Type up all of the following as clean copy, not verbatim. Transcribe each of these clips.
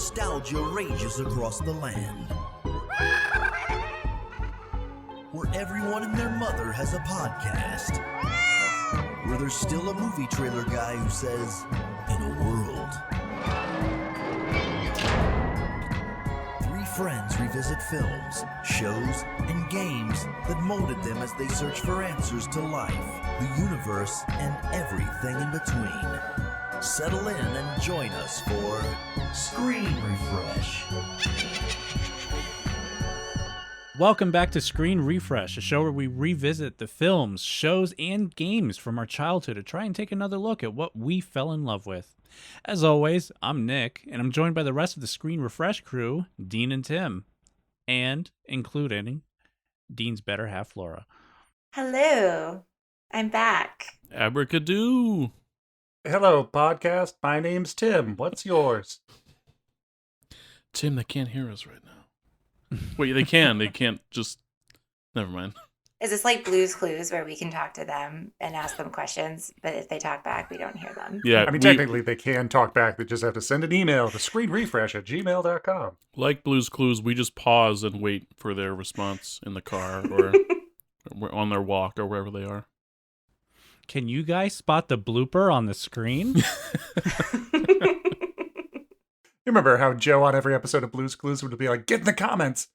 nostalgia rages across the land. Where everyone and their mother has a podcast. Where there's still a movie trailer guy who says, in a world. Three friends revisit films, shows, and games that molded them as they search for answers to life, the universe, and everything in between. Settle in and join us for Screen Refresh. Welcome back to Screen Refresh, a show where we revisit the films, shows, and games from our childhood to try and take another look at what we fell in love with. As always, I'm Nick, and I'm joined by the rest of the Screen Refresh crew, Dean and Tim, and including Dean's better half, Laura. Hello, I'm back. Abracadoo. Hello, podcast. My name's Tim. What's yours? Tim, they can't hear us right now. Wait, they can. They can't just... Never mind. Is this like Blue's Clues where we can talk to them and ask them questions, but if they talk back, we don't hear them? Yeah, I mean, technically, they can talk back. They just have to send an email to screenrefresh@gmail.com. like Blue's Clues, we just pause and wait for their response in the car or on their walk or wherever they are. Can you guys spot the blooper on the screen? You remember how Joe on every episode of Blue's Clues would be like, get in the comments.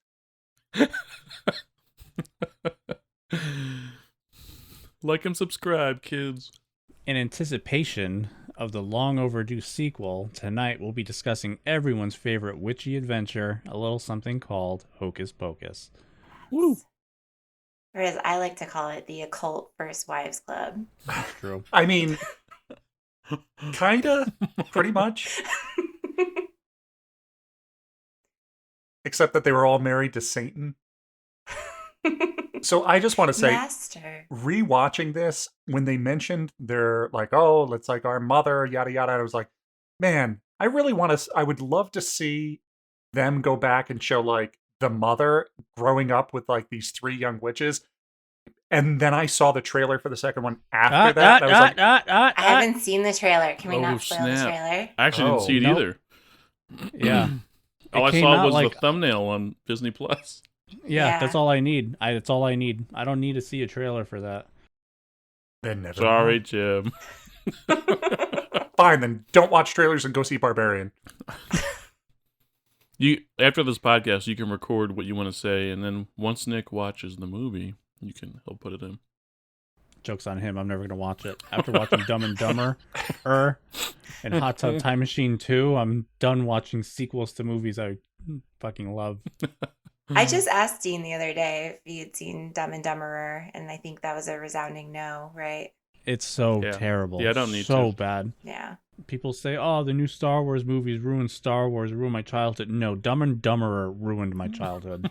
Like and subscribe, kids. In anticipation of the long overdue sequel, tonight we'll be discussing everyone's favorite witchy adventure, a little something called Hocus Pocus. Woo. Or as I like to call it, the Occult First Wives Club. True. I mean, kinda, pretty much. Except that they were all married to Satan. So I just want to say, Master. rewatching this, when they mentioned they're like, oh, it's like our mother, yada yada, I was like, man, I really want to. I would love to see them go back and show like the mother growing up with like these three young witches. And then I saw the trailer for the second one after that. And I was like, I haven't seen the trailer. Can we Oh, not spoil the snap. trailer? I actually didn't see it nope. either. Yeah. All I came saw out was like- the thumbnail on Disney Plus. Yeah, that's all I need. That's all I need. I don't need to see a trailer for that. then never Sorry, mind. Jim. Fine, then don't watch trailers and go see Barbarian. You after this podcast, you can record what you want to say, and then once Nick watches the movie, he'll put it in. Joke's on him. I'm never going to watch it. After watching Dumb and Dumber and Hot Tub Time Machine 2, I'm done watching sequels to movies I fucking love. I just asked Dean the other day if he had seen Dumb and Dumberer, and I think that was a resounding no, right? It's so Yeah. terrible. Yeah, I don't need so to. bad. Yeah. People say, oh, the new Star Wars movies ruined Star Wars, ruined my childhood. No, Dumb and Dumberer ruined my childhood.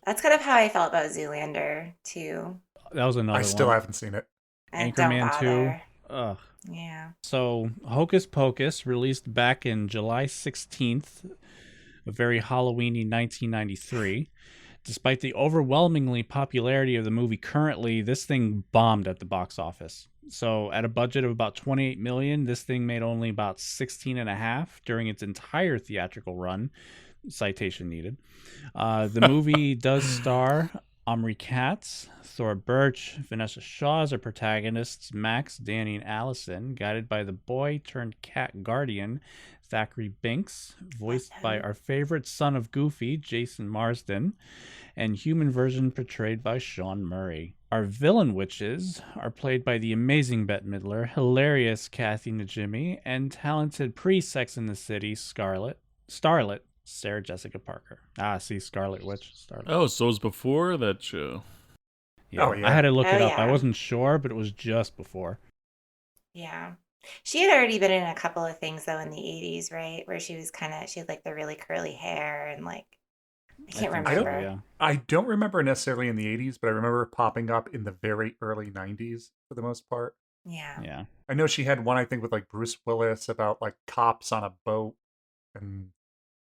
That's kind of how I felt about Zoolander, too. That was another I still one. haven't seen it. And don't Anchorman 2. bother. Ugh. Yeah. So, Hocus Pocus, released back in July 16th, a very Halloweeny 1993. Despite the overwhelmingly popularity of the movie currently, this thing bombed at the box office. So, at a budget of about $28 million, this thing made only about $16.5 million during its entire theatrical run. Citation needed. The movie does star Omri Katz, Thora Birch, Vanessa Shaw as her protagonists, Max, Danny, and Allison, guided by the boy-turned-cat guardian, Thackeray Binks, voiced by our favorite son of Goofy, Jason Marsden, and human version portrayed by Sean Murray. Our villain witches are played by the amazing Bette Midler, hilarious Kathy Najimy, and talented pre-Sex in the City Starlet, Sarah Jessica Parker. See, Scarlet Witch, Starlet. Oh, so it was before that show. Yeah. Oh, yeah. I had to look it up. yeah. I wasn't sure, but it was just before. Yeah. She had already been in a couple of things, though, in the 80s, right? Where she had like the really curly hair and like, I can't think remember. so, yeah. I don't remember necessarily in the 80s, but I remember popping up in the very early 90s for the most part. Yeah. Yeah. I know she had one, I think, with like Bruce Willis about like cops on a boat. And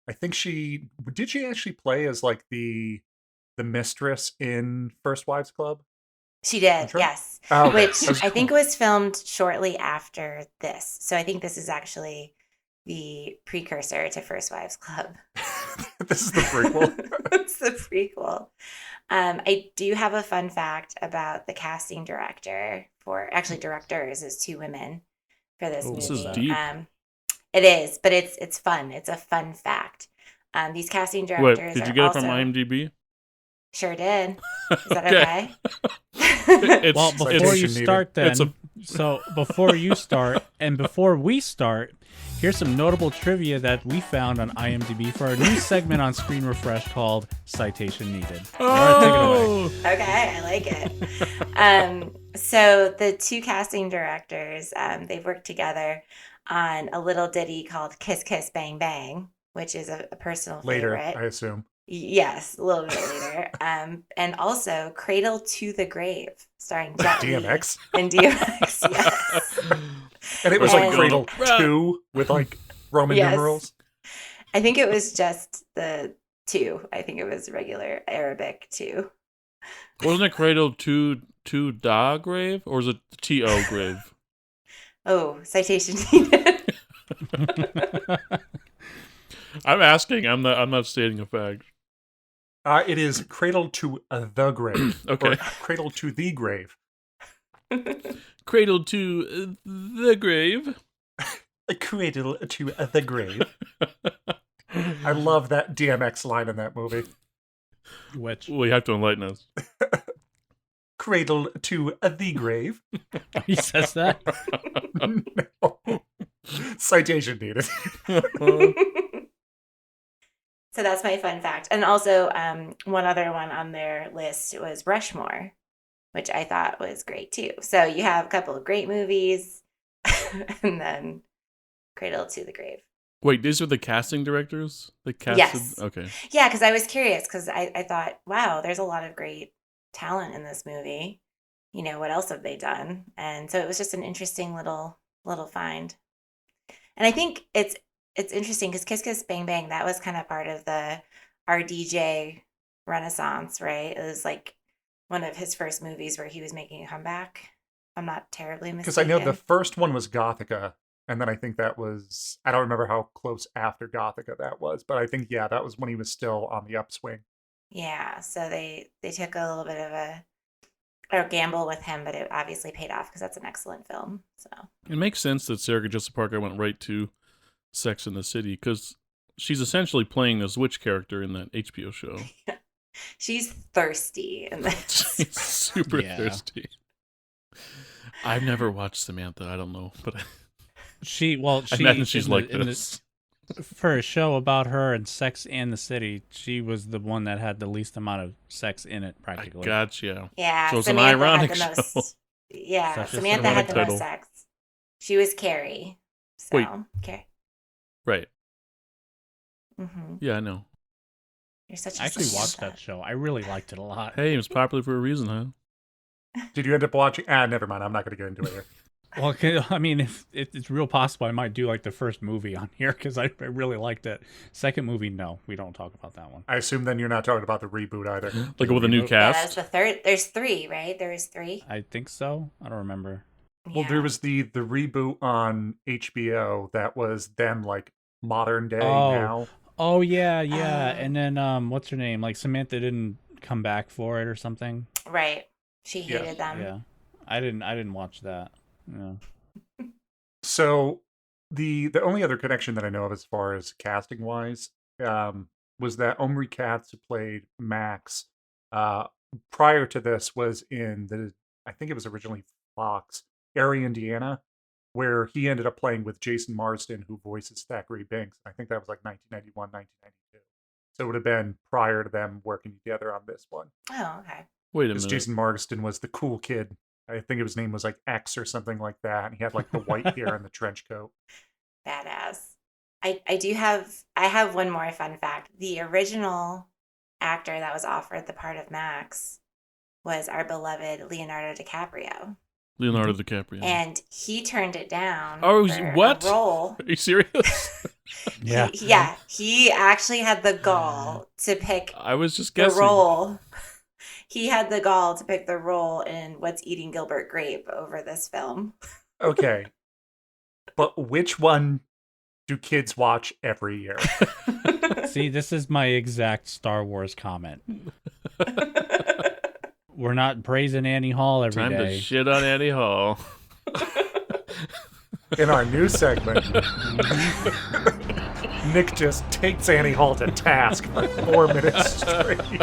I think she actually play as like the mistress in First Wives Club? She did, Sure. yes. Oh, okay. Which I think was filmed shortly after this. So I think this is actually the precursor to First Wives Club. This is the prequel. It's the prequel. I do have a fun fact about the casting director actually directors is 2 women for this movie. This is deep. It is, but it's fun. It's a fun fact. These casting directors Wait, did you are get also, it from IMDb? Sure did. Is that Okay. okay? Well, before you Citation needed. start then, It's a- so before you start and before we start, here's some notable trivia that we found on IMDb for our new segment on Screen Refresh called Citation Needed. Laura, take it away. Okay, I like it. So the 2 casting directors, they've worked together on a little ditty called Kiss Kiss Bang Bang, which is a personal Later, favorite. I assume. Yes, a little bit later. And also Cradle to the Grave, starring Jet Li DMX. and DMX. Yes. And it was like And- Cradle 2 with like Roman Yes. numerals. I think it was just the 2. I think it was regular Arabic 2. Wasn't it Cradle to Da Grave? Or was it T.O. Grave? Oh, citation needed. I'm asking. I'm not stating a fact. It is Cradle to the Grave. Okay. Or Cradle to the Grave. Cradle to the Grave. A Cradle to the Grave. I love that DMX line in that movie. Which Well, you have to enlighten us. Cradle to the Grave. he says that. No. Citation needed. So that's my fun fact. And also, one other one on their list was Rushmore, which I thought was great too. So you have a couple of great movies, and then Cradle to the Grave. Wait, these are the casting directors? They casted. Yes. Okay. Yeah, because I was curious because I thought, wow, there's a lot of great talent in this movie. You know, what else have they done? And so it was just an interesting little find. And I think it's interesting because Kiss Kiss Bang Bang, that was kind of part of the RDJ renaissance, right? It was like one of his first movies where he was making a comeback. I'm not terribly mistaken. Because I know the first one was Gothica, and then I think that was, I don't remember how close after Gothica that was, but I think, yeah, that was when he was still on the upswing. Yeah, so they took a little bit of a gamble with him, but it obviously paid off because that's an excellent film. So It makes sense that Sarah Jessica Parker went right to Sex in the City because she's essentially playing this witch character in that HBO show. she's thirsty in this. She's super Yeah. thirsty. I've never watched Samantha. I don't know, but She I imagine she's like in this. for a show about her and Sex and the City, she was the one that had the least amount of sex in it, I practically. gotcha. Yeah, So it's an Samantha ironic had show. the most. Yeah, Such a Samantha had the cinematic most title. sex. She was Carrie. So, Wait. Carrie. Right. Mm-hmm. Yeah, I know. You're such a I actually watched Samantha. that show. I really liked it a lot. Hey, it was popular for a reason, huh? Did you end up watching? Never mind. I'm not going to get into it here. Well, I mean, if it's real possible, I might do like the first movie on here because I really liked it. Second movie, no, we don't talk about that one. I assume then you're not talking about the reboot either. Like with a new Reboot. Yeah, that was cast. the third. There's 3, right? There was 3. I think so. I don't remember. Well, there was the reboot on HBO that was them like modern day Oh. now. Oh yeah, yeah. Oh. And then what's her name? Like Samantha didn't come back for it or something. Right. She Yeah. hated them. Yeah, I didn't watch that. Yeah. So the only other connection that I know of as far as casting wise was that Omri Katz, who played Max, prior to this was in I think it was originally Fox, Erie, Indiana, where he ended up playing with Jason Marsden, who voices Thackeray Binks. I think that was like 1991, 1992. So it would have been prior to them working together on this one. Oh, okay. Wait a Because minute. Jason Marsden was the cool kid. I think his name was like X or something like that. And he had like the white hair and the trench coat. Badass. I have one more fun fact. The original actor that was offered the part of Max was our beloved Leonardo DiCaprio. Leonardo DiCaprio. And he turned it down. Oh, for what? A role. Are you serious? Yeah. He actually had the gall to pick I was just the guessing. role. He had the gall to pick the role in What's Eating Gilbert Grape over this film. Okay. But which one do kids watch every year? See, this is my exact Star Wars comment. We're not praising Annie Hall every Time day. to shit on Annie Hall. In our new segment, Nick just takes Annie Hall to task for 4 minutes straight.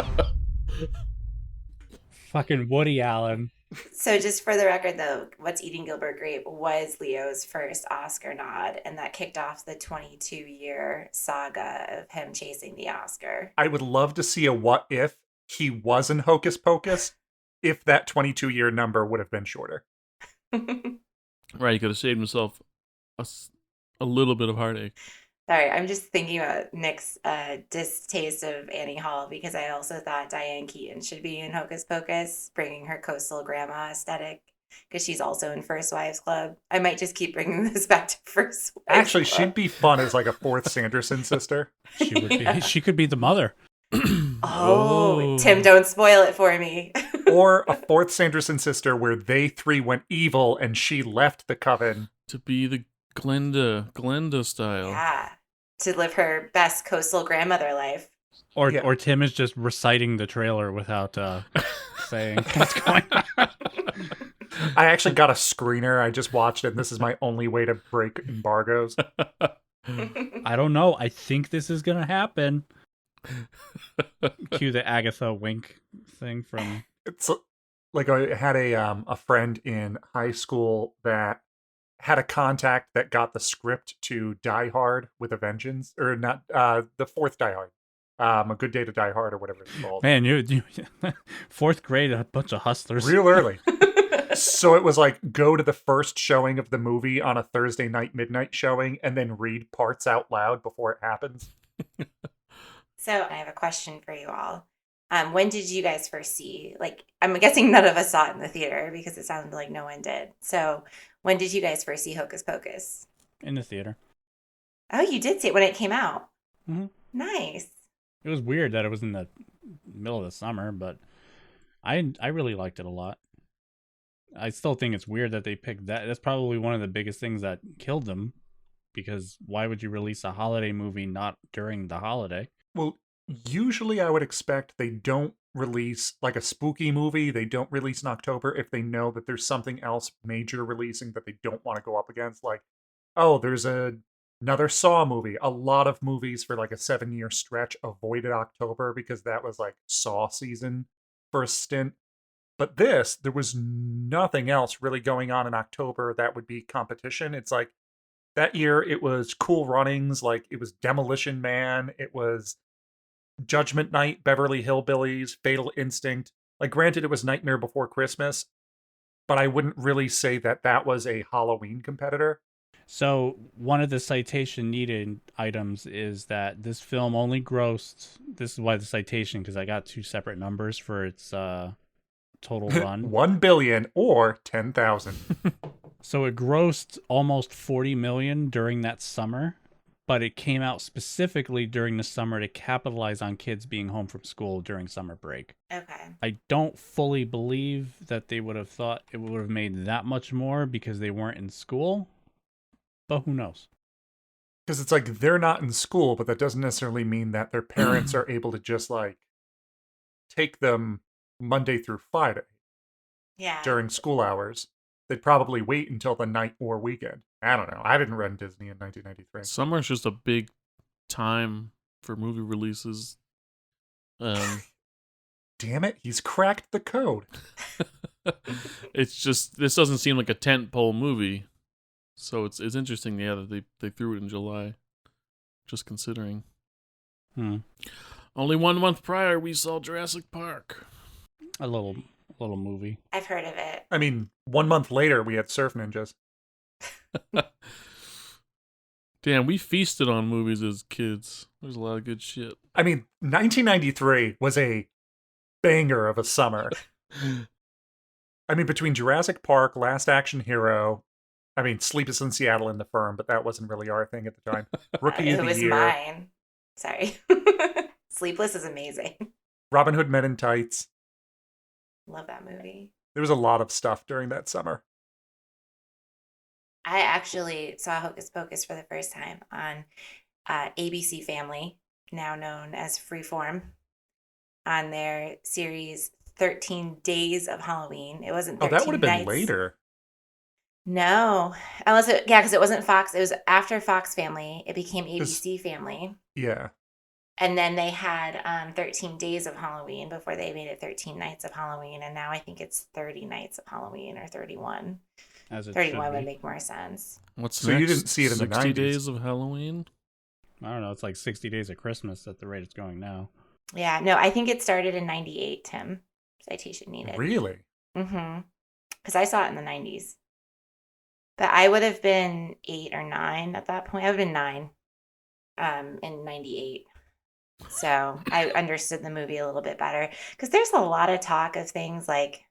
Fucking Woody Allen. So just for the record, though, What's Eating Gilbert Grape was Leo's first Oscar nod, and that kicked off the 22-year saga of him chasing the Oscar. I would love to see a what if he was in Hocus Pocus, if that 22-year number would have been shorter. Right, he could have saved himself a little bit of heartache. Sorry, I'm just thinking about Nick's distaste of Annie Hall because I also thought Diane Keaton should be in Hocus Pocus, bringing her coastal grandma aesthetic, because she's also in First Wives Club. I might just keep bringing this back to First Wives Actually, Club. she'd be fun as like a fourth Sanderson sister. She would be. She could be the mother. Oh, Tim, don't spoil it for me. Or a fourth Sanderson sister where they three went evil and she left the coven. To be the Glenda style. Yeah, to live her best coastal grandmother life. Or Tim is just reciting the trailer without saying what's going on. I actually got a screener. I just watched it, and this is my only way to break embargoes. I don't know. I think this is gonna happen. Cue the Agatha Wink thing from. It's like I had a friend in high school that had a contact that got the script to Die Hard with a Vengeance, or not the fourth Die Hard, A Good Day to Die Hard, or whatever it's called. Man, you fourth grade, a bunch of hustlers. Real early. So it was like go to the first showing of the movie on a Thursday night midnight showing, and then read parts out loud before it happens. So I have a question for you all. When did you guys first see? Like, I'm guessing none of us saw it in the theater because it sounded like no one did. So when did you guys first see Hocus Pocus? In the theater. Oh, you did see it when it came out. Mm-hmm. Nice. It was weird that it was in the middle of the summer, but I really liked it a lot. I still think it's weird that they picked that. That's probably one of the biggest things that killed them, because why would you release a holiday movie not during the holiday? Well, usually I would expect they don't release like a spooky movie. They don't release in October if they know that there's something else major releasing that they don't want to go up against. Like, oh, there's another Saw movie. A lot of movies for like a 7-year stretch avoided October because that was like Saw season for a stint. But there was nothing else really going on in October that would be competition. It's like that year it was Cool Runnings, like it was Demolition Man, it was Judgment Night, Beverly Hillbillies, Fatal Instinct. Like, granted, it was Nightmare Before Christmas, but I wouldn't really say that that was a Halloween competitor. So one of the citation needed items is that this film only grossed. This is why the citation, because I got two separate numbers for its total run. 1 billion or 10,000. So it grossed almost 40 million during that summer, but it came out specifically during the summer to capitalize on kids being home from school during summer break. Okay. I don't fully believe that they would have thought it would have made that much more because they weren't in school, but who knows? Because it's like they're not in school, but that doesn't necessarily mean that their parents are able to just like take them Monday through Friday Yeah. during school hours. They'd probably wait until the night or weekend. I don't know. I didn't run Disney in 1993. Summer's just a big time for movie releases. Damn it, he's cracked the code. It's just, this doesn't seem like a tentpole movie. So it's interesting, yeah, that they threw it in July. Just considering. Only 1 month prior, we saw Jurassic Park. A little movie. I've heard of it. I mean, 1 month later, we had Surf Ninjas. Damn, we feasted on movies as kids. There's a lot of good shit. I mean, 1993 was a banger of a summer. I mean, between Jurassic Park, Last Action Hero, I mean, Sleepless in Seattle and The Firm, but that wasn't really our thing at the time. Rookie of It the was Year. mine. Sorry. Sleepless is amazing. Robin Hood Men in Tights. Love that movie. There was a lot of stuff during that summer. I actually saw Hocus Pocus for the first time on ABC Family, now known as Freeform, on their series 13 Days of Halloween. It wasn't Oh, 13 that would have been nights. later. No, because it wasn't Fox. It was after Fox Family. It became ABC Family. Yeah. And then they had 13 Days of Halloween before they made it 13 Nights of Halloween. And now I think it's 30 Nights of Halloween or 31. As it 31 should would be. make more sense. What's So next? you didn't see it in the 60 90s. Days of Halloween? I don't know. It's like 60 days of Christmas at the rate it's going now. Yeah, no, I think it started in 98, Tim. Citation needed. Really? Mm-hmm. Because I saw it in the 90s. But I would have been 8 or 9 at that point. I would have been 9 in 98. So I understood the movie a little bit better. Because there's a lot of talk of things like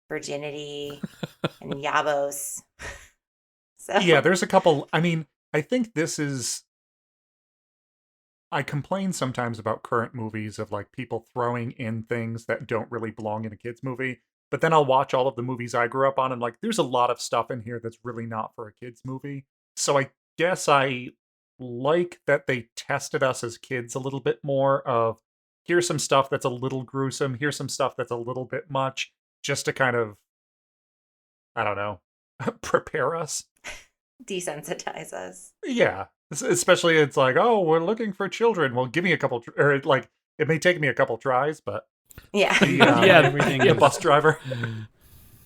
virginity and yabos. So Yeah, there's a couple. I mean, I think this is. I complain sometimes about current movies of like people throwing in things that don't really belong in a kid's movie. But then I'll watch all of the movies I grew up on and like, there's a lot of stuff in here that's really not for a kid's movie. So I guess I like that they tested us as kids a little bit more of here's some stuff that's a little gruesome, here's some stuff that's a little bit much, just to kind of, I don't know, prepare us. desensitize us. Yeah. Especially it's like, oh, we're looking for children. Well, give me a couple, or like, it may take me a couple tries, but Yeah. yeah, everything yeah, is- bus driver.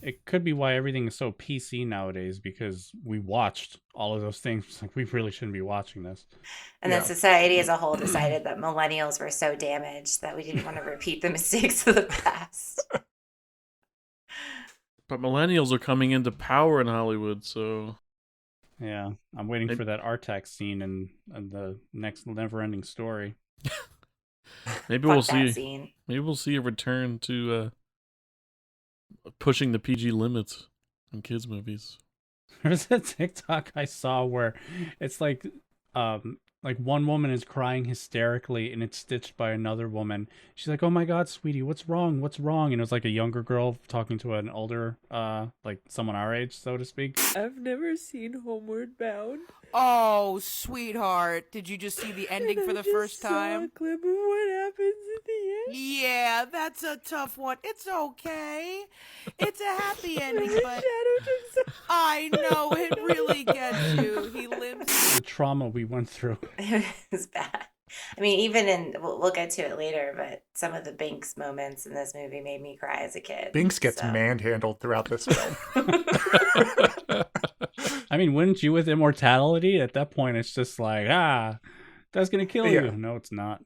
It could be why everything is so PC nowadays, because we watched all of those things. It's like, we really shouldn't be watching this. And Yeah. then society as a whole decided that millennials were so damaged that we didn't want to repeat the mistakes of the past. But millennials are coming into power in Hollywood, so Yeah, I'm waiting for that Artax scene and the next Never-Ending Story. maybe Fuck we'll that see. scene. Maybe we'll see a return to pushing the PG limits in kids' movies. There's a TikTok I saw where it's like one woman is crying hysterically and it's stitched by another woman. She's like, "Oh my God, sweetie, what's wrong? What's wrong?" And it was like a younger girl talking to an older, like someone our age, so to speak. I've never seen Homeward Bound. Oh, sweetheart. Did you just see the ending And for I the just first saw time? a clip of what happens at the end. Yeah, that's a tough one. It's okay. It's a happy ending, The but shadow took so- I know it really gets you. He limps. The trauma we went through. It was bad. I mean, even we'll get to it later, but some of the Binks moments in this movie made me cry as a kid. Binks gets so. manhandled throughout this film. I mean, wouldn't you with immortality? At that point, it's just like, that's gonna kill Yeah. you. No, it's not.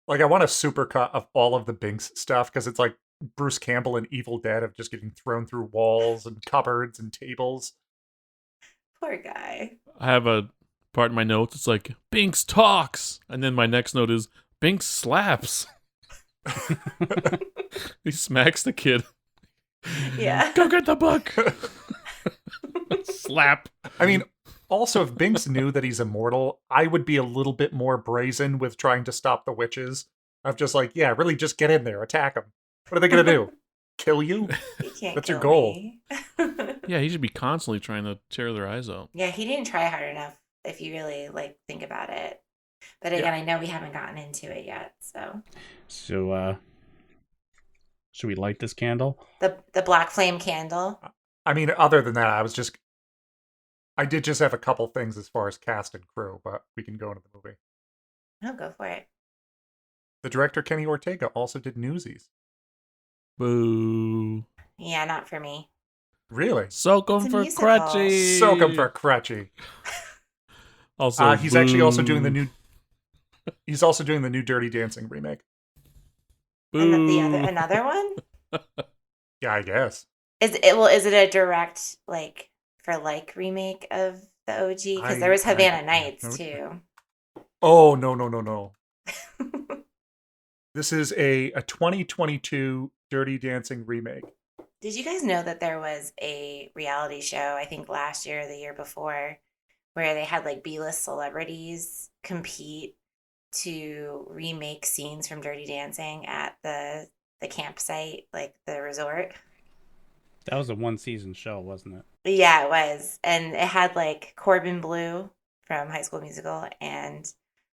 Like, I want a supercut of all of the Binks stuff because it's like Bruce Campbell and Evil Dead of just getting thrown through walls and cupboards and tables. Poor guy. I have a part in my notes. It's like Binks talks, and then my next note is Binks slaps. He smacks the kid. Yeah. Go get the book. Slap. I mean, also, if Binks knew that he's immortal, I would be a little bit more brazen with trying to stop the witches. Of just like, yeah, really just get in there, attack them. What are they going to do? Kill you? You can't That's your kill goal. me. Yeah, he should be constantly trying to tear their eyes out. Yeah, he didn't try hard enough if you really like think about it. But again, I know we haven't gotten into it yet, so So, should we light this candle? the black flame candle. I mean, other than that, I did just have a couple things as far as cast and crew, but we can go into the movie. No, go for it. The director, Kenny Ortega, also did Newsies. Boo. Yeah, not for me. Really? Soak 'em It's a for musical. crutchy. Soak him for crutchy. Also, He's actually also doing the boo. new. He's also doing the new Dirty Dancing remake. And the Boo. another one? Yeah, I guess. Is it a direct like for like remake of the OG? Because there was Havana Nights too. Oh no! This is a 2022 Dirty Dancing remake. Did you guys know that there was a reality show, I think last year or the year before, where they had like B-list celebrities compete to remake scenes from Dirty Dancing at the campsite, like the resort? That was a one-season show, wasn't it? Yeah, it was. And it had like Corbin Blue from High School Musical and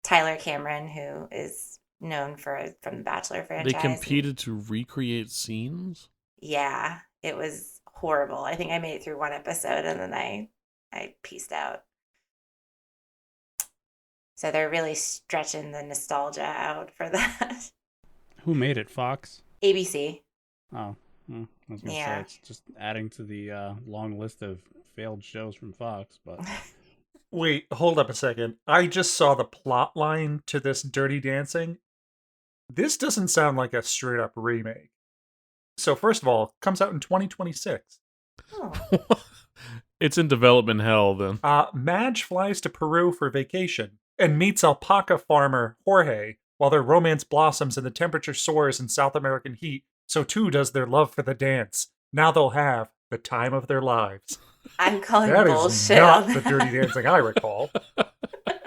Tyler Cameron, who is known from the Bachelor They franchise. competed to recreate scenes? Yeah, it was horrible. I think I made it through one episode and then I pieced out. So they're really stretching the nostalgia out for that. Who made it? Fox? ABC. Oh, I was gonna say Yeah. it's just adding to the long list of failed shows from Fox, but Wait, hold up a second. I just saw the plot line to this Dirty Dancing. This doesn't sound like a straight up remake. So first of all, it comes out in 2026. Oh. It's in development hell then. Madge flies to Peru for vacation and meets alpaca farmer Jorge while their romance blossoms and the temperature soars in South American heat. So too does their love for the dance. Now they'll have the time of their lives. I'm calling That bullshit is not on the that. Dirty Dancing I recall.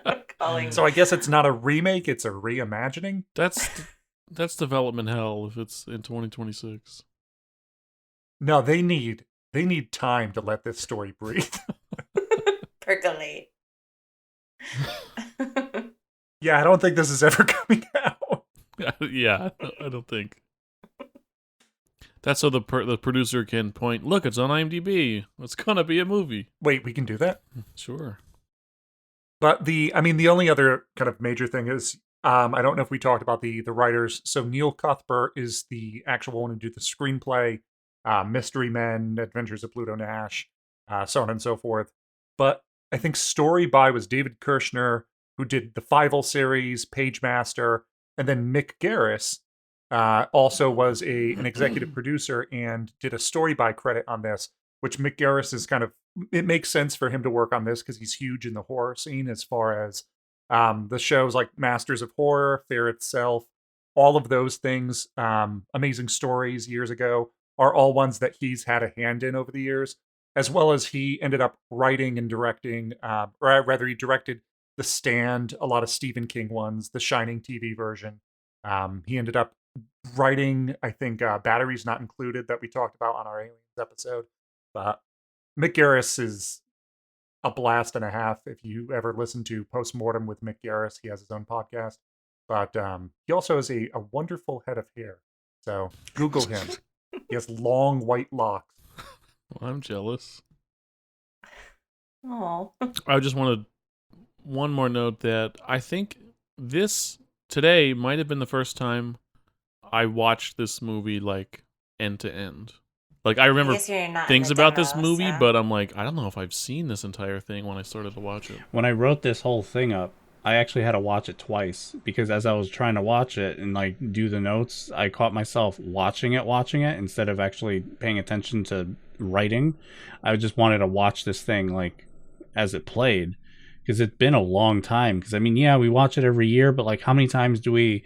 I'm calling So I guess it's not a remake, it's a reimagining. That's development hell if it's in 2026. No, they need time to let this story breathe. percolate. Yeah, I don't think this is ever coming out. Yeah, I don't think. That's so the producer can point, look, it's on IMDb. It's gonna be a movie. Wait, we can do that? Sure. But the only other kind of major thing is, I don't know if we talked about the writers. So Neil Cuthbert is the actual one who did the screenplay, Mystery Men, Adventures of Pluto Nash, so on and so forth. But I think story by was David Kirshner, who did the Fievel series, Page Master, and then Mick Garris also was an executive producer and did a story by credit on this, which Mick Garris is kind of, it makes sense for him to work on this because he's huge in the horror scene as far as the shows like Masters of Horror, Fear Itself, all of those things, Amazing Stories years ago, are all ones that he's had a hand in over the years, as well as he ended up writing and directing, or rather he directed The Stand, a lot of Stephen King ones, the Shining TV version. He ended up writing, I think, Batteries Not Included that we talked about on our Aliens episode. But Mick Garris is a blast and a half. If you ever listen to Postmortem with Mick Garris, he has his own podcast. But he also has a wonderful head of hair. So Google him. He has long white locks. Well, I'm jealous. Oh. I just wanted one more note that I think this today might have been the first time I watched this movie like end to end. Like I remember guess you're not in things the about this demo, movie, so- but I'm like, I don't know if I've seen this entire thing when I started to watch it. when I wrote this whole thing up, I actually had to watch it twice because as I was trying to watch it and like do the notes, I caught myself watching it instead of actually paying attention to writing. I just wanted to watch this thing like as it played because it's been a long time. Because I mean, yeah, we watch it every year, but like how many times do we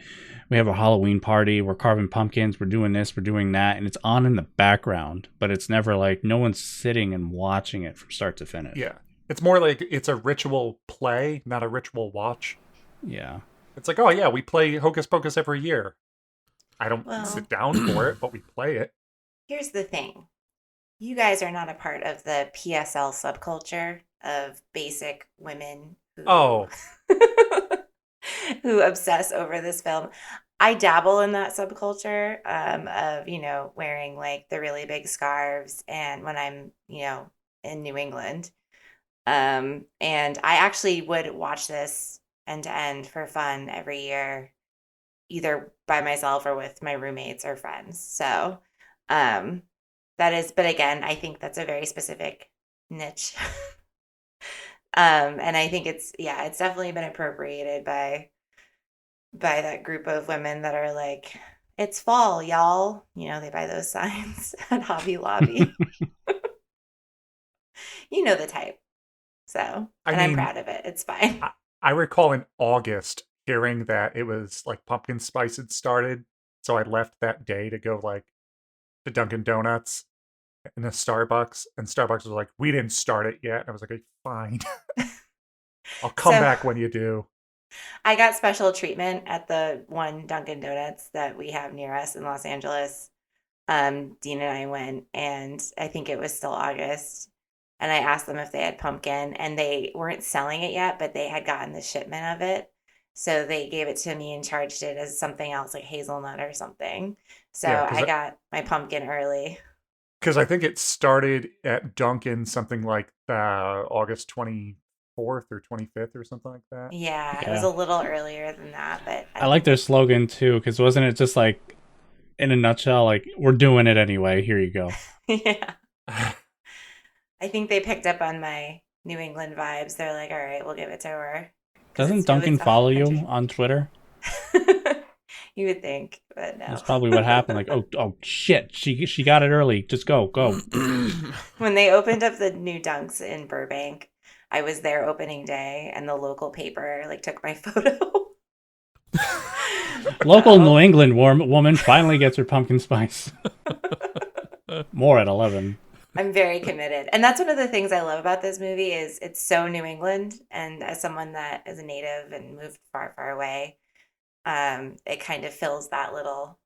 have a Halloween party, we're carving pumpkins, we're doing this, we're doing that, and it's on in the background, but it's never like no one's sitting and watching it from start to finish. Yeah. It's more like it's a ritual play, not a ritual watch. Yeah. It's like, oh yeah, we play Hocus Pocus every year. I don't Well- sit down for it, but we play it. Here's the thing. You guys are not a part of the PSL subculture of basic women who, Oh. who obsess over this film. I dabble in that subculture of, wearing like the really big scarves and when I'm, in New England. And I actually would watch this end to end for fun every year, either by myself or with my roommates or friends. So, but again, I think that's a very specific niche. And I think it's definitely been appropriated by that group of women that are like, it's fall, y'all. They buy those signs at Hobby Lobby. You know the type. So, I and I'm mean, proud of it. It's fine. I recall in August hearing that it was like pumpkin spice had started. So I left that day to go like to Dunkin' Donuts and a Starbucks. And Starbucks was like, we didn't start it yet. And I was like, okay, fine. I'll come So- back when you do. I got special treatment at the one Dunkin' Donuts that we have near us in Los Angeles. Dean and I went, and I think it was still August. And I asked them if they had pumpkin, and they weren't selling it yet, but they had gotten the shipment of it. So they gave it to me and charged it as something else, like hazelnut or something. So Yeah, I got my pumpkin early. because I think it started at Dunkin' something like August 24th or 25th or something like that. Yeah, it was Yeah. a little earlier than that, but I like their slogan too, because wasn't it just like, in a nutshell, like, we're doing it anyway, here you go. yeah. I think they picked up on my New England vibes. They're like, all right, we'll give it to her. 'Cause Doesn't it's Duncan the follow you 100. on Twitter? You would think, but no. That's probably what happened. Like, oh shit, she got it early. Just go. When they opened up the new Dunks in Burbank, I was there opening day, and the local paper like took my photo. Local New England woman finally gets her pumpkin spice. More at 11. I'm very committed. And that's one of the things I love about this movie is it's so New England. And as someone that is a native and moved far, far away, it kind of fills that little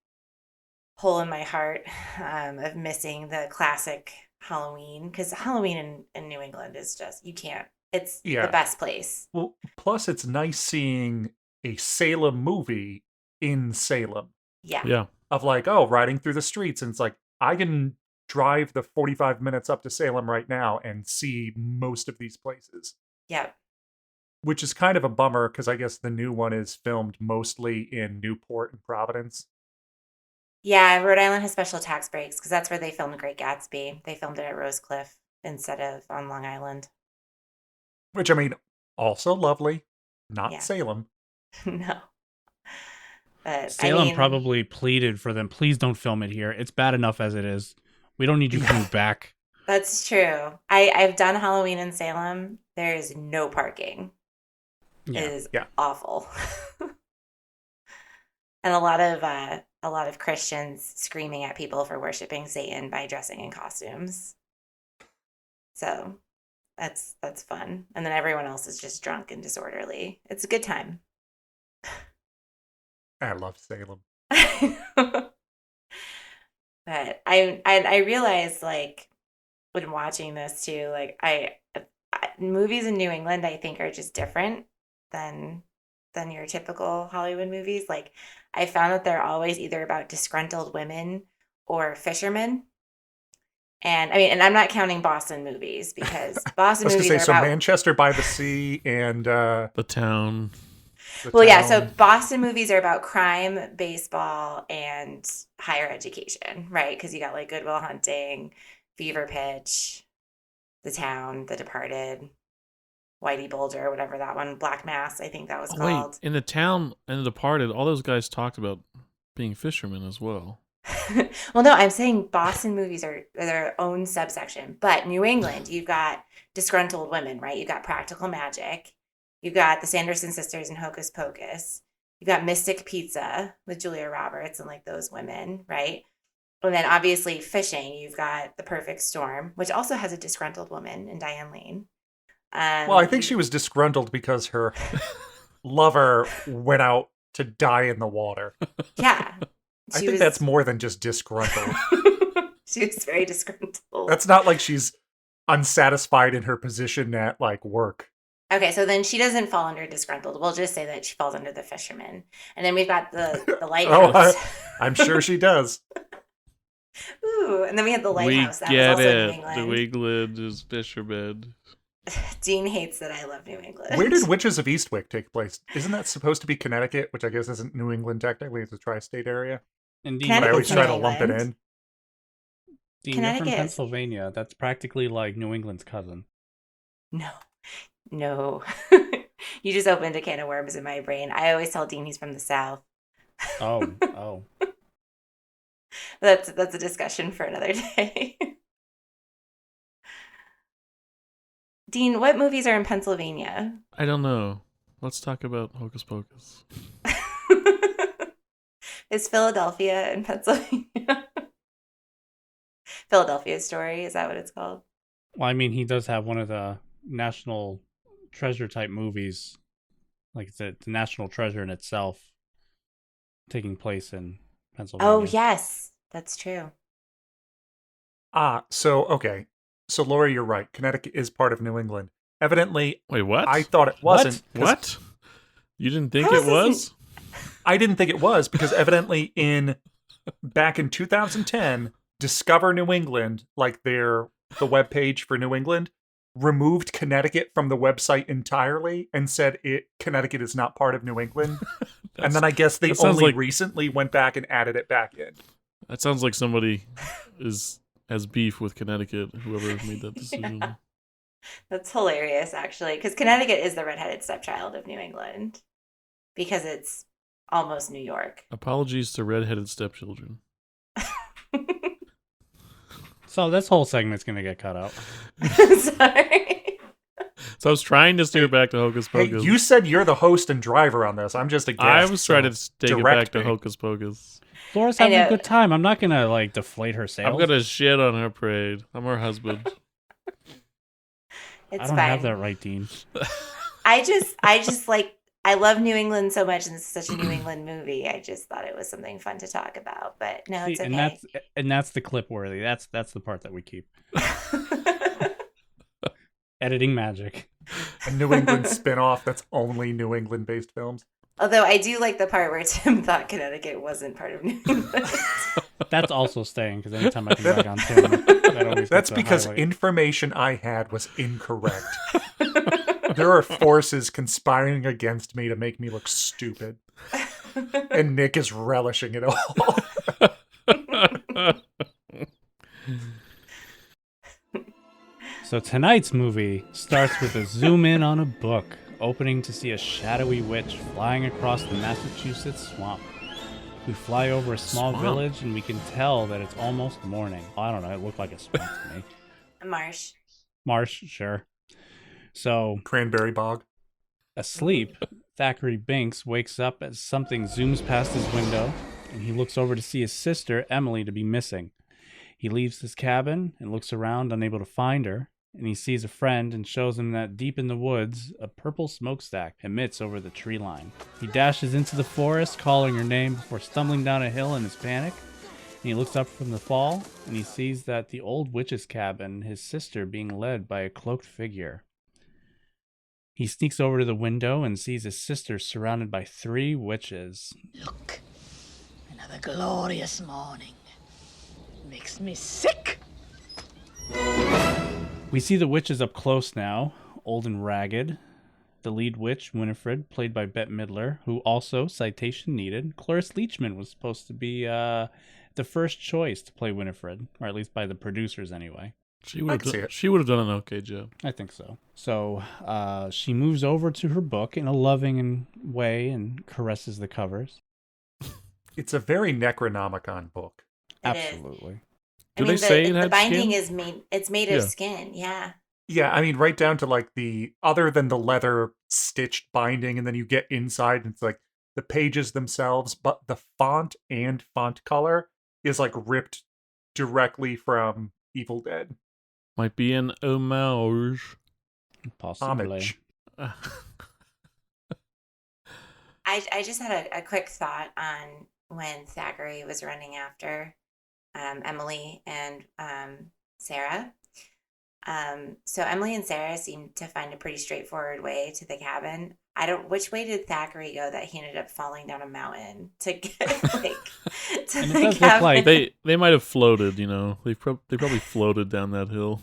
hole in my heart of missing the classic Halloween. Because Halloween in New England is just, you can't, it's the Yeah. best place. Well, plus it's nice seeing a Salem movie in Salem Yeah. Yeah. of like, oh, riding through the streets. And it's like, I can drive the 45 minutes up to Salem right now and see most of these places, Yeah. which is kind of a bummer because I guess the new one is filmed mostly in Newport and Providence. Yeah. Rhode Island has special tax breaks because that's where they filmed Great Gatsby. They filmed it at Rose Cliff instead of on Long Island. Which, I mean, also lovely. Not Yeah. Salem. No. But Salem I mean, probably pleaded for them, please don't film it here. It's bad enough as it is. We don't need you coming back. that's true. I've done Halloween in Salem. There is no parking. Yeah. It is Yeah. awful. And a lot of Christians screaming at people for worshiping Satan by dressing in costumes. So that's fun. And then everyone else is just drunk and disorderly. It's a good time. I love Salem. But I realized like when watching this too, like I movies in New England I think are just different than your typical Hollywood movies. Like I found that they're always either about disgruntled women or fishermen. And I mean, and I'm not counting Boston movies because I Boston was going movies to are say, so about Manchester by the Sea and The town. the well, yeah, so town. Boston movies are about crime, baseball, and higher education, right? Because you got like Good Will Hunting, Fever Pitch, The Town, The Departed, Whitey Bulger, whatever that one, Black Mass, I think that was Oh, wait, called. in The Town and The Departed, all those guys talked about being fishermen as well. Well, no, I'm saying Boston movies are their own subsection, but New England, you've got disgruntled women, right? You've got Practical Magic, you've got the Sanderson sisters and Hocus Pocus, you've got Mystic Pizza with Julia Roberts and like those women, right? And then obviously fishing, you've got The Perfect Storm, which also has a disgruntled woman in Diane Lane. Well, I think she was disgruntled because her lover went out to die in the water. Yeah. I She think was- that's more than just disgruntled. She was very disgruntled. That's not like she's unsatisfied in her position at like work. Okay, so then she doesn't fall under disgruntled. We'll just say that she falls under the fisherman. And then we've got the Oh, lighthouse. I'm sure she does. Ooh, and then we had the We lighthouse. That was get also New it. England. New England is fishermen. Dean hates that I love New England. Where did Witches of Eastwick take place? Isn't that supposed to be Connecticut, which I guess isn't New England technically? It's a tri-state area. Indeed, Connecticut But I always New try to lump it England. in. Dean, you're from Connecticut is- Pennsylvania. That's practically like New England's cousin. No. You just opened a can of worms in my brain. I always tell Dean he's from the South. Oh. That's a discussion for another day. Dean, what movies are in Pennsylvania? I don't know. Let's talk about Hocus Pocus. Is Philadelphia in Pennsylvania? Philadelphia Story, is that what it's called? Well, I mean, he does have one of the national treasure type movies. Like it's a national treasure in itself, taking place in Pennsylvania. Oh, yes, that's true. Okay. So Laura, you're right. Connecticut is part of New England. Evidently, Wait, what? I thought it wasn't. 'cause What? You didn't think How it is this was? I didn't think it was because evidently back in 2010, Discover New England, like the webpage for New England, removed Connecticut from the website entirely and said Connecticut is not part of New England. And then I guess they that sounds only like- recently went back and added it back in. That sounds like somebody has beef with Connecticut, whoever made that decision. Yeah. That's hilarious, actually, because Connecticut is the redheaded stepchild of New England because it's almost New York. Apologies to redheaded stepchildren. So this whole segment's gonna get cut out. Sorry. So I was trying to steer it back to Hocus Hey, Pocus. you said you're the host and driver on this. I'm just a guest. I was trying so to take it direct back to me. Hocus Pocus. Flora's I having a know. good time. I'm not gonna like deflate her sails. I'm gonna shit on her parade. I'm her husband. It's I don't fine. have that right, Dean. I just like, I love New England so much, and it's such a New England movie. I just thought it was something fun to talk about, but no, it's See, okay. and that's the clip worthy. That's the part that we keep. Editing magic. A New England spin-off that's only New England-based films. Although I do like the part where Tim thought Connecticut wasn't part of New England. That's also staying because anytime I can back on Tim, that always That's gets a because highlight. information I had was incorrect. There are forces conspiring against me to make me look stupid. And Nick is relishing it all. So tonight's movie starts with a zoom in on a book, opening to see a shadowy witch flying across the Massachusetts swamp. We fly over a small Swamp? village and we can tell that it's almost morning. I don't know, it looked like a swamp to me. Marsh. Marsh, sure. So, Cranberry bog. asleep, Thackeray Binks wakes up as something zooms past his window, and he looks over to see his sister, Emily, to be missing. He leaves his cabin and looks around, unable to find her, and he sees a friend and shows him that deep in the woods, a purple smokestack emits over the tree line. He dashes into the forest, calling her name before stumbling down a hill in his panic. And he looks up from the fall, and he sees that the old witch's cabin, his sister being led by a cloaked figure. He sneaks over to the window and sees his sister surrounded by 3 witches. Look, another glorious morning. Makes me sick. We see the witches up close now, old and ragged. The lead witch, Winifred, played by Bette Midler, who also, citation needed, Cloris Leachman was supposed to be the first choice to play Winifred, or at least by the producers anyway. She would can see have it. she would have done an okay job. I think so. So she moves over to her book in a loving way and caresses the covers. It's a very Necronomicon book. It is. Absolutely. Do I mean, they say it the had binding skin? is made. It's made Yeah. of skin. Yeah. Yeah, I mean, right down to like other than the leather stitched binding, and then you get inside and it's like the pages themselves, but the font and font color is like ripped directly from Evil Dead. Might be an homage. Possibly. Homage. I just had a quick thought on when Thackeray was running after Emily and Sarah. So Emily and Sarah seemed to find a pretty straightforward way to the cabin. Which way did Thackeray go that he ended up falling down a mountain to get to And it the does look cabin? like They might have floated, you know. They probably floated down that hill.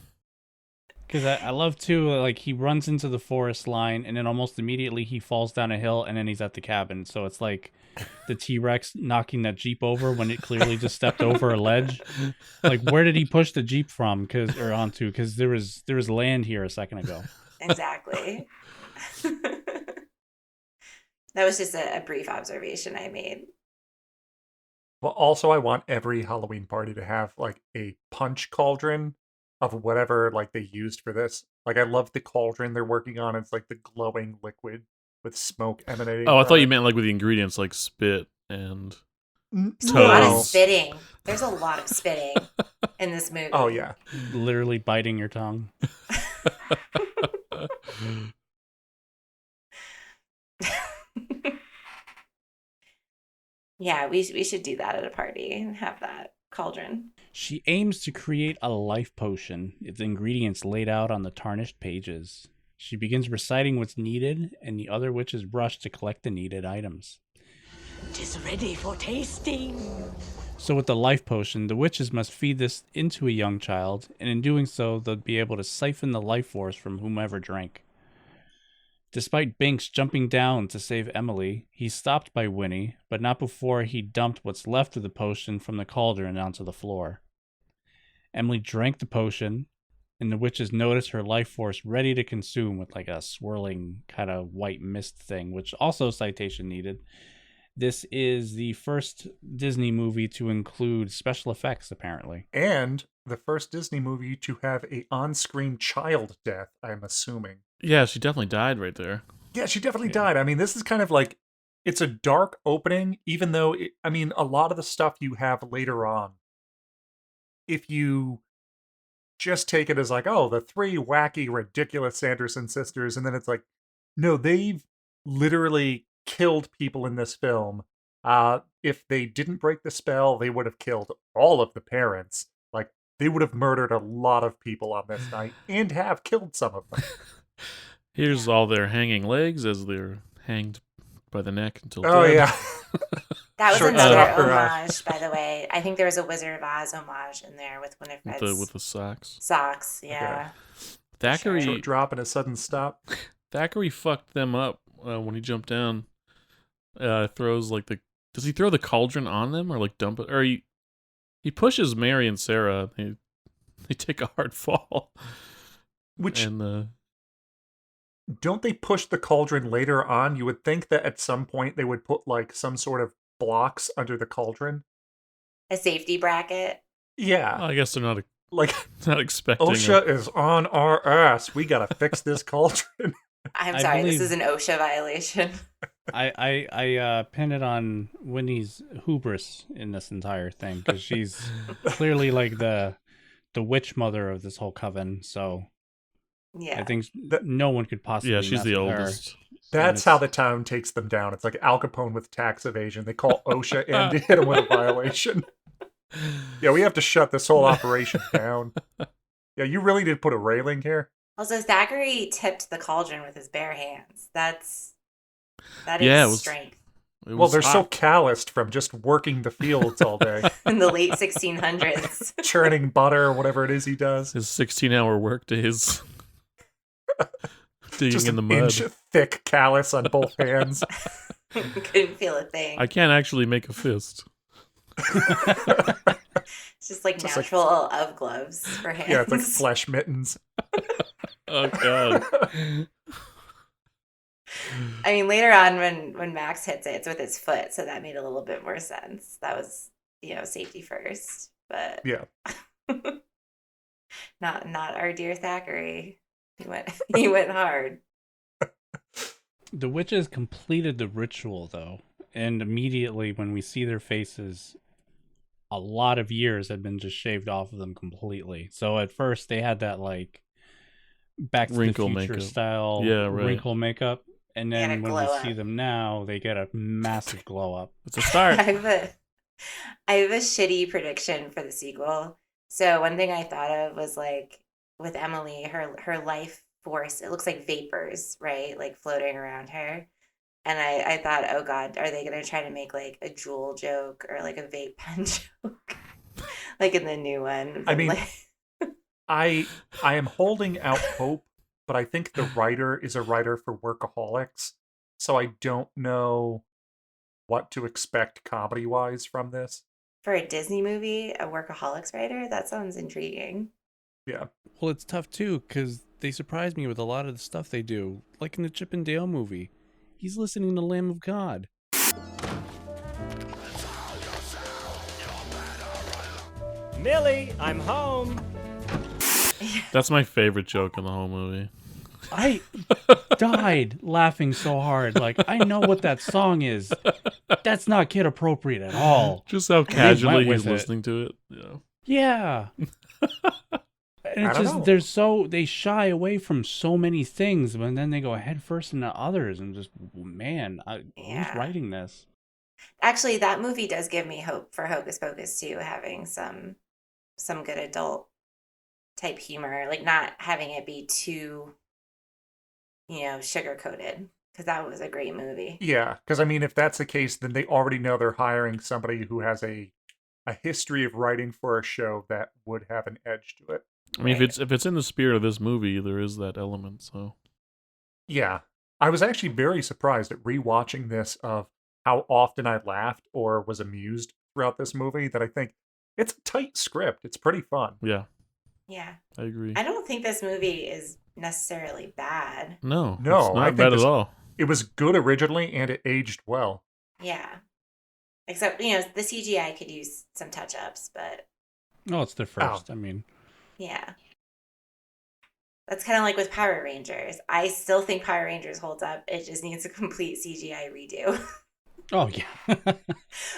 Because I love too, like he runs into the forest line and then almost immediately he falls down a hill and then he's at the cabin. So it's like the T-Rex knocking that Jeep over when it clearly just stepped over a ledge. Like where did he push the Jeep from? Onto? Because there was land here a second ago. Exactly. That was just a brief observation I made. Well, also, I want every Halloween party to have like a punch cauldron of whatever like they used for this. Like, I love the cauldron they're working on. It's like the glowing liquid with smoke emanating. Oh, I from thought you it. meant like with the ingredients like spit and There's a lot of Toes. spitting. There's a lot of spitting in this movie. Oh yeah, Literally biting your tongue. Yeah, we should do that at a party and have that cauldron? She aims to create a life potion, its ingredients laid out on the tarnished pages. She begins reciting what's needed, and the other witches rush to collect the needed items. 'Tis ready for tasting. So with the life potion, the witches must feed this into a young child, and in doing so, they'll be able to siphon the life force from whomever drank. Despite Binks jumping down to save Emily, he's stopped by Winnie, but not before he dumped what's left of the potion from the cauldron onto the floor. Emily drank the potion, and the witches notice her life force ready to consume with like a swirling kind of white mist thing, which also citation needed. This is the first Disney movie to include special effects, apparently. And the first Disney movie to have a on-screen child death, I'm assuming. Yeah, she definitely died right there. Yeah, she definitely died. I mean, this is kind of like, it's a dark opening, even though, a lot of the stuff you have later on, if you just take it as like, oh, the three wacky, ridiculous Sanderson sisters, and then it's like, no, they've literally killed people in this film. If they didn't break the spell, they would have killed all of the parents. Like, they would have murdered a lot of people on this night, and have killed some of them. Here's all their hanging legs as they're hanged by the neck until Oh, dead. yeah. That was Sure, another uh, homage, by the way. I think there was a Wizard of Oz homage in there with Winifred's with the socks. socks. Yeah. Thackeray Short drop and a sudden stop. Thackeray fucked them up when he jumped down. Throws like does he throw the cauldron on them or like dump it? Or he pushes Mary and Sarah. They take a hard fall. Which, and don't they push the cauldron later on? You would think that at some point they would put like some sort of blocks under the cauldron. A safety bracket. Yeah. I guess they're not Like, not expecting. OSHA is on our ass. We gotta fix this cauldron. I'm I sorry, believe- this is an OSHA violation. I pin it on Winnie's hubris in this entire thing, because she's clearly like the witch mother of this whole coven. So Yeah. I think no one could possibly. Yeah, she's mess the with her. oldest. That's how the town takes them down. It's like Al Capone with tax evasion. They call OSHA in to hit him with a violation. Yeah, we have to shut this whole operation down. Yeah, you really did put a railing here. Also, Thackeray tipped the cauldron with his bare hands. That is Yeah, it was- strength. It Well, was they're so hot. calloused from just working the fields all day, In the late 1600s. churning butter, whatever it is he does. His 16-hour work days. Digging Just in the an mud. inch thick callus on both hands. Couldn't feel a thing. I can't actually make a fist. It's just like Just like- natural of gloves for hands. Yeah, it's like flesh mittens. Oh god. I mean, later on when Max hits it, it's with his foot, so that made a little bit more sense. That was, safety first, but Yeah. not our dear Thackeray. He went hard. The witches completed the ritual, though, and immediately when we see their faces, a lot of years had been just shaved off of them completely. So at first they had that like Back to Wrinkle the Future makeup. style Yeah, right. wrinkle makeup, and They had then a when glow we see up. them now, they get a massive glow up. It's a start. I have a shitty prediction for the sequel. So one thing I thought of was like with Emily, her life force, it looks like vapors, right? Like floating around her. And I thought, oh God, are they gonna try to make like a jewel joke or like a vape pen joke? Like in the new one. I mean, Like- I am holding out hope, but I think the writer is a writer for Workaholics, so I don't know what to expect comedy-wise from this. for a Disney movie, a workaholics writer, that sounds intriguing. Yeah. Well, it's tough too, because they surprise me with a lot of the stuff they do. Like in the Chip and Dale movie, he's listening to Lamb of God. Millie, I'm home. That's my favorite joke in the whole movie. I died laughing so hard. Like, I know what that song is. That's not kid appropriate at all. Just how they casually went he's with it. listening to it. Yeah. Yeah. And I it's don't just know. they shy away from so many things, but then they go head first into others, and just man, who's Yeah. writing this? Actually, that movie does give me hope for Hocus Pocus too, having some good adult type humor, like not having it be too, sugar coated. Because that was a great movie. Yeah, because I mean, if that's the case, then they already know they're hiring somebody who has a history of writing for a show that would have an edge to it. I mean, Right. if it's in the spirit of this movie, there is that element. So Yeah, I was actually very surprised at rewatching this of how often I laughed or was amused throughout this movie. That I think it's a tight script. It's pretty fun. yeah, Yeah. I agree. I don't think this movie is necessarily bad. No, No, it's I not think bad at this- all. It was good originally, and it aged well. Yeah. Except, the CGI could use some touch ups, but No, it's the first. I mean, yeah. That's kind of like with Power Rangers. I still think Power Rangers holds up. It just needs a complete CGI redo. oh yeah.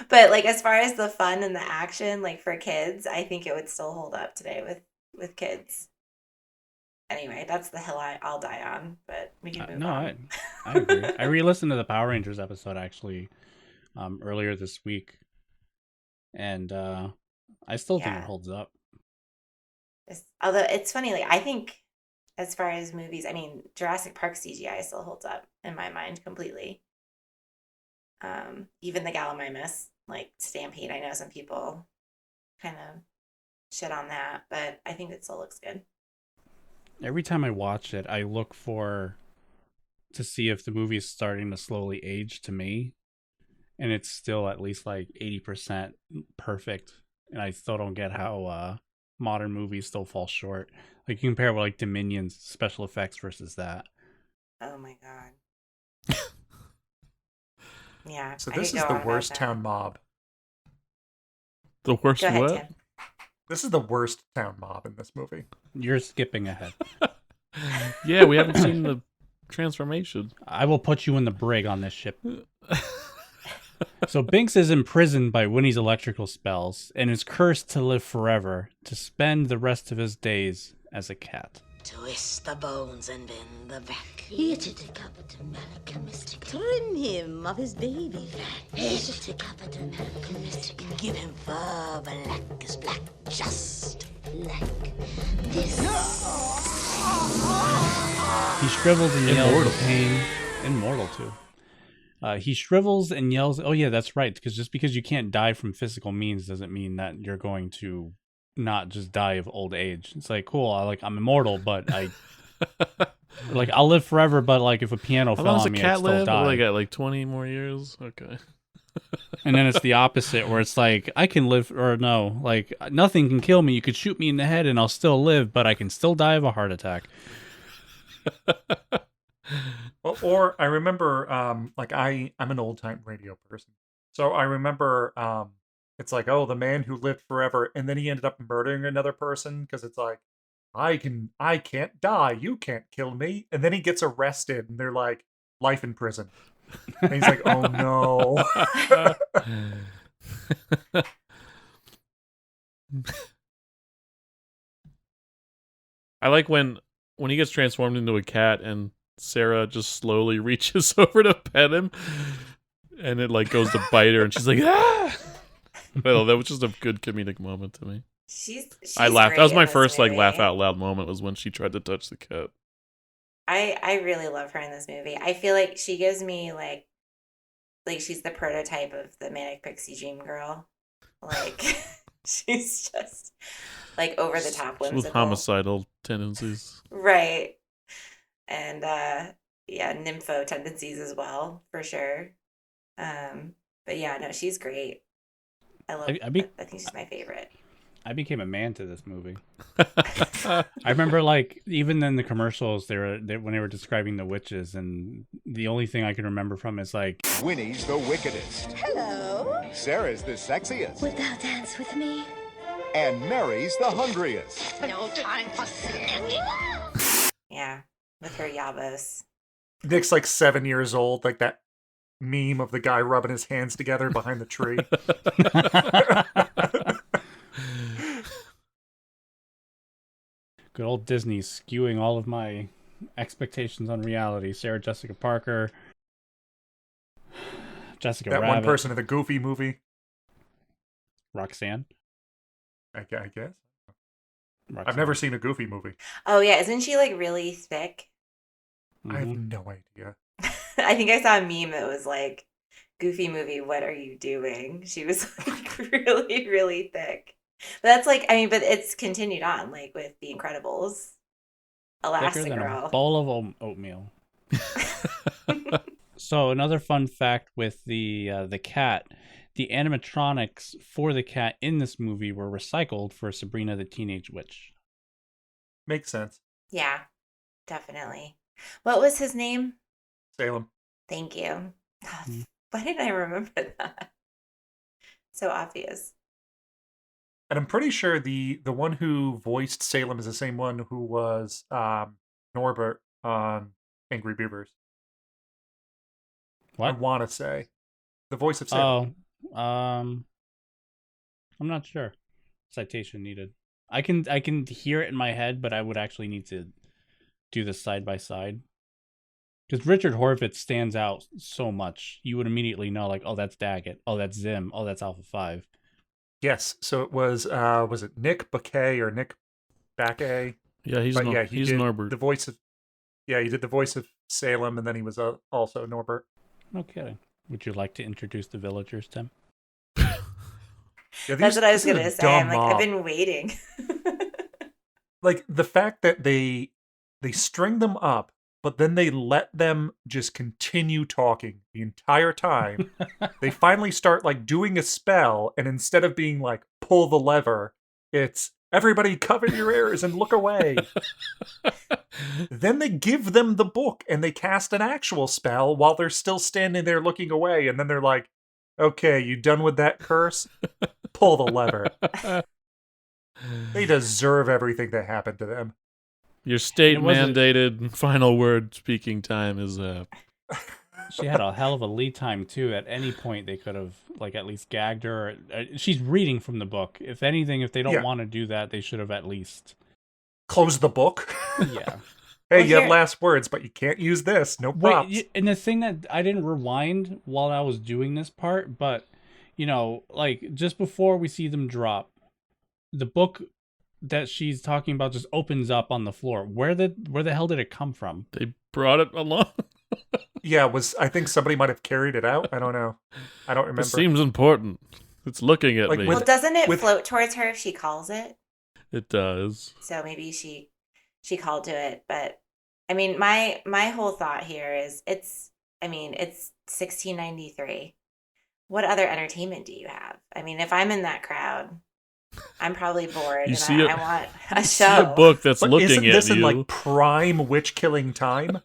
But like as far as the fun and the action, like for kids, I think it would still hold up today with kids. Anyway, that's the hill I'll die on. But we can move no, on. I agree. I re-listened to the Power Rangers episode actually earlier this week, and I still think it Yeah. holds up. Although it's funny, like I think as far as movies, I mean Jurassic Park CGI still holds up in my mind completely. Even the Gallimimus, like Stampede, I know some people kind of shit on that, but I think it still looks good. Every time I watch it, I look to see if the movie is starting to slowly age to me, and it's still at least like 80% perfect, and I still don't get how modern movies still fall short. Like you compare with like Dominion's special effects versus that. Oh my god. Yeah. So I this could is go the on about worst that. town mob. The worst Go ahead, what? Tim. This is the worst town mob in this movie. You're skipping ahead. Yeah, we haven't seen the transformation. I will put you in the brig on this ship. So Binks is imprisoned by Winnie's electrical spells and is cursed to live forever, to spend the rest of his days as a cat. Twist the bones and bend the back. Trim him of his baby fat. Give him fur black as black, just like this. He shrivels and yells Immortal. in pain. Immortal, too. He shrivels and yells. Oh, yeah, that's right. Because just because you can't die from physical means doesn't mean that you're going to not just die of old age. It's like, cool, I'm immortal, but I'll live forever, but like if a piano How fell long does on a me, I'd cat still live? die. Like at like 20 more years? Okay. And then it's the opposite where it's like, I can live, or no, like nothing can kill me. You could shoot me in the head and I'll still live, but I can still die of a heart attack. Or I remember, I'm an old time radio person, so I remember, it's like, oh, the man who lived forever, and then he ended up murdering another person because it's like, I can't die, you can't kill me, and then he gets arrested, and they're like, life in prison, and he's like, oh no. I like when he gets transformed into a cat and Sarah just slowly reaches over to pet him and it like goes to bite her and she's like, ah! Well, that was just a good comedic moment to me. She's I laughed. great That was in my this first like movie. laugh out loud moment was when she tried to touch the cat. I really love her in this movie. I feel like she gives me like she's the prototype of the manic pixie dream girl. Like she's just like over the top With whimsical. homicidal tendencies. Right. And yeah, nympho tendencies as well, for sure. But yeah, no, she's great. I love I I think she's my favorite. I became a man to this movie. I remember, like, even in the commercials, when they were describing the witches, and the only thing I can remember from is like, Winnie's the wickedest. Hello. Sarah's the sexiest. Will thou dance with me? And Mary's the hungriest. No time for singing. Yeah, with her yabos. Nick's like 7 years old, like that meme of the guy rubbing his hands together behind the tree. good old Disney skewing all of my expectations on reality. Sarah Jessica Parker. Jessica That Rabbit. one person in the Goofy movie. Roxanne. I guess. Roxanne. I've never seen a Goofy movie. Oh yeah, isn't she like really thick? I have Mhm. no idea. I think I saw a meme that was like, "Goofy movie, what are you doing?" She was like really, really thick. But that's like, I mean, but it's continued on like with The Incredibles, Thicker than a Elastigirl. bowl of oatmeal. So another fun fact with the cat, the animatronics for the cat in this movie were recycled for Sabrina the Teenage Witch. Makes sense. Yeah, definitely. What was his name? Salem. Thank you. Hmm. Why didn't I remember that? So obvious. And I'm pretty sure the one who voiced Salem is the same one who was Norbert on Angry Beavers. I What? want to say the voice of Salem. Oh, I'm not sure. Citation needed. I can hear it in my head, but I would actually need to do this side by side. Because Richard Horvitz stands out so much, you would immediately know, like, oh, that's Daggett, oh, that's Zim, oh, that's Alpha 5. Yes, so it was it Nick Bakay or Nick Bakay? Yeah, he's But yeah, he he's did Norbert. the voice of he did the voice of Salem, and then he was also Norbert. No kidding. Would you like to introduce the villagers, Tim? Yeah, That's what I was this is a gonna say. I'm dumb like, I've mob. been waiting. Like the fact that they string them up, but then they let them just continue talking the entire time. They finally start like doing a spell, and instead of being like pull the lever, it's everybody cover your ears and look away. Then they give them the book and they cast an actual spell while they're still standing there looking away, and then they're like, okay, you done with that curse? Pull the lever. They deserve everything that happened to them. Your state It wasn't- mandated final word speaking time is She had a hell of a lead time, too. At any point, they could have, like, at least gagged her. She's reading from the book. If anything, if they don't Yeah. want to do that, they should have at least. Close the book. Yeah. Hey, Well, you have here- last words, but you can't use this. No props. Wait, and the thing that I didn't rewind while I was doing this part, but, you know, like, just before we see them drop, the book that she's talking about just opens up on the floor. Where the hell did it come from? they brought it along. Yeah, I think somebody might have carried it out. I don't know. I don't remember. It seems important. It's looking at Like, me. with- Well, doesn't it with- float towards her if she calls it? It does. So maybe she called to it. But I mean, my whole thought here is it's 1693. What other entertainment do you have? I mean, if I'm in that crowd, I'm probably bored You and see I want a See show. a book that's But looking isn't this at in you. like prime witch killing time?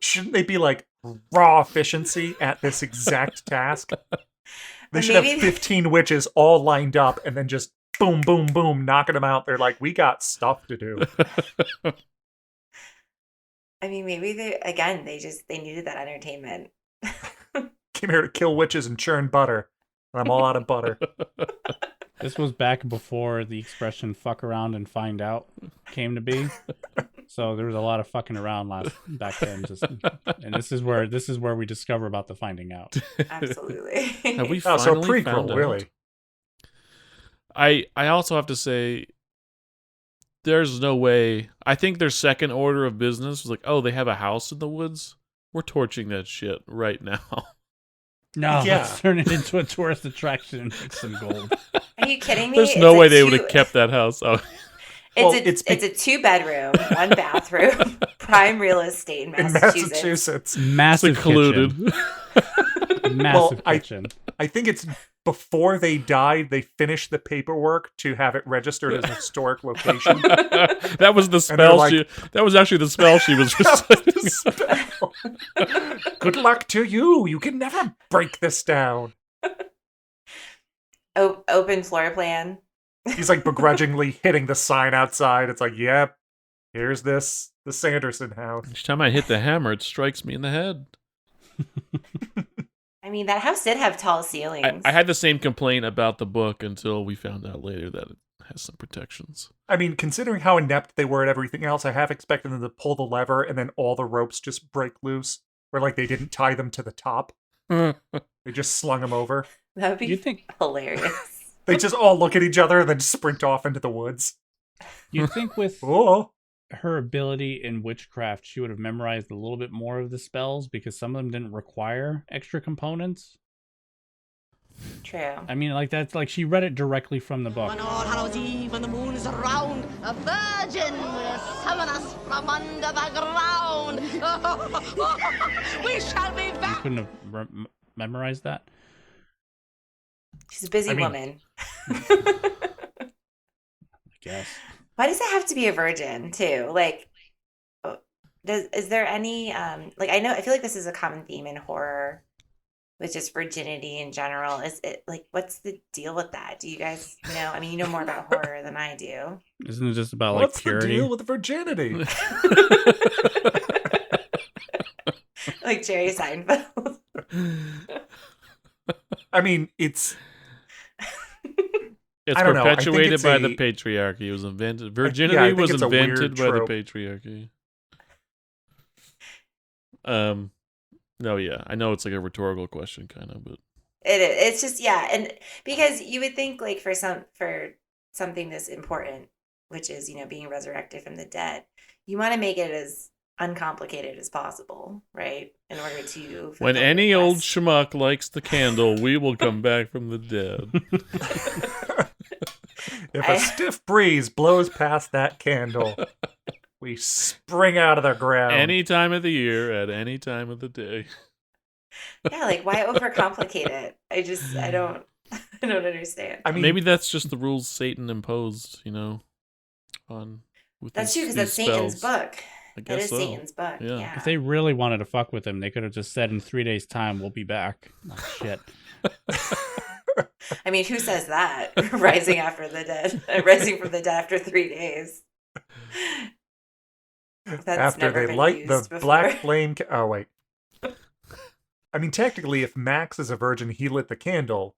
Shouldn't they be like raw efficiency at this exact task? They But should have maybe- 15 witches all lined up and then just boom, boom, boom, knocking them out. They're like, we got stuff to do. I mean, maybe they needed that entertainment. Came here to kill witches and churn butter. And I'm all out of butter. This was back before the expression "fuck around and find out" came to be. So there was a lot of fucking around back then. And this is where we discover about the finding out. Absolutely. Have we Oh, so finally prequel, found out? really. I also have to say, there's no way. I think their second order of business was like, oh, they have a house in the woods. We're torching that shit right now. No, Yeah. let's turn it into a tourist attraction and make some gold. Are you kidding me? There's no way they would have kept that house. Oh, Well, It's it's a 2-bedroom, 1 bathroom, prime real estate in In Massachusetts. Massachusetts. Massive secluded. kitchen. Massive Well, kitchen. I think it's before they died, they finished the paperwork to have it registered as a historic location. That was the And they're spell. like- That was actually the spell she was That was reciting. the spell. Good luck to you. You can never break this down. Open floor plan. He's like begrudgingly hitting the sign outside. It's like, yep, here's the Sanderson house. Each time I hit the hammer, it strikes me in the head. I mean, that house did have tall ceilings. I had the same complaint about the book until we found out later that it has some protections. I mean, considering how inept they were at everything else, I have expected them to pull the lever and then all the ropes just break loose, or like they didn't tie them to the top. They just slung him over. That would be You think hilarious. They just all look at each other and then sprint off into the woods. you'd think with Oh, her ability in witchcraft, she would have memorized a little bit more of the spells because some of them didn't require extra components. True. I mean, like that's like she read it directly from the book. On All Hallows Eve, when the moon is round, a virgin will summon us from under the ground. We shall be You back. couldn't have memorized that. She's a busy woman. I guess. Why does it have to be a virgin too? Like, is there any like I feel like this is a common theme in horror with just virginity in general. Is it like what's the deal with that? Do you guys know? I mean, you know more about horror than I do. Isn't it just about what's like purity? the deal with virginity? Like Jerry Seinfeld. I mean, it's It's I don't know. I think perpetuated it's by a- the patriarchy. It was invented. I Virginity think was it's a weird invented by the trope. patriarchy. No, yeah, I know it's like a rhetorical question, kind of, but It is. It's just and because you would think like for something this important, which is being resurrected from the dead, you want to make it as uncomplicated as possible, right? In order to when fulfill any your old quest. schmuck likes the candle, we will come back from the dead. if a stiff breeze blows past that candle, we spring out of the ground. Any time of the year, at any time of the day. Yeah, like why overcomplicate it? I don't understand. I mean, Maybe that's just the rules Satan imposed, on with That's these- true because that's these Satan's spells. book. I That guess is so. Satan's book. Yeah. Yeah. If they really wanted to fuck with him, they could have just said in 3 days' time we'll be back. Oh, shit. I mean, who says that? Rising after the dead, rising from the dead after 3 days. That's after never they been light the used before. black flame. Oh wait. I mean, technically, if Max is a virgin, he lit the candle.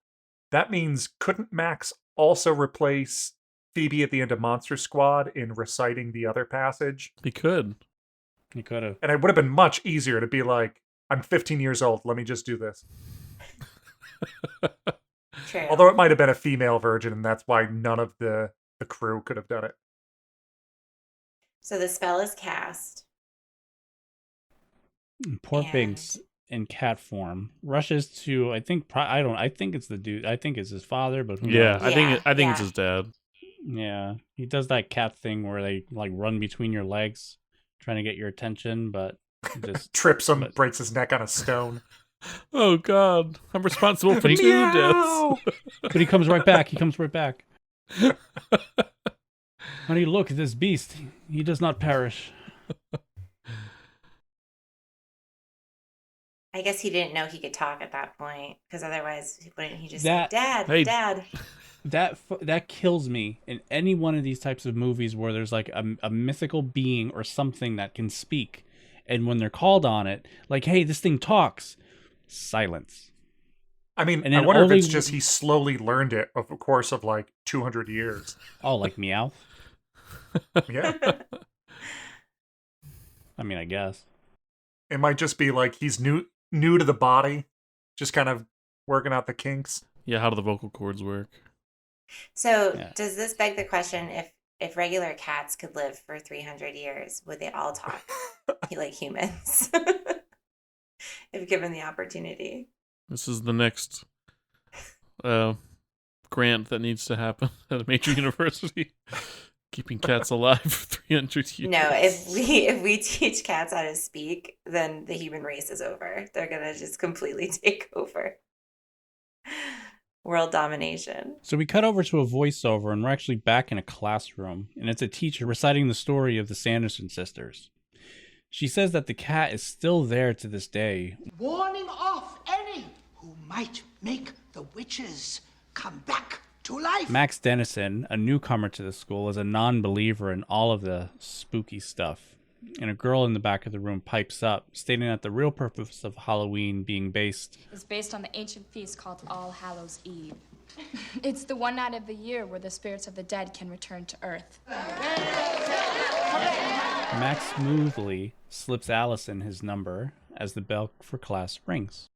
That means couldn't Max also replace Phoebe at the end of Monster Squad in reciting the other passage? He could. He could have. And it would have been much easier to be like, I'm 15 years old, let me just do this. True. Although it might have been a female virgin, and that's why none of the crew could have done it. So the spell is cast. Poor And- Biggs in cat form rushes to I think it's the dude. I think it's his father, but who Yeah, knows? I think it's yeah. his dad. Yeah, he does that cat thing where they like run between your legs, trying to get your attention, but just Trips him, but- breaks his neck on a stone. Oh God, I'm responsible for 2 deaths. but he comes right back. He comes right back. Honey, look, this beast. He does not perish. I guess he didn't know he could talk at that point, because otherwise, wouldn't he just That- say, "Dad, Hey. Dad"? That kills me in any one of these types of movies where there's like a mythical being or something that can speak, and when they're called on it, like, hey, this thing talks. Silence. I mean, And I then wonder if only- it's just he slowly learned it over the course of like 200 years. Oh, like Meowth? Yeah. I mean, I guess. It might just be like he's new to the body, just kind of working out the kinks. Yeah, how do the vocal cords work? So Yeah. does this beg the question, if regular cats could live for 300 years, would they all talk like humans? If given the opportunity. This is the next grant that needs to happen at a major university. Keeping cats alive for 300 years. No, if we teach cats how to speak, then the human race is over. They're gonna just completely take over. World domination. So we cut over to a voiceover, and we're actually back in a classroom, and it's a teacher reciting the story of the Sanderson sisters. She says that the cat is still there to this day. Warning off any who might make the witches come back to life. Max Dennison, a newcomer to the school, is a non-believer in all of the spooky stuff. And a girl in the back of the room pipes up, stating that the real purpose of Halloween being based is based on the ancient feast called All Hallows Eve. It's the one night of the year where the spirits of the dead can return to Earth. Max smoothly slips Allison his number as the bell for class rings.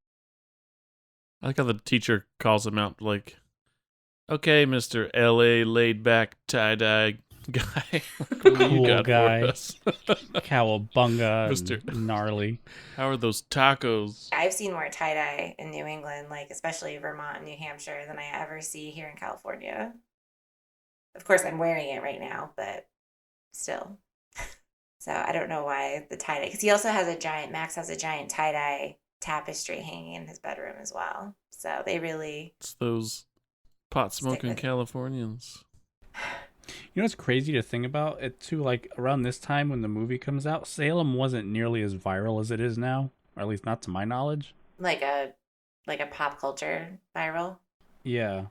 I like how the teacher calls him out, like, "Okay, Mr. L.A. laid back tie dye guy, what do you Cool got guy. for us, Cowabunga, Mr. and gnarly. How are those tacos?" I've seen more tie dye in New England, like especially Vermont and New Hampshire, than I ever see here in California. Of course, I'm wearing it right now, but still. So I don't know why the tie dye, because he also has Max has a giant tie dye tapestry hanging in his bedroom as well. So they really. It's those pot smoking Californians. You know what's crazy to think about? It too, like around this time when the movie comes out, Salem wasn't nearly as viral as it is now, or at least not to my knowledge. Like a pop culture viral. Yeah.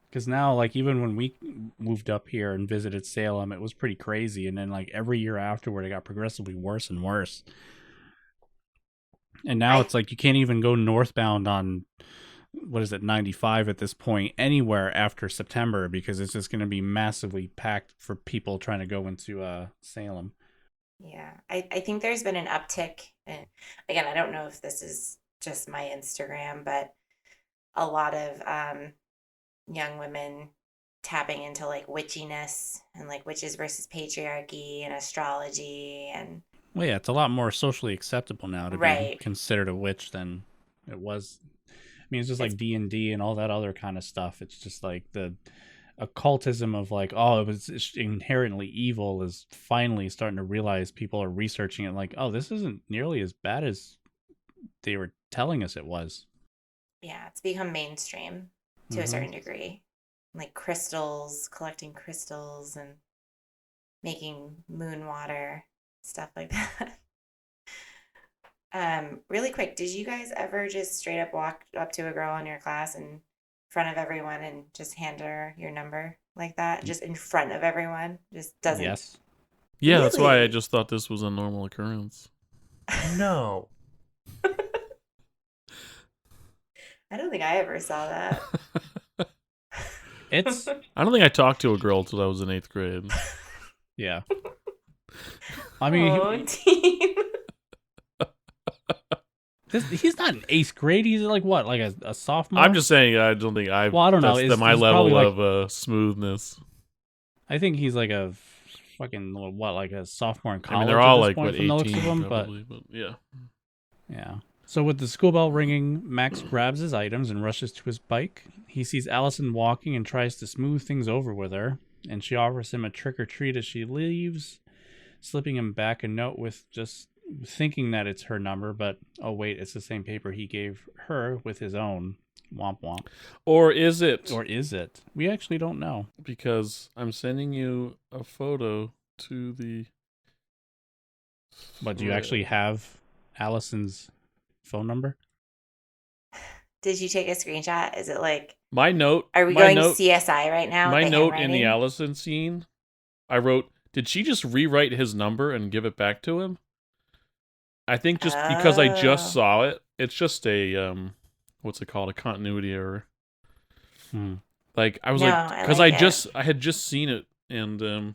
Because now, like, even when we moved up here and visited Salem, it was pretty crazy. And then, like, every year afterward, it got progressively worse and worse. And now it's like you can't even go northbound on, 95 at this point, anywhere after September, because it's just going to be massively packed for people trying to go into Salem. Yeah. I think there's been an uptick. And again, I don't know if this is just my Instagram, but a lot of young women tapping into like witchiness and like witches versus patriarchy and astrology and Well, yeah, it's a lot more socially acceptable now to be considered a witch than it was. I mean, it's just like D&D and all that other kind of stuff. It's just like the occultism of like, oh, it's inherently evil is finally starting to realize people are researching it like, oh, this isn't nearly as bad as they were telling us it was. Yeah, it's become mainstream to a certain degree. Like crystals, collecting crystals and making moon water, stuff like that. Really quick, did you guys ever just straight up walk up to a girl in your class in front of everyone and just hand her your number like that? Just in front of everyone? Just doesn't. Yes. Yeah, Really? that's why I just thought this was a normal occurrence. No. I don't think I ever saw that. I don't think I talked to a girl till I was in 8th grade. Yeah. I mean, he's not in 8th grade. He's like what, like a sophomore? I'm just saying. I don't think I. Well, I don't know. That's my he's level like, of smoothness. I think he's like a fucking what, like a sophomore in college. I mean, they're all at this like point what, from the looks 18, of them, probably, but yeah. Yeah. So with the school bell ringing, Max grabs his items and rushes to his bike. He sees Allison walking and tries to smooth things over with her, and she offers him a trick or treat as she leaves, slipping him back a note with just thinking that it's her number, but oh wait, it's the same paper he gave her with his own. Womp womp. Or is it? Or is it? We actually don't know. Because I'm sending you a photo to the... But do you actually have Allison's phone number? Did you take a screenshot? Is it like my note? Are we going CSI right now? My note in the Allison scene, I wrote, did she just rewrite his number and give it back to him? I think just because I just saw it, it's just a what's it called? A continuity error. Like I was because I had just seen it and I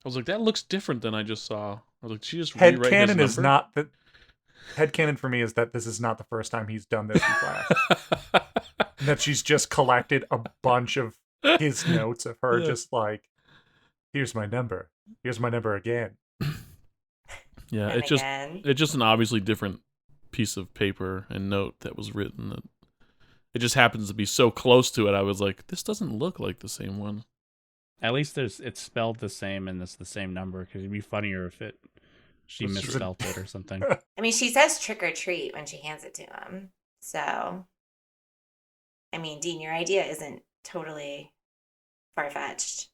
was like, that looks different than I just saw. I was like, she just rewrite his number? Headcanon is not that. Headcanon for me is that this is not the first time he's done this in class. That she's just collected a bunch of his notes of her just like, here's my number. Here's my number again. Yeah, it's just an obviously different piece of paper and note that was written. It just happens to be so close to it. I was like, this doesn't look like the same one. At least it's spelled the same and it's the same number, because it'd be funnier if she misspelled it or something. I mean, she says trick or treat when she hands it to him. So, I mean, Dean, your idea isn't totally far-fetched.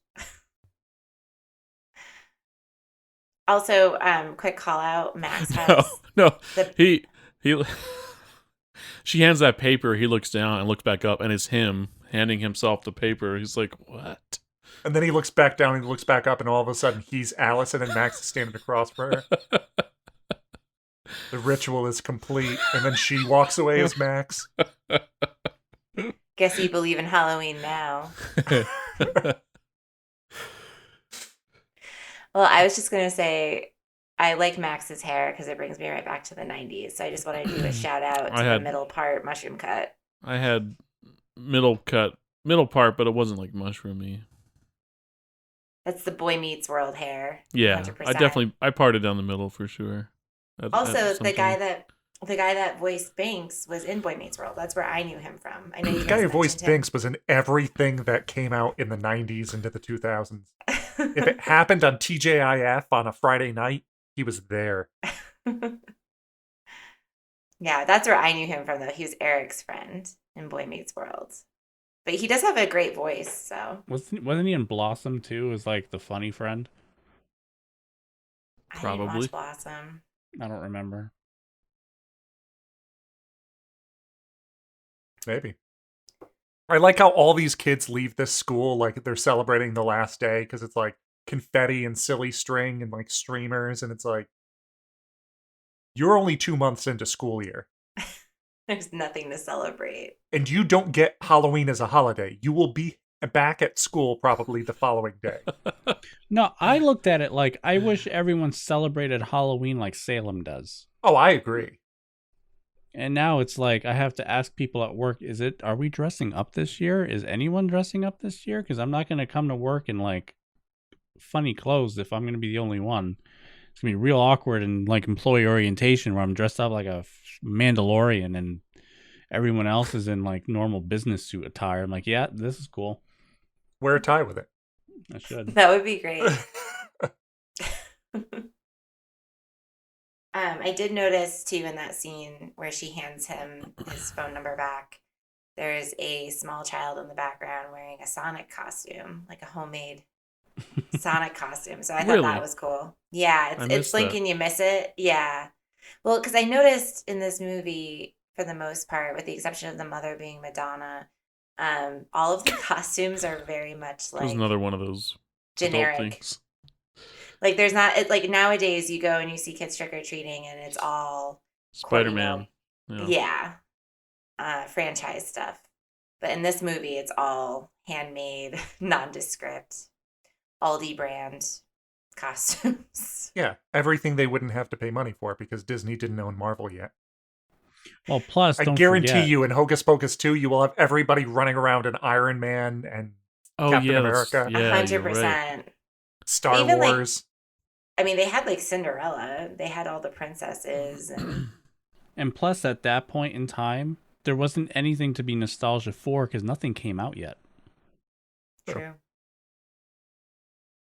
Also, quick call out, Max has... No. She hands that paper, he looks down and looks back up, and it's him handing himself the paper. He's like, what? And then he looks back down and he looks back up, and all of a sudden he's Allison and Max is standing across from her. The ritual is complete, and then she walks away as Max. Guess you believe in Halloween now. Well, I was just going to say, I like Max's hair because it brings me right back to the 90s. So I just want to do a shout out to the middle part, mushroom cut. I had middle part, but it wasn't like mushroomy. That's the Boy Meets World hair. Yeah, 100%. I parted down the middle for sure. Also, some the guy point. that voiced Binks was in Boy Meets World. That's where I knew him from. I know you The guys guy who voiced mentioned him. Binks was in everything that came out in the 90s into the 2000s. If it happened on TJIF on a Friday night, he was there. Yeah, that's where I knew him from, though. He was Eric's friend in Boy Meets World. But he does have a great voice, so. Wasn't he in Blossom too? As like the funny friend? I didn't Probably. watch Blossom. I don't remember. Maybe. I like how all these kids leave this school like they're celebrating the last day because it's like confetti and silly string and like streamers, and it's like, you're only 2 months into school year. There's nothing to celebrate. And you don't get Halloween as a holiday. You will be back at school probably the following day. No, I looked at it like I wish everyone celebrated Halloween like Salem does. Oh, I agree. And now it's like I have to ask people at work, are we dressing up this year? Is anyone dressing up this year? Because I'm not going to come to work in like funny clothes if I'm going to be the only one. It's going to be real awkward in like employee orientation where I'm dressed up like a Mandalorian and everyone else is in like normal business suit attire. I'm like, yeah, this is cool. Wear a tie with it. I should. That would be great. I did notice too in that scene where she hands him his phone number back, there's a small child in the background wearing a Sonic costume, like a homemade Sonic costume. So I thought that was cool. Yeah, it's Blink and you miss it. Yeah. Well, because I noticed in this movie, for the most part, with the exception of the mother being Madonna, all of the costumes are very much like There's another one of those generic things. Like there's not like nowadays you go and you see kids trick or treating and it's all Spider-Man. franchise stuff. But in this movie, it's all handmade, nondescript, Aldi brand costumes. Yeah, everything they wouldn't have to pay money for because Disney didn't own Marvel yet. Well, plus, I guarantee you in Hocus Pocus 2, you will have everybody running around in Iron Man and Captain America. 100%. Star Wars. They had like Cinderella. They had all the princesses. And plus, at that point in time, there wasn't anything to be nostalgia for because nothing came out yet. True.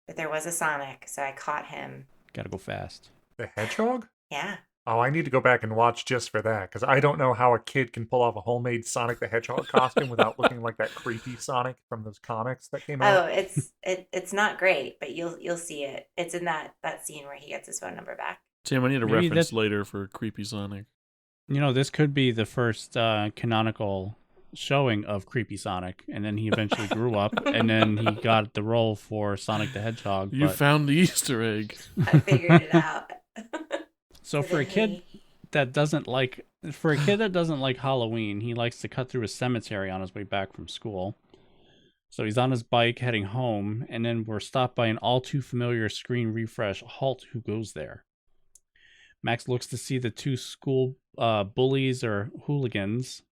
But there was a Sonic, so I caught him. Gotta go fast. The Hedgehog? Yeah. Oh, I need to go back and watch just for that, because I don't know how a kid can pull off a homemade Sonic the Hedgehog costume without looking like that creepy Sonic from those comics that came out. Oh, it's not great, but you'll see it. It's in that scene where he gets his phone number back. Tim, I need a reference later for Creepy Sonic. You know, this could be the first canonical showing of Creepy Sonic, and then he eventually grew up, and then he got the role for Sonic the Hedgehog. You found the Easter egg. I figured it out. So for a kid that doesn't like Halloween, he likes to cut through a cemetery on his way back from school. So he's on his bike heading home, and then we're stopped by an all too familiar screen refresh. Halt, who goes there? Max looks to see the two school bullies or hooligans,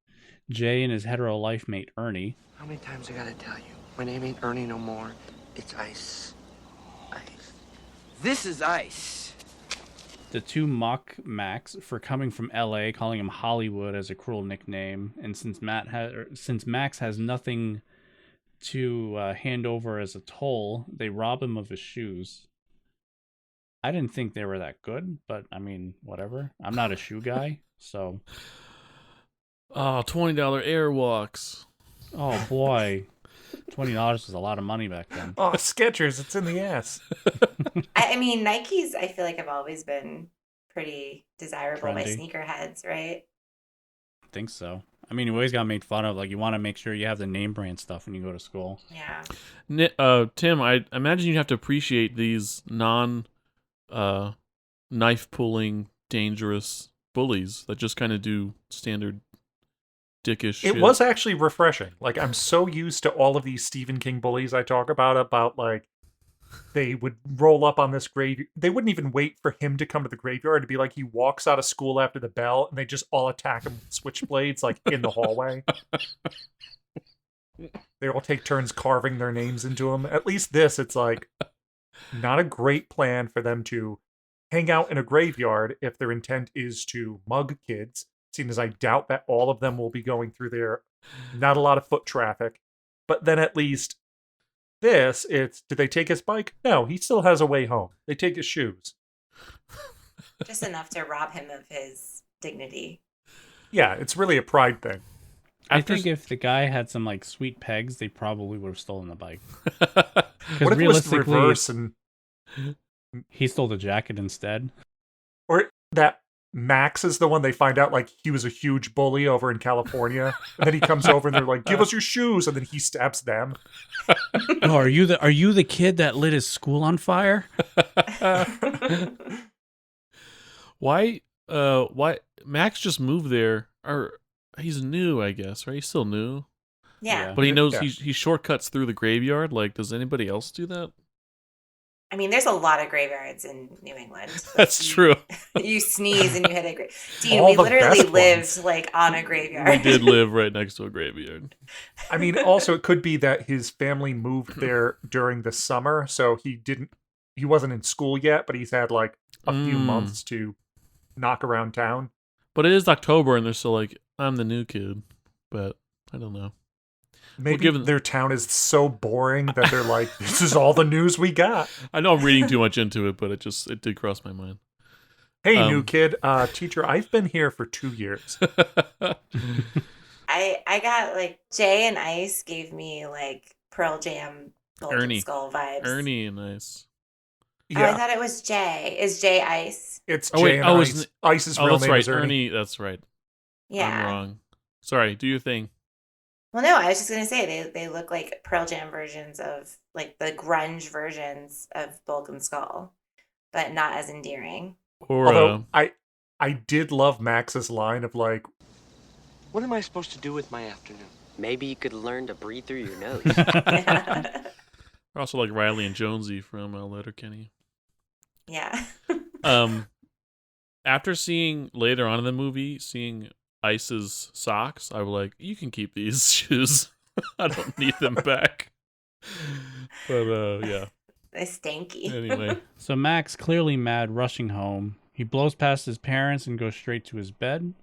Jay and his hetero life mate Ernie. How many times I gotta tell you? My name ain't Ernie no more. It's Ice. Ice. This is Ice. The two mock Max for coming from LA, calling him Hollywood as a cruel nickname, and since Max has nothing to hand over as a toll, they rob him of his shoes. I didn't think they were that good, but I mean, whatever. I'm not a shoe guy, so. Oh, $20 Airwalks. Oh boy, $20 was a lot of money back then. Oh, Skechers, it's in the ass. I mean, Nikes, I feel like have always been pretty desirable by Trendy. sneakerheads, right? I think so. I mean, you always got made fun of. Like, you want to make sure you have the name brand stuff when you go to school. Yeah. Tim, I imagine you have to appreciate these knife pulling, dangerous bullies that just kind of do standard dickish shit. It was actually refreshing. Like, I'm so used to all of these Stephen King bullies I talk about like they would roll up on this grave. They wouldn't even wait for him to come to the graveyard. It'd be like he walks out of school after the bell, and they just all attack him with switchblades, like in the hallway. They all take turns carving their names into him. At least this, it's like not a great plan for them to hang out in a graveyard if their intent is to mug kids, seeing as I doubt that all of them will be going through there. Not a lot of foot traffic. But then at least this, it's, did they take his bike? No, he still has a way home. They take his shoes. Just enough to rob him of his dignity. Yeah, it's really a pride thing. I think if the guy had some like sweet pegs, they probably would have stolen the bike. What if it was the reverse and he stole the jacket instead? Or that Max is the one they find out like he was a huge bully over in California, and then he comes over and they're like, "Give us your shoes," and then he stabs them. Oh, are you the kid that lit his school on fire? Why Max just moved there? Or he's new, I guess, right? He's still new. Yeah. But he knows he shortcuts through the graveyard. Like, does anybody else do that? I mean, there's a lot of graveyards in New England. That's true. You sneeze and you hit a grave. Dean, All we the literally best lived ones. like on a graveyard. We did live right next to a graveyard. I mean, also it could be that his family moved there during the summer, so he wasn't in school yet, but he's had like a few months to knock around town. But it is October, and they're still like, I'm the new kid. But I don't know. Maybe their town is so boring that they're like, this is all the news we got. I know I'm reading too much into it, but it did cross my mind. Hey, new kid, teacher, I've been here for 2 years. I got like Jay and Ice gave me like Pearl Jam Golden Skull vibes. Ernie and Ice. Oh, I thought it was Jay. Is Jay Ice? It's Jay and Ice. Ice's real name is Ernie. That's right. Yeah. I'm wrong. Sorry, do your thing. Well, no, I was just going to say they look like Pearl Jam versions of, like, the grunge versions of Bulk and Skull, but not as endearing. Although, I did love Max's line of, like... What am I supposed to do with my afternoon? Maybe you could learn to breathe through your nose. Also like Riley and Jonesy from Letterkenny. Yeah. After seeing, later on in the movie, seeing Ice's socks, I was like, you can keep these shoes. I don't need them back. But yeah. They're stanky. Anyway. So Max, clearly mad, rushing home. He blows past his parents and goes straight to his bed.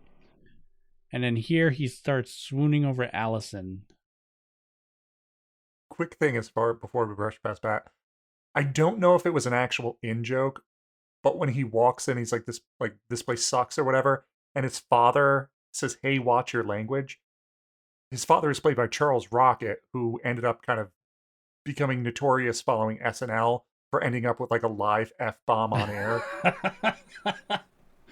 And then here he starts swooning over Allison. Quick thing before we brush past that. I don't know if it was an actual in-joke, but when he walks in, he's like, this place sucks or whatever, and his father says, "Hey, watch your language." His father is played by Charles Rocket, who ended up kind of becoming notorious following SNL for ending up with like a live F-bomb on air.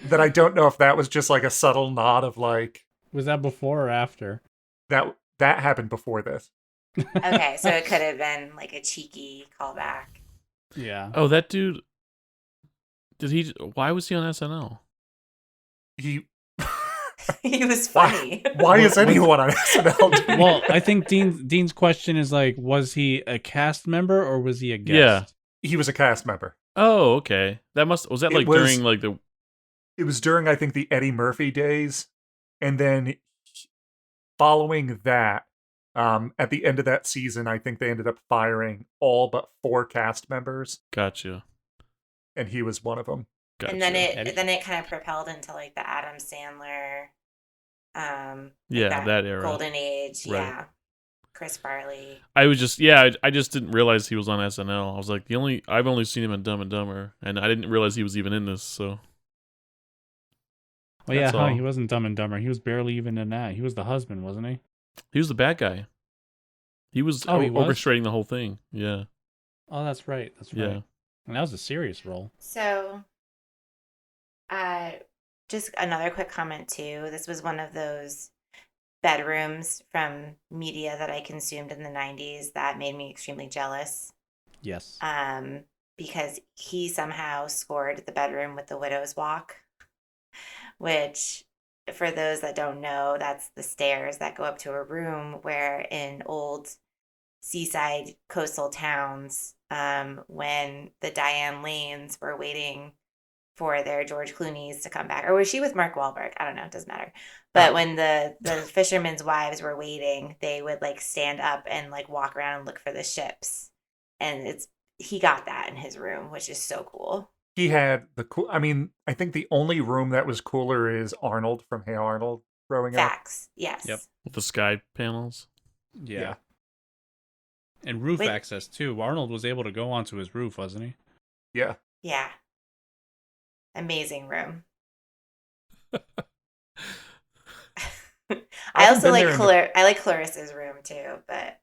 That I don't know if that was just like a subtle nod of like... Was that before or after? That happened before this. Okay, so it could have been like a cheeky callback. Yeah. Oh, that dude... Why was he on SNL? He was funny. Why is anyone on SNL? Dude? Well, I think Dean's question is like, was he a cast member or was he a guest? Yeah. He was a cast member. Oh, okay. Was that like during like the... It was during, I think, the Eddie Murphy days. And then following that, at the end of that season, I think they ended up firing all but 4 cast members. Gotcha. And he was one of them. Gotcha. And then it kind of propelled into like the Adam Sandler, that era, golden age, right. yeah. Chris Farley. I just didn't realize he was on SNL. I was like, I've only seen him in Dumb and Dumber, and I didn't realize he was even in this. So, well, yeah, he wasn't Dumb and Dumber. He was barely even in that. He was the husband, wasn't he? He was the bad guy. He was orchestrating the whole thing. Yeah. Oh, that's right. That's right. Yeah. And that was a serious role. So, just another quick comment too. This was one of those bedrooms from media that I consumed in the 90s that made me extremely jealous. Yes. Because he somehow scored the bedroom with the widow's walk, which, for those that don't know, that's the stairs that go up to a room where in old seaside coastal towns when the Diane Lanes were waiting for their George Clooney's to come back. Or was she with Mark Wahlberg? I don't know. It doesn't matter. But when the fishermen's wives were waiting, they would like stand up and like walk around and look for the ships. And he got that in his room, which is so cool. He had the cool. I mean, I think the only room that was cooler is Arnold from Hey Arnold growing up. Facts. Yes. Yep. With the sky panels. Yeah. And roof access too. Arnold was able to go onto his roof, wasn't he? Yeah. Yeah. Amazing room. I also like I like Clarissa's room too, but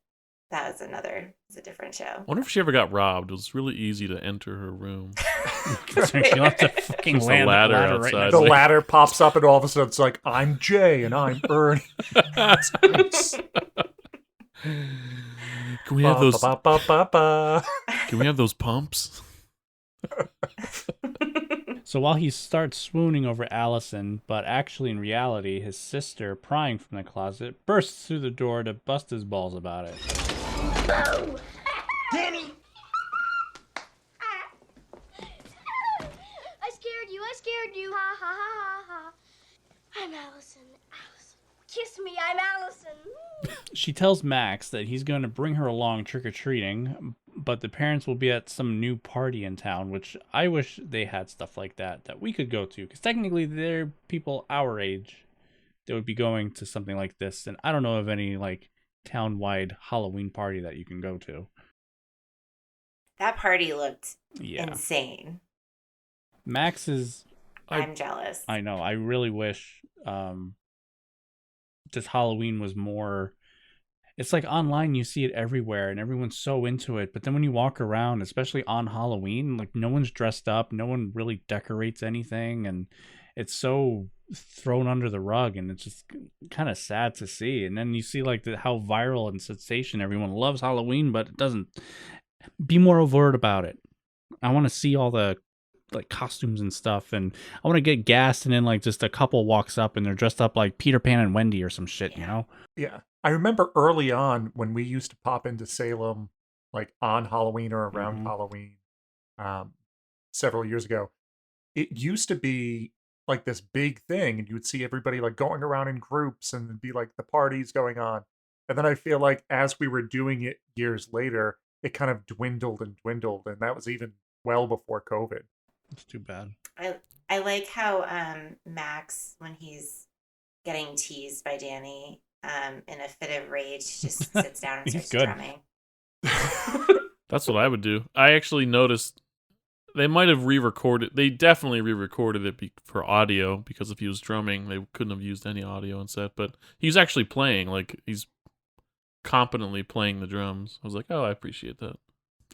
that was a different show. I wonder if she ever got robbed. It was really easy to enter her room. You'll have to fucking There's a ladder outside. right the ladder pops up and all of a sudden it's like, I'm Jay and I'm Ernie. That's nice. Can we have those? Can we have those pumps? So while he starts swooning over Allison, but actually in reality, his sister, prying from the closet, bursts through the door to bust his balls about it. Danny! I scared you. Ha ha ha ha ha. I'm Allison. Kiss me, I'm Allison. She tells Max that he's going to bring her along trick-or-treating, but the parents will be at some new party in town, which I wish they had stuff like that we could go to, because technically they're people our age that would be going to something like this, and I don't know of any like town-wide Halloween party that you can go to. That party looked insane. Max is... I'm jealous. I know. I really wish just Halloween was more... It's like online, you see it everywhere, and everyone's so into it. But then when you walk around, especially on Halloween, like no one's dressed up, no one really decorates anything, and it's so thrown under the rug, and it's just kind of sad to see. And then you see like how viral and sensation everyone loves Halloween, but it doesn't. Be more overt about it. I want to see all the like costumes and stuff, and I want to get gassed, and then like just a couple walks up and they're dressed up like Peter Pan and Wendy or some shit, you know? Yeah. I remember early on when we used to pop into Salem like on Halloween or around Halloween several years ago. It used to be like this big thing, and you would see everybody like going around in groups and it'd be like the parties going on. And then I feel like as we were doing it years later, it kind of dwindled, and that was even well before COVID. It's too bad. I like how Max, when he's getting teased by Danny, in a fit of rage, just sits down and starts drumming. That's what I would do. I actually noticed they might have re-recorded. They definitely re-recorded it for audio, because if he was drumming, they couldn't have used any audio on set. But he's actually playing, like he's competently playing the drums. I was like, oh, I appreciate that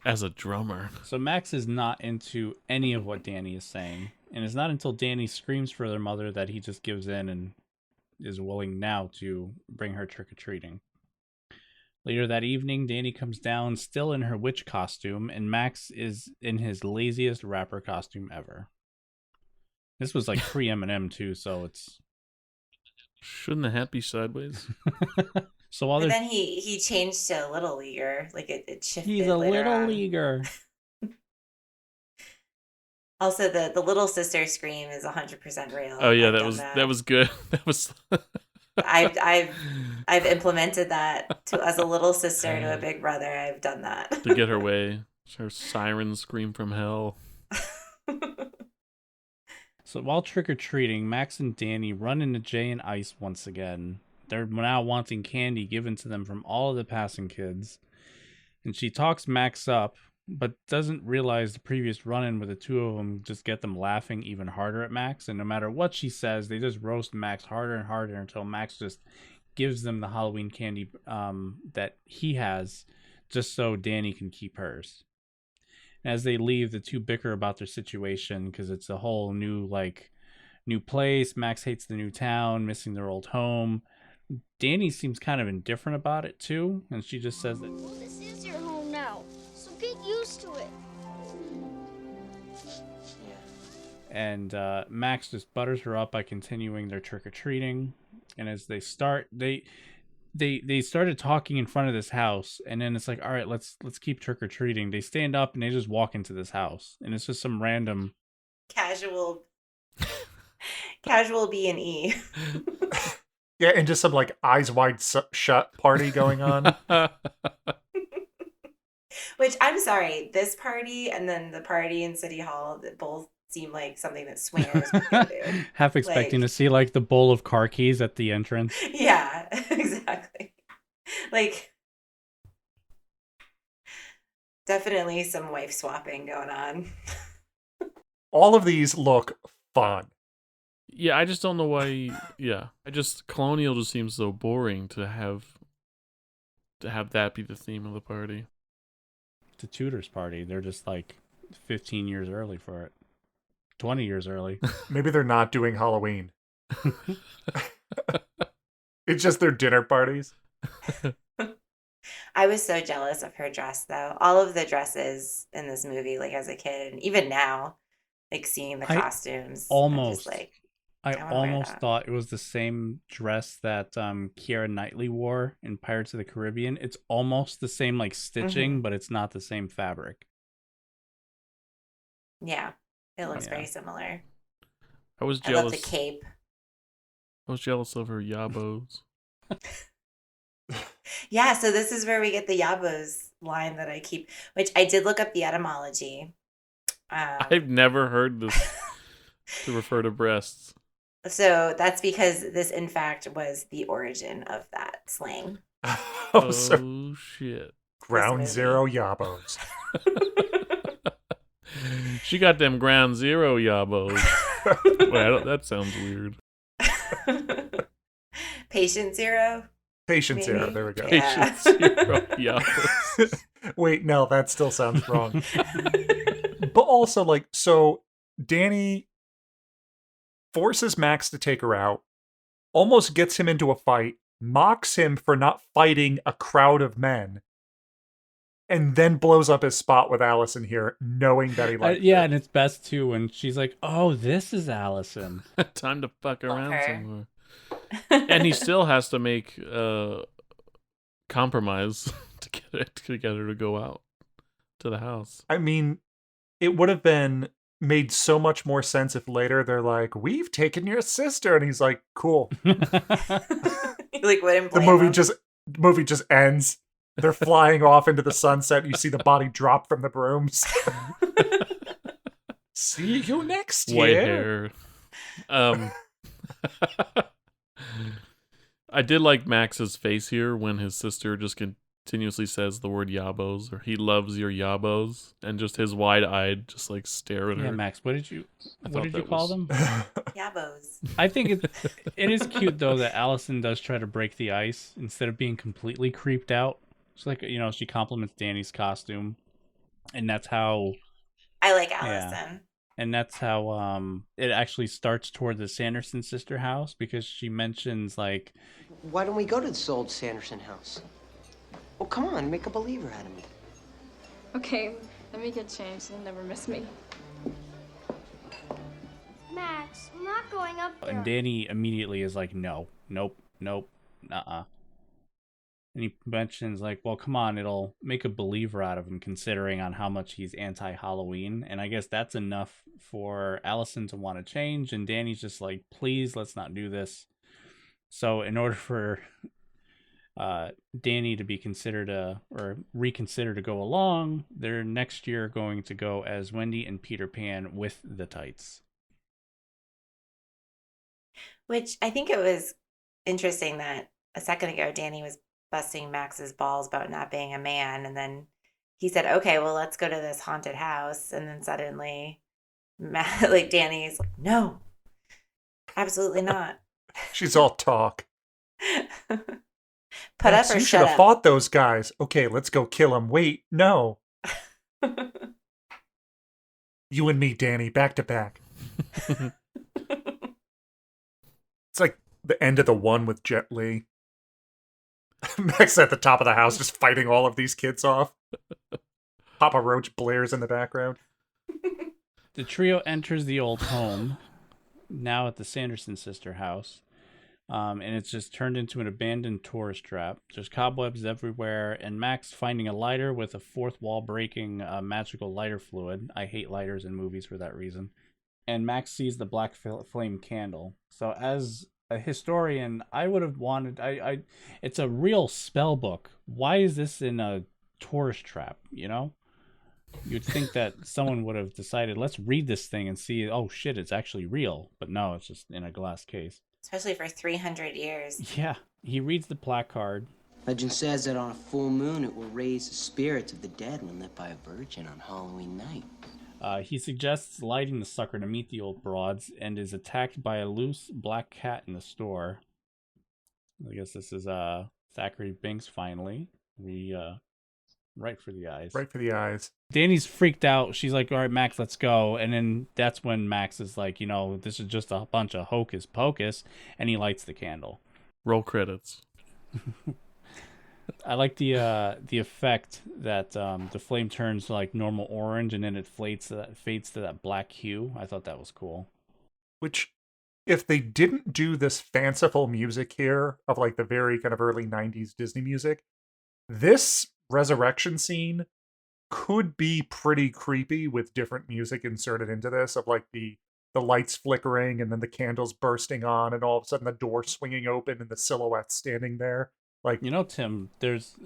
as a drummer. So Max is not into any of what Danny is saying, and it's not until Danny screams for their mother that he just gives in and is willing now to bring her trick-or-treating. Later that evening, Danny comes down still in her witch costume, and Max is in his laziest rapper costume ever. This was like pre-Eminem too, so it's... Shouldn't the hat be sideways? So while but then he changed to a little leaguer, like it shifted. He's a later little on. leaguer. Also, the little sister scream is 100% real. Oh yeah, that was good. That was. I've implemented that as a little sister to a big brother. I've done that To get her way. Her siren scream from hell. So while trick-or-treating, Max and Danny run into Jay and Ice once again. They're now wanting candy given to them from all of the passing kids. And she talks Max up, but doesn't realize the previous run-in with the two of them just get them laughing even harder at Max. And no matter what she says, they just roast Max harder and harder until Max just gives them the Halloween candy that he has, just so Danny can keep hers. And as they leave, the two bicker about their situation because it's a whole new place. Max hates the new town, missing their old home. Danny seems kind of indifferent about it too, and she just says that... Well, this is your home now, so get used to it. And Max just butters her up by continuing their trick-or-treating. And as they start, they started talking in front of this house, and then it's like, all right, let's keep trick or treating. They stand up and they just walk into this house, and it's just some random Casual B&E. Yeah, and just some like eyes wide shut party going on. Which, I'm sorry, this party and then the party in City Hall that both seem like something that swingers would go to. half expecting to see like the bowl of car keys at the entrance. Yeah, exactly. Like, definitely some wife swapping going on. All of these look fun. Yeah, I just don't know why. Yeah, Colonial just seems so boring to have that be the theme of the party. It's a Tudors party. They're just like 15 years early for it. 20 years early. Maybe they're not doing Halloween. It's just their dinner parties. I was so jealous of her dress, though. All of the dresses in this movie, like as a kid, and even now, like seeing the costumes. Almost. I'm just like, I wanna wear almost that. thought it was the same dress that Keira Knightley wore in Pirates of the Caribbean. It's almost the same like stitching, but it's not the same fabric. Yeah, it looks very similar. I was I love jealous. the cape. I was jealous of her yabos. Yeah, so this is where we get the Yabos line that I keep, which I did look up the etymology. I've never heard this to refer to breasts. So that's because this, in fact, was the origin of that slang. Oh, shit. Ground Zero Yabos. She got them Ground Zero yabos. Wait, that sounds weird. Patient Zero? Patient Maybe? Zero, there we go. Yeah. Patient Zero yabos. Wait, no, that still sounds wrong. But also, like, so Danny forces Max to take her out, almost gets him into a fight, mocks him for not fighting a crowd of men, and then blows up his spot with Allison here, knowing that he likes Yeah, her. and it's best too when she's like, "Oh, this is Allison." Time to fuck around her. somewhere. And he still has to make compromise to get her to go out to the house. I mean, it would have been made so much more sense if later they're like, "We've taken your sister," and he's like, "Cool." Like, wouldn't The blame movie him. just ends. They're flying off into the sunset. You see the body drop from the brooms. See you next year. White hair. I did like Max's face here when his sister just continuously says the word yabos, or he loves your yabos, and just his wide-eyed just like stare at her. Yeah, Max, what did you that call was- them? Yabos. I think it is cute though that Allison does try to break the ice instead of being completely creeped out. It's like, she compliments Danny's costume, and that's how I like Allison. and that's how it actually starts toward the Sanderson sister house, because she mentions like, Why don't we go to this old Sanderson house? Well, come on, make a believer out of me. Okay, let me get changed. You'll never miss me. Max, I'm not going up there. and Danny immediately is like, nope, nuh-uh. And he mentions like, well, come on, it'll make a believer out of him considering on how much he's anti-Halloween. And I guess that's enough for Allison to want to change. And Danny's just like, please, let's not do this. So in order for Danny to be considered or reconsider to go along, they're next year going to go as Wendy and Peter Pan with the tights. Which I think it was interesting that a second ago Danny was busting Max's balls about not being a man, and then he said, "Okay, well, let's go to this haunted house," and then suddenly, like Danny's like, "No, absolutely not." She's all talk. Put Max, up or you should shut have up. fought those guys. Okay, let's go kill them. Wait, no. You and me, Danny, back to back. It's like the end of the one with Jet Li. Max at the top of the house just fighting all of these kids off. Papa Roach blares in the background. The trio enters the old home, now at the Sanderson sister house, And it's just turned into an abandoned tourist trap. There's cobwebs everywhere, and Max finding a lighter with a fourth wall breaking magical lighter fluid. I hate lighters in movies for that reason. And Max sees the black flame candle. So as a historian, I would have wanted it's a real spell book. Why is this in a tourist trap, you know? You'd think that someone would have decided, let's read this thing and see, oh shit, it's actually real. But no, it's just in a glass case. Especially for 300 years. Yeah, he reads the placard. Legend says that on a full moon it will raise the spirits of the dead when lit by a virgin on Halloween night. He suggests lighting the sucker to meet the old broads and is attacked by a loose black cat in the store. I guess this is Thackeray Binks finally. Right for the eyes. Right for the eyes. Danny's freaked out. She's like, all right, Max, let's go. And then that's when Max is like, you know, this is just a bunch of hocus pocus. And he lights the candle. Roll credits. I like the effect that the flame turns like normal orange and then it fades to that black hue. I thought that was cool. Which, if they didn't do this fanciful music here of like the very kind of early 90s Disney music, this resurrection scene could be pretty creepy with different music inserted into this of like the lights flickering and then the candles bursting on and all of a sudden the door swinging open and the silhouette standing there. Like, you know, Tim, there's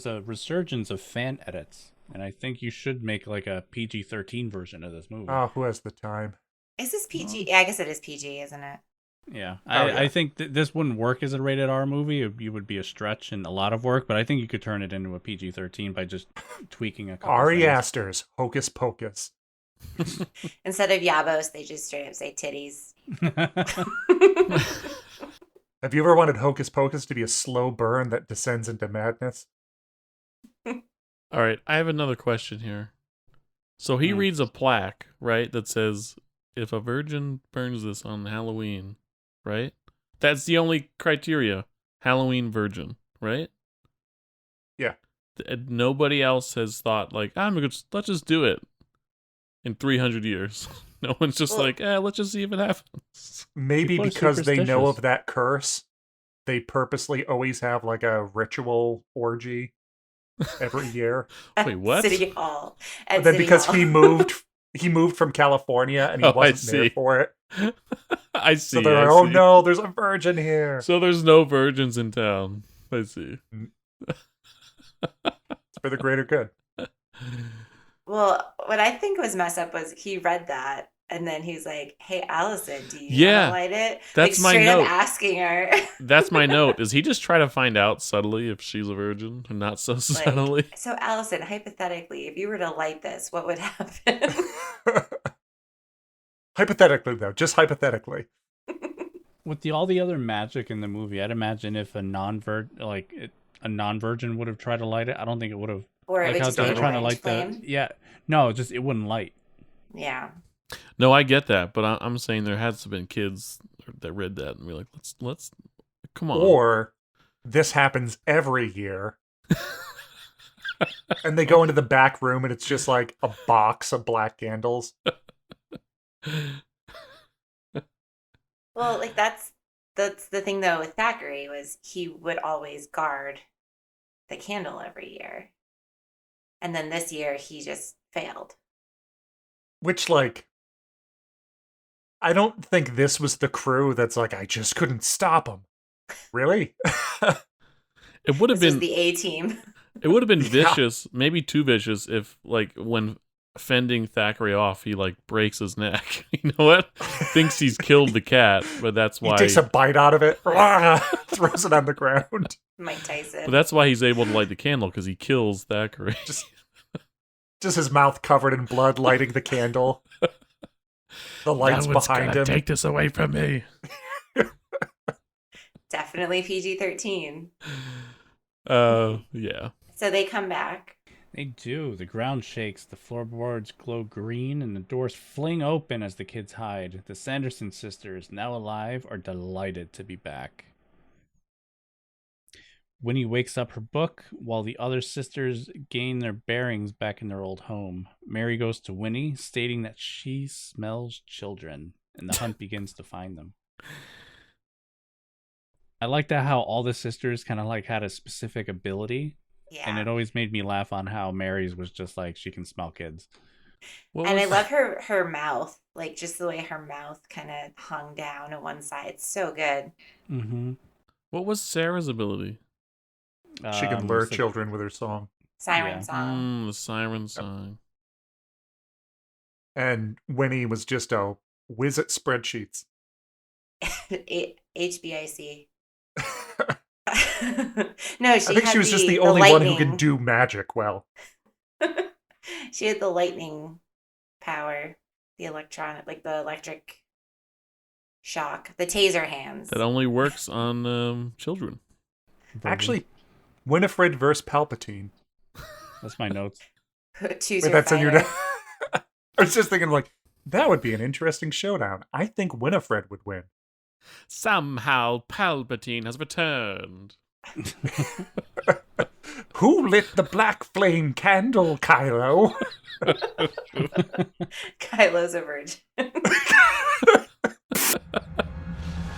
a resurgence of fan edits, and I think you should make like a PG-13 version of this movie. Oh, who has the time? Is this PG? Yeah, I guess it is PG, isn't it? Yeah, yeah. I think this wouldn't work as a rated R movie. It would be a stretch and a lot of work, but I think you could turn it into a PG-13 by just tweaking a couple Ari things. Aster's Hocus Pocus. Instead of Yabos, they just straight up say titties. Have you ever wanted Hocus Pocus to be a slow burn that descends into madness? All right, I have another question here. So he reads a plaque, right, that says, if a virgin burns this on Halloween, right? That's the only criteria. Halloween virgin, right? Yeah. Nobody else has thought, like, let's just do it in 300 years. No one's just like, let's just see if it happens. Maybe because they know of that curse, they purposely always have like a ritual orgy every year. Wait, what? City Hall. But then because he moved from California and he wasn't there for it. I see. So they're like, oh no, there's a virgin here. So there's no virgins in town. I see. It's for the greater good. Well, what I think was messed up was he read that and then he's like, "Hey, Allison, do you want to light it?" That's like, my note. Up asking her. That's my note. Is he just try to find out subtly if she's a virgin and not so subtly? So, Allison, hypothetically, if you were to light this, what would happen? Hypothetically, though, just hypothetically. With all the other magic in the movie, I'd imagine if a non-virgin would have tried to light it, I don't think it would have. Or it like would how just they're be trying to orange light flame? it wouldn't light. Yeah. No, I get that, but I'm saying there has to have been kids that read that and be like, let's come on. Or this happens every year. And they go into the back room and it's just like a box of black candles. Well, like that's the thing though with Thackeray was he would always guard the candle every year. And then this year he just failed. Which, like, I don't think this was the crew that's like, I just couldn't stop them. Really? It would have been the A team. It would have been vicious, maybe too vicious, if like when fending Thackeray off, he like breaks his neck. You know what? Thinks he's killed the cat, but that's why he takes a bite out of it, throws it on the ground. Mike Tyson. But that's why he's able to light the candle, because he kills Thackeray. Just his mouth covered in blood, lighting the candle. The lights behind him. Take this away from me. Definitely PG-13. Yeah. So they come back. They do. The ground shakes, the floorboards glow green, and the doors fling open as the kids hide. The Sanderson sisters, now alive, are delighted to be back. Winnie wakes up her book while the other sisters gain their bearings back in their old home. Mary goes to Winnie, stating that she smells children, and the hunt begins to find them. I liked that how all the sisters kind of like had a specific ability. Yeah. And it always made me laugh on how Mary's was just like she can smell kids. And I love her mouth, like just the way her mouth kind of hung down on one side. It's so good. Mm-hmm. What was Sarah's ability? She can lure children with her song. Siren song. The siren song. And Winnie was just a whiz at spreadsheets. HBIC. No, I think she was just the only one who could do magic well. She had the lightning power, the electric shock, the taser hands. That only works on children. Actually, Winifred versus Palpatine. That's my notes. Choose Wait, your that's in your fighter. I was just thinking, like, that would be an interesting showdown. I think Winifred would win. Somehow Palpatine has returned. Who lit the black flame candle, Kylo? Kylo's a virgin.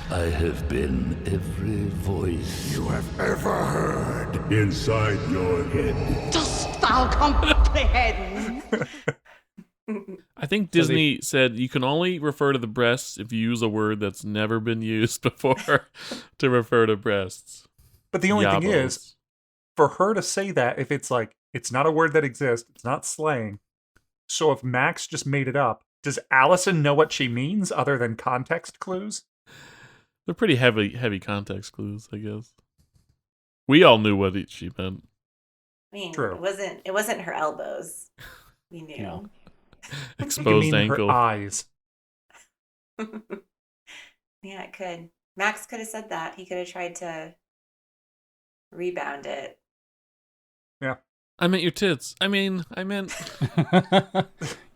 I have been every voice you have ever heard inside your head. Dost thou comprehend? I think Disney said you can only refer to the breasts if you use a word that's never been used before to refer to breasts. But the only thing is, for her to say that, if it's like, it's not a word that exists, it's not slang. So if Max just made it up, does Allison know what she means other than context clues? They're pretty heavy context clues, I guess. We all knew what she meant. I mean, True. It wasn't her elbows. We knew. No. Exposed ankle. Her eyes. Yeah, it could. Max could have said that. He could have tried to rebound it. Yeah. I meant your tits. I meant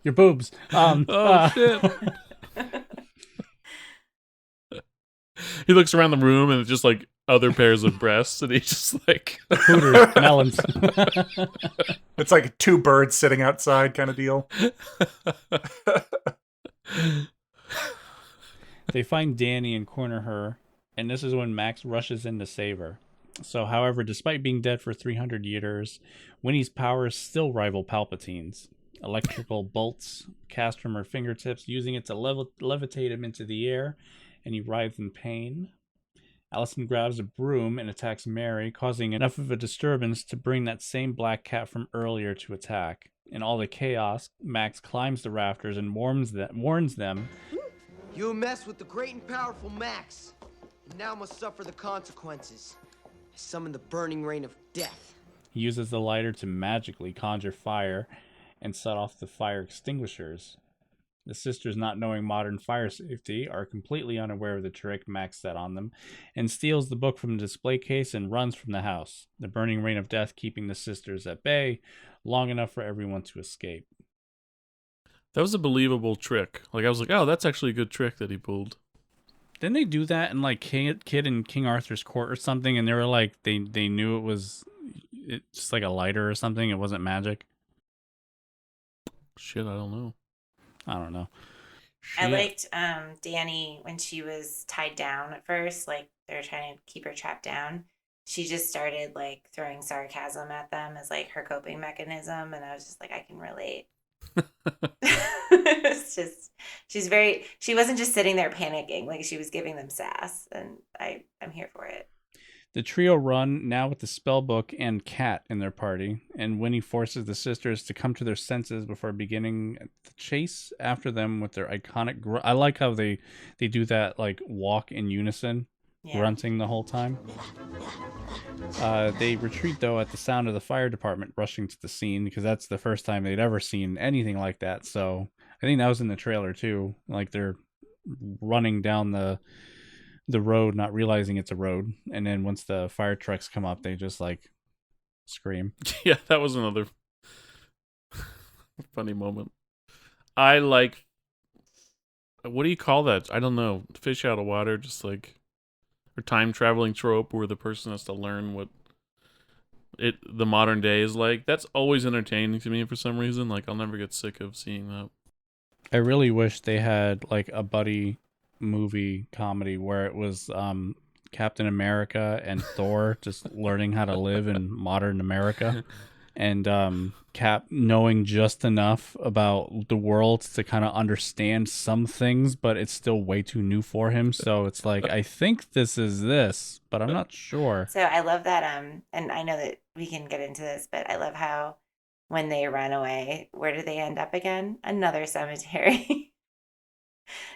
your boobs. Shit. He looks around the room and it's just like other pairs of breasts, and he's just like Hooters, melons. It's like two birds sitting outside kind of deal. They find Danny and corner her, and this is when Max rushes in to save her. So, however, despite being dead for 300 years, Winnie's powers still rival Palpatine's. Electrical bolts cast from her fingertips, using it to levitate him into the air, and he writhes in pain. Allison grabs a broom and attacks Mary, causing enough of a disturbance to bring that same black cat from earlier to attack. In all the chaos, Max climbs the rafters and warns them. You mess with the great and powerful Max, and now must suffer the consequences. I summon the burning rain of death. He uses the lighter to magically conjure fire and set off the fire extinguishers. The sisters, not knowing modern fire safety, are completely unaware of the trick Max set on them, and steals the book from the display case and runs from the house, the burning rain of death keeping the sisters at bay long enough for everyone to escape. That was a believable trick. Like, I was like, oh, that's actually a good trick that he pulled. Didn't they do that in like Kid in King Arthur's Court or something? And they were like, they knew it was just like a lighter or something. It wasn't magic. Shit, I don't know. I liked Danny when she was tied down at first. Like they were trying to keep her trapped down. She just started like throwing sarcasm at them as like her coping mechanism, and I was just like, I can relate. It's just she wasn't just sitting there panicking, like she was giving them sass, and I'm here for it. The trio run, now with the spellbook and Cat in their party, and Winnie forces the sisters to come to their senses before beginning the chase after them with their iconic I like how they do that, like, walk in unison, grunting the whole time. They retreat, though, at the sound of the fire department rushing to the scene, because that's the first time they'd ever seen anything like that. So I think that was in the trailer, too. Like, they're running down the road, not realizing it's a road, and then once the fire trucks come up, they just like scream. Yeah, that was another funny moment. I like, what do you call that? I don't know. Fish out of water, just like a time traveling trope where the person has to learn what the modern day is like. That's always entertaining to me for some reason. Like, I'll never get sick of seeing that. I really wish they had like a buddy movie comedy where it was Captain America and Thor just learning how to live in modern America. And Cap knowing just enough about the world to kind of understand some things, but it's still way too new for him. So it's like, I think this is this, but I'm not sure. So I love that, and I know that we can get into this, but I love how when they run away, where do they end up again? Another cemetery.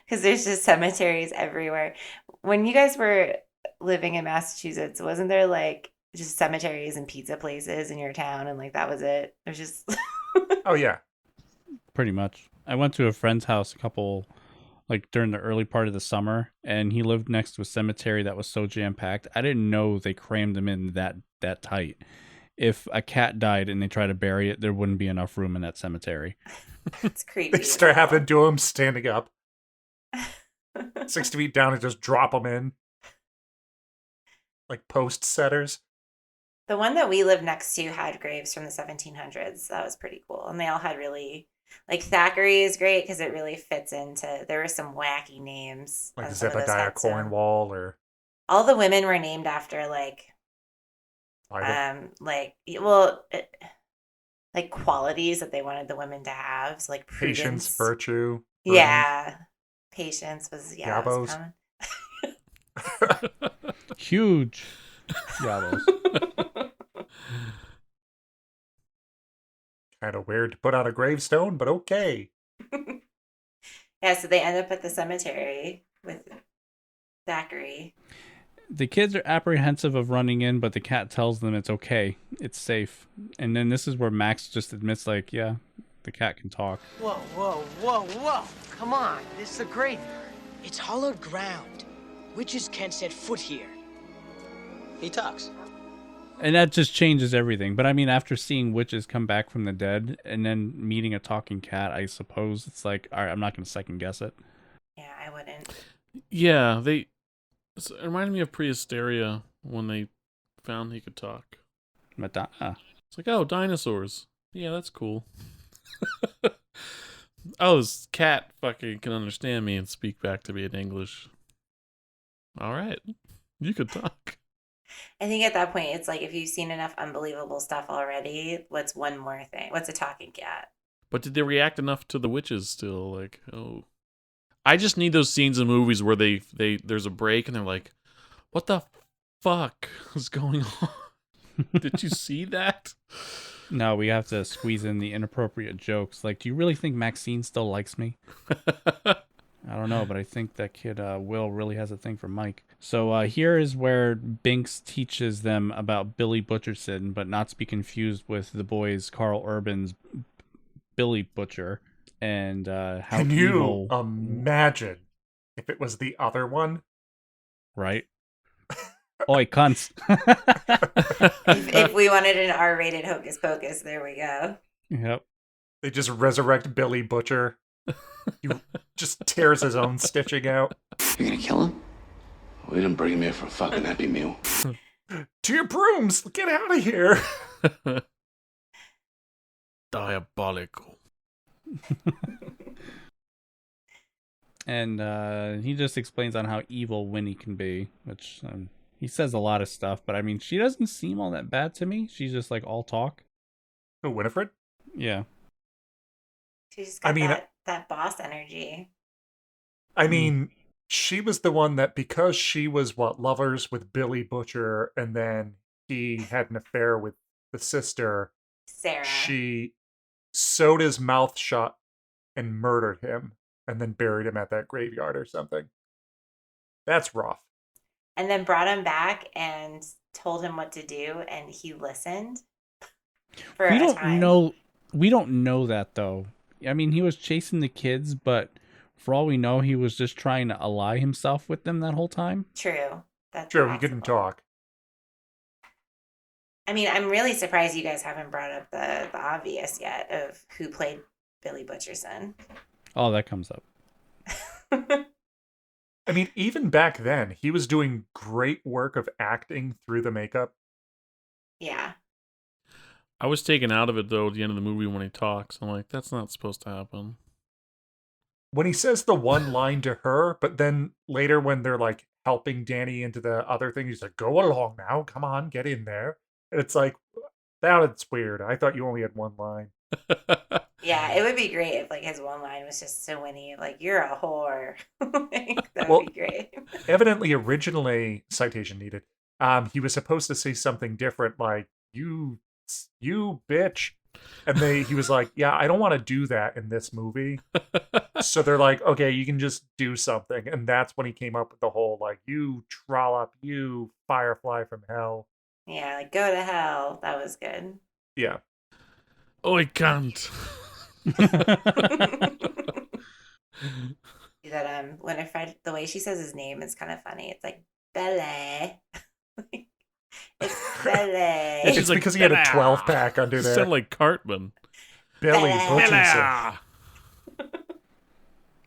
Because there's just cemeteries everywhere. When you guys were living in Massachusetts, wasn't there like just cemeteries and pizza places in your town, and like that was it? There's just Oh yeah, Pretty much. I went to a friend's house like during the early part of the summer, and he lived next to a cemetery that was so jam-packed. I didn't know they crammed them in that tight. If a cat died and they tried to bury it, there wouldn't be enough room in that cemetery. it's creepy. they start having to do him standing up, 60 feet down, and just drop them in like post setters. The one that we lived next to had graves from the 1700s. That was pretty cool, and they all had really like Thackeray is great because it really fits into. There were some wacky names, Like on some of those Zebediah had some- Cornwall or All the women were named after like like qualities that they wanted the women to have, so like prudence. patience, virtue. Yeah, patience was that was Yabos. common. Huge. Yabos. Kind of weird to put on a gravestone, but okay. Yeah, so they end up at the cemetery with Thackeray. The kids are apprehensive of running in, but the cat tells them it's okay. It's safe. And then this is where Max just admits, like, yeah, the cat can talk. Whoa, whoa, whoa, whoa. Come on, this is a graveyard. It's hollowed ground. Witches can't set foot here. He talks. And that just changes everything. But I mean, after seeing witches come back from the dead and then meeting a talking cat, I suppose it's like, all right, I'm not going to second guess it. Yeah, I wouldn't. Yeah, it reminded me of Prehysteria when they found he could talk. Madonna. It's like, oh, dinosaurs. Yeah, that's cool. Oh, this cat fucking can understand me and speak back to me in English. All right, you could talk. I think at that point, it's like if you've seen enough unbelievable stuff already, what's one more thing? What's a talking cat? But did they react enough to the witches still? Like, oh. I just need those scenes in movies where there's a break and they're like, what the fuck is going on? Did you see that? No, we have to squeeze in the inappropriate jokes. Like, do you really think Maxine still likes me? I don't know, but I think that kid Will really has a thing for Mike. So here is where Binks teaches them about Billy Butcherson, but not to be confused with the boys Carl Urban's Billy Butcher. And how Can evil... you imagine if it was the other one? Right? Oi, cunts. If we wanted an R-rated Hocus Pocus, there we go. Yep. They just resurrect Billy Butcher. He just tears his own stitching out. You're gonna kill him? We didn't bring him here for a fucking Happy Meal. To your brooms! Get out of here! Diabolical. And he just explains on how evil Winnie can be, which he says a lot of stuff, but I mean, she doesn't seem all that bad to me. She's just like all talk. Oh, Winifred? Yeah. She's got that boss energy. I mean, she was the one that, because she was lovers with Billy Butcher, and then he had an affair with the sister, Sarah. She sewed his mouth shut and murdered him, and then buried him at that graveyard or something. That's rough. And then brought him back and told him what to do, and he listened for We a don't time. know. We don't know that though. I mean, he was chasing the kids, but for all we know, he was just trying to ally himself with them that whole time. True. That's True, possible. he couldn't talk. I mean, I'm really surprised you guys haven't brought up the obvious yet of who played Billy Butcherson. Oh, that comes up. I mean, even back then, he was doing great work of acting through the makeup. Yeah. I was taken out of it, though, at the end of the movie when he talks. I'm like, that's not supposed to happen. When he says the one line to her, but then later when they're like helping Danny into the other thing. He's like, go along now. Come on, get in there. And it's like, that's weird. I thought you only had one line. Yeah, it would be great if like his one line was just so winny, like "You're a whore." Like, that would Well, be great. Evidently, originally, citation needed, he was supposed to say something different, like "you bitch," and he was like, "Yeah, I don't want to do that in this movie." So they're like, "Okay, you can just do something," and that's when he came up with the whole like "you trollop, you firefly from hell." Yeah, like go to hell. That was good. Yeah. Oh, I can't. That Winifred, the way she says his name is kind of funny. It's like Belle. It's Belle. It's like, because he had a 12-pack under there. Sound like Cartman. Billy Belle. Butchinson.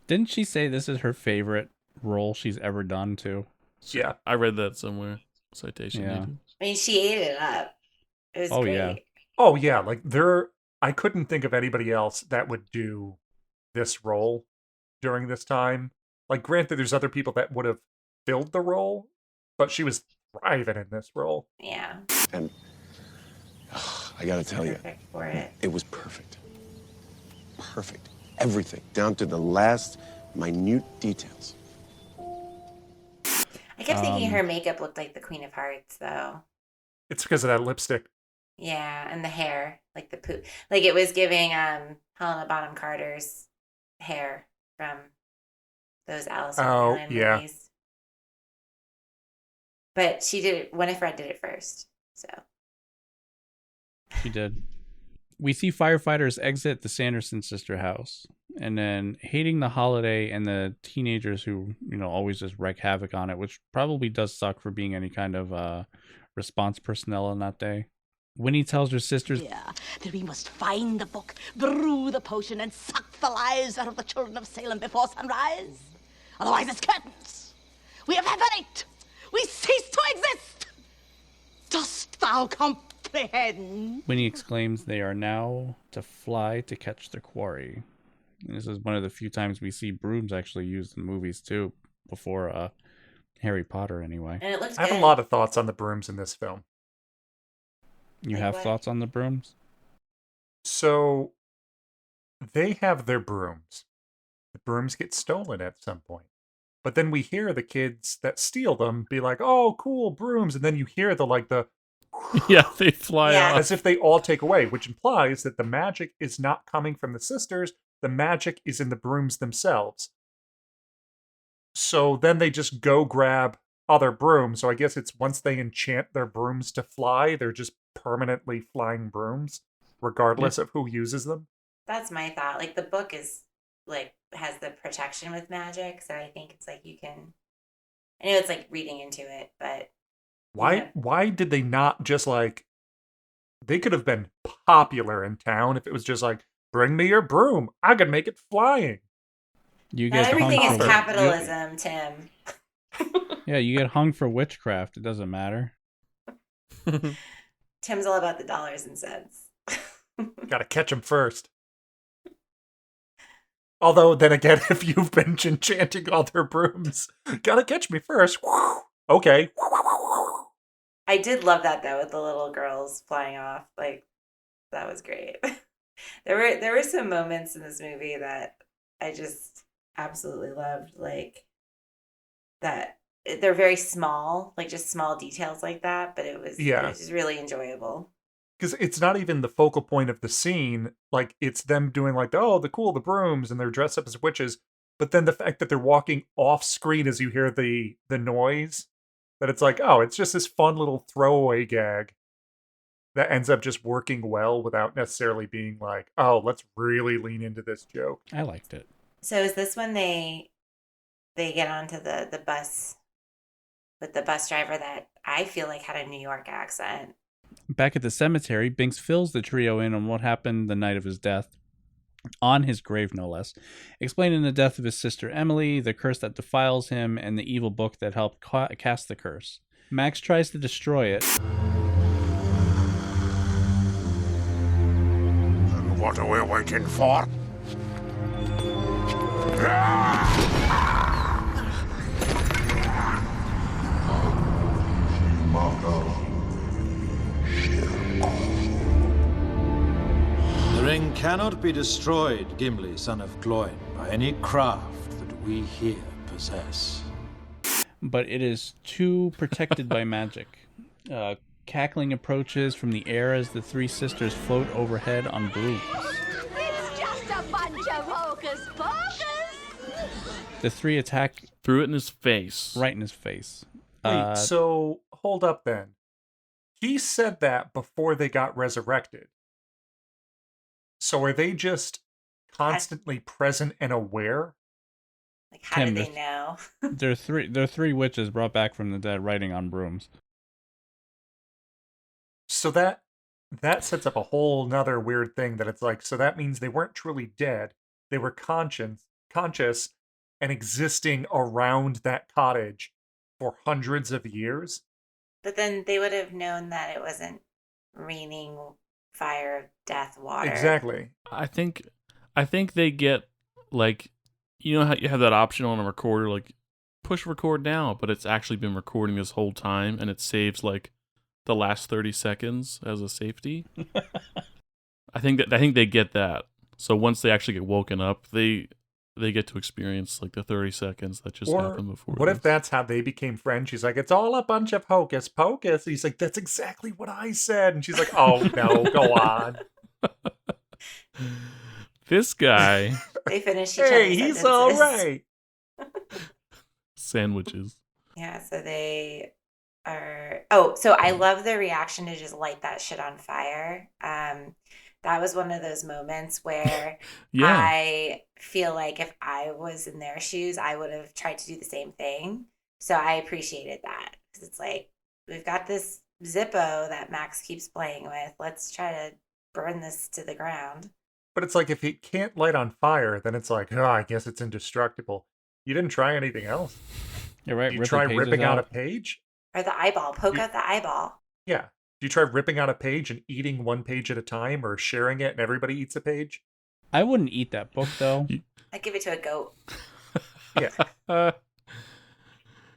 Didn't she say this is her favorite role she's ever done too? Yeah. I read that somewhere. Citation Yeah. needed. I mean, she ate it up. It was great. Yeah. Oh yeah, like I couldn't think of anybody else that would do this role during this time. Like, granted, there's other people that would have filled the role, but she was thriving in this role. Yeah. And I gotta tell you, Perfect for it. it was perfect. Perfect. Everything, down to the last minute details. I kept thinking her makeup looked like the Queen of Hearts, though. It's because of that lipstick. Yeah, and the hair, like the poop, like it was giving Helena Bonham Carter's hair from those Alice in Wonderland movies. But she did it. Winifred did it first, so She did. We see firefighters exit the Sanderson sister house, and then hating the holiday and the teenagers who always just wreak havoc on it, which probably does suck for being any kind of response personnel on that day. Winnie tells her sisters that we must find the book, brew the potion, and suck the lives out of the children of Salem before sunrise. Otherwise, it's curtains. We evaporate. We cease to exist. Dost thou comprehend? Winnie exclaims they are now to fly to catch the quarry. And this is one of the few times we see brooms actually used in movies too, before Harry Potter anyway. and it looks I have good. a lot of thoughts on the brooms in this film. You Like have what? thoughts on the brooms? So they have their brooms. The brooms get stolen at some point. But then we hear the kids that steal them be like, "Oh, cool, brooms." And then you hear the Yeah, they fly Yeah. off. as if they all take away, which implies that the magic is not coming from the sisters. The magic is in the brooms themselves. So then they just go grab other brooms. So I guess it's once they enchant their brooms to fly, they're just permanently flying brooms, regardless of who uses them. That's my thought. Like the book is like has the protection with magic, so I think it's like you can. I know it's like reading into it, but Why did they not just like they could have been popular in town if it was just like, "Bring me your broom. I can make it flying." You not get everything hung is for, capitalism, Tim. Yeah, you get hung for witchcraft. It doesn't matter. Tim's all about the dollars and cents. Gotta catch them first. Although, then again, if you've been enchanting all their brooms, gotta catch me first. Okay. I did love that though, with the little girls flying off. Like that was great. There were some moments in this movie that I just absolutely loved. Like that they're very small, like just small details like that, but it was just really enjoyable. Because it's not even the focal point of the scene. Like, it's them doing like, the brooms, and they're dressed up as witches. But then the fact that they're walking off screen as you hear the noise, that it's like, oh, it's just this fun little throwaway gag that ends up just working well without necessarily being like, oh, let's really lean into this joke. I liked it. So is this when they get onto the bus with the bus driver that I feel like had a New York accent? Back at the cemetery, Binks fills the trio in on what happened the night of his death, on his grave no less, explaining the death of his sister Emily, the curse that defiles him, and the evil book that helped cast the curse. Max tries to destroy it. And what are we waiting for? cannot be destroyed, Gimli, son of Gloin, by any craft that we here possess. But it is too protected by magic. Cackling approaches from the air as the three sisters float overhead on brooms. It's just a bunch of hocus pocus. The three attack... Threw it in his face. Right in his face. Wait, so hold up then. He said that before they got resurrected. So are they just constantly present and aware? Like, how did they know? They're three witches brought back from the dead riding on brooms. So that sets up a whole nother weird thing that it's like, so that means they weren't truly dead. They were conscious and existing around that cottage for hundreds of years. But then they would have known that it wasn't raining fire of death water. Exactly. I think they get, like, you know how you have that option on a recorder, like push record now, but it's actually been recording this whole time and it saves like the last 30 seconds as a safety. I think they get that. So once they actually get woken up, they get to experience like the 30 seconds that just happened before. What if that's how they became friends? She's like, it's all a bunch of hocus pocus. He's like, that's exactly what I said. And she's like, oh no, go on. This guy. They finish each Hey, other's he's sentences. all right. Sandwiches. Yeah, so they are... Oh, so I love the reaction to just light that shit on fire. That was one of those moments where Yeah. I feel like if I was in their shoes, I would have tried to do the same thing. So I appreciated that. Because it's like, we've got this Zippo that Max keeps playing with. Let's try to burn this to the ground. But it's like, if it can't light on fire, then it's like, oh, I guess it's indestructible. You didn't try anything else. You're right. You try ripping out a page? Or the eyeball. Poke out the eyeball. Yeah. Do you try ripping out a page and eating one page at a time, or sharing it and everybody eats a page? I wouldn't eat that book, though. I'd give it to a goat. Yeah.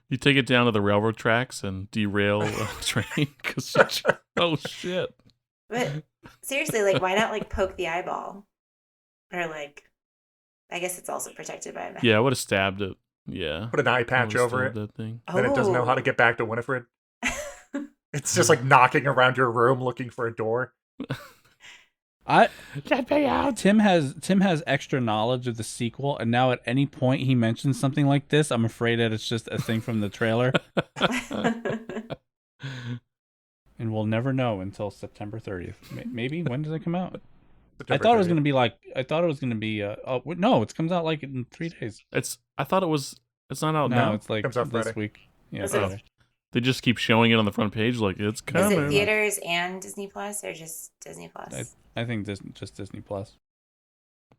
You take it down to the railroad tracks and derail a train because oh shit. But seriously, like, why not, like, poke the eyeball? Or, like, I guess it's also protected by a mask. Yeah, I would have stabbed it. Yeah. Put an eye patch over it. That thing. Then it doesn't know how to get back to Winifred. It's just like knocking around your room looking for a door. Let me out. Tim has extra knowledge of the sequel, and now at any point he mentions something like this, I'm afraid that it's just a thing from the trailer. And we'll never know until September 30th. Maybe when does it come out? I thought it was going to be like. I thought it was going to be. No, it comes out like in 3 days. I thought it was. It's not out now. No, it's like comes out this Friday. week. Yeah, Is it- Friday. They just keep showing it on the front page like it's Is coming. it theaters and Disney Plus, or just Disney Plus? I think just Disney Plus.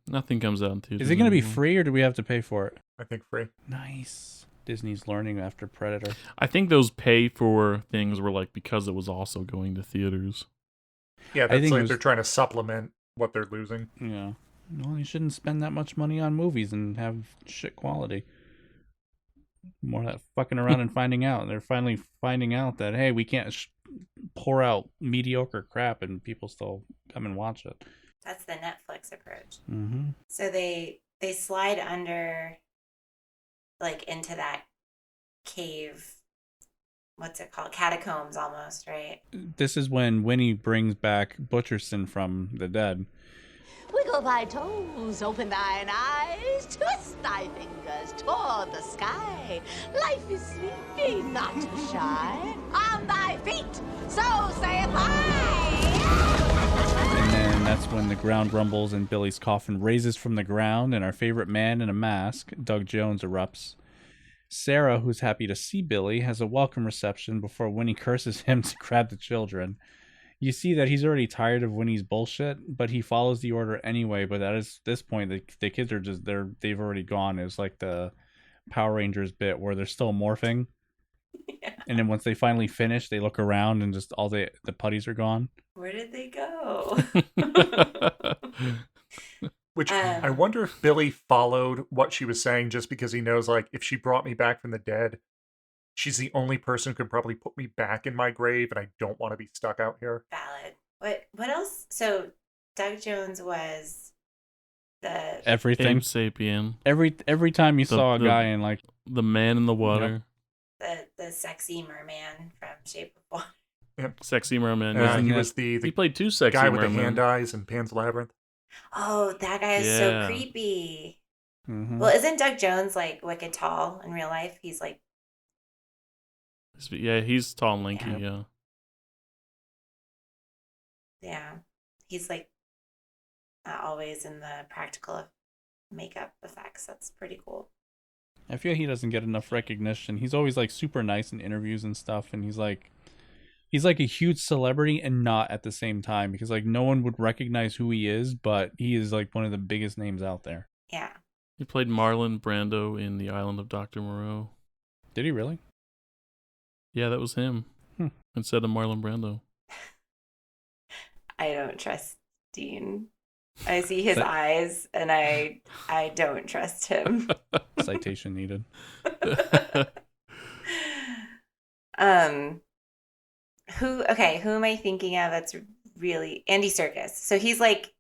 Nothing comes out in theaters. Is it going to be anymore. free, or do we have to pay for it? I think free. Nice. Disney's learning after Predator. I think those pay for things were like because it was also going to theaters. Yeah, I that's think like it was- they're trying to supplement what they're losing. Yeah. Well, you shouldn't spend that much money on movies and have shit quality. More of that fucking around and finding out. They're finally finding out that, hey, we can't pour out mediocre crap and people still come and watch it. That's the Netflix approach. Mm-hmm. So they slide under, like, into that cave. What's it called? Catacombs, almost, right? This is when Winnie brings back Butcherson from the dead. Wiggle thy toes, open thine eyes, twist thy fingers toward the sky. Life is sweet, be not too shy. On thy feet, so saith I. And then that's when the ground rumbles and Billy's coffin raises from the ground and our favorite man in a mask, Doug Jones, erupts. Sarah, who's happy to see Billy, has a welcome reception before Winnie curses him to grab the children. You see that he's already tired of Winnie's bullshit, but he follows the order anyway. But at this point, the kids are just they've already gone. It's like the Power Rangers bit where they're still morphing, yeah. And then once they finally finish, they look around and just all the putties are gone. Where did they go? Which I wonder if Billy followed what she was saying just because he knows, like, if she brought me back from the dead, she's the only person who could probably put me back in my grave, and I don't want to be stuck out here. Valid. What else? So Doug Jones was the Everything. Abe Sapien. Every time you saw a guy in like the man in the water. the sexy merman from Shape of Water. Yep. Sexy merman. He was the he played two sexy guy with mermen. the hand eyes in Pan's Labyrinth. Oh, that guy is so creepy. Mm-hmm. Well, isn't Doug Jones like wicked tall in real life? He's like, yeah, he's tall and lanky. Yeah. Yeah, he's like always in the practical makeup effects. That's pretty cool. I feel he doesn't get enough recognition. He's always like super nice in interviews and stuff, and he's like a huge celebrity and not at the same time, because like no one would recognize who he is, but he is like one of the biggest names out there. Yeah. He played Marlon Brando in The Island of Dr. Moreau. Did he really? Yeah, that was him. Instead of Marlon Brando. I don't trust Dean. I see his eyes and I don't trust him. Citation needed. Who am I thinking of that's really Andy Serkis? So he's like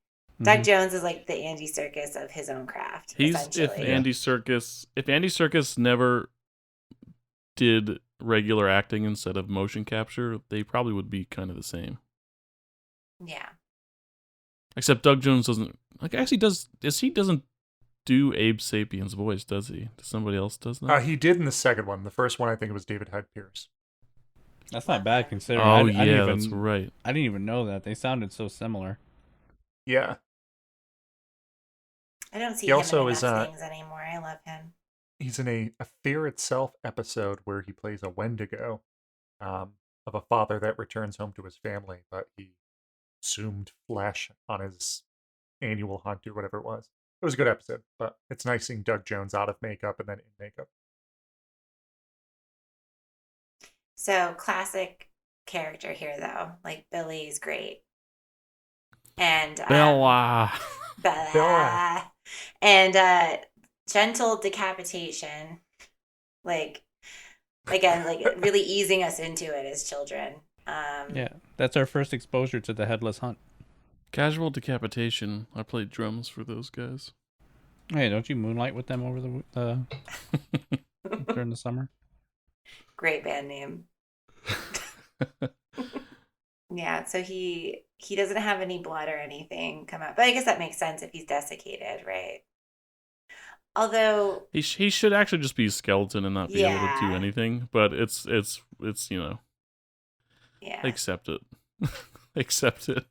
Doug Jones is like the Andy Serkis of his own craft. If Andy Serkis never did regular acting instead of motion capture, they probably would be kind of the same. Yeah. Except Doug Jones doesn't doesn't do Abe Sapien's voice, does he? Somebody else does that? He did in the second one. The first one I think it was David Hyde Pierce. That's not bad considering. Oh, that's right. I didn't even know that. They sounded so similar. Yeah. I don't see he him also in is, enough things anymore. I love him. He's in a Fear Itself episode where he plays a Wendigo of a father that returns home to his family, but he consumed flesh on his annual hunt or whatever it was. It was a good episode, but it's nice seeing Doug Jones out of makeup and then in makeup. So classic character here, though. Like Billy's great, and Bella. And gentle decapitation, like again, like really easing us into it as children. Yeah, that's our first exposure to the headless hunt. Casual decapitation. I played drums for those guys. Hey, don't you moonlight with them over the during the summer? Great band name. Yeah, so he doesn't have any blood or anything come out, but I guess that makes sense if he's desiccated, right? Although he should actually just be a skeleton and not be able to do anything, but it's accept it. Accept it.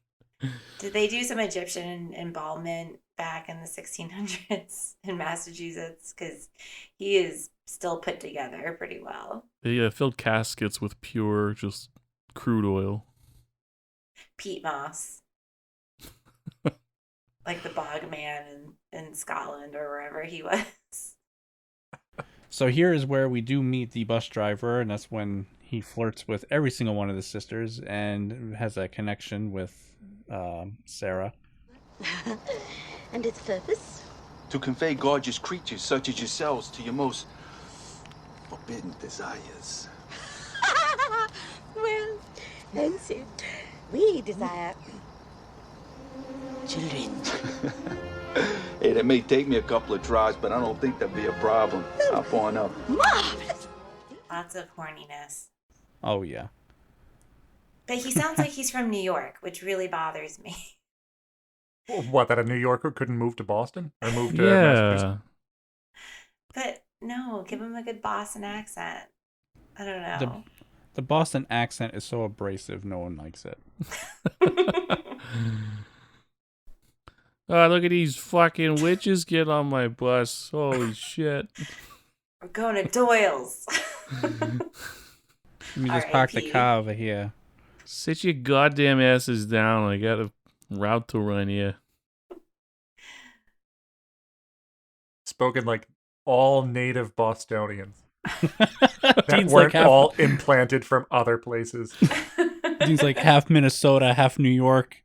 Did they do some Egyptian embalmment back in the 1600s in Massachusetts? Because he is still put together pretty well. They filled caskets with pure, just crude oil. Peat moss. Like the bog man in Scotland or wherever he was. So here is where we do meet the bus driver, and that's when he flirts with every single one of the sisters and has a connection with Sarah. And its purpose? To convey gorgeous creatures such as yourselves to your most forbidden desires. Well, thanks you. We desire children. Hey, that may take me a couple of tries, but I don't think that'd be a problem. Hop on up. Marvelous. Lots of horniness. Oh, yeah. But he sounds like he's from New York, which really bothers me. What, that a New Yorker couldn't move to Boston? Or move to Yeah. Massachusetts? But no, give him a good Boston accent. I don't know. The Boston accent is so abrasive, no one likes it. Oh, look at these fucking witches get on my bus. Holy shit. We're going to Doyle's. Let me just park the car over here. Sit your goddamn asses down. I got a route to run here. Spoken like all native Bostonians. That Dean's weren't like all implanted from other places. Dean's like half Minnesota, half New York.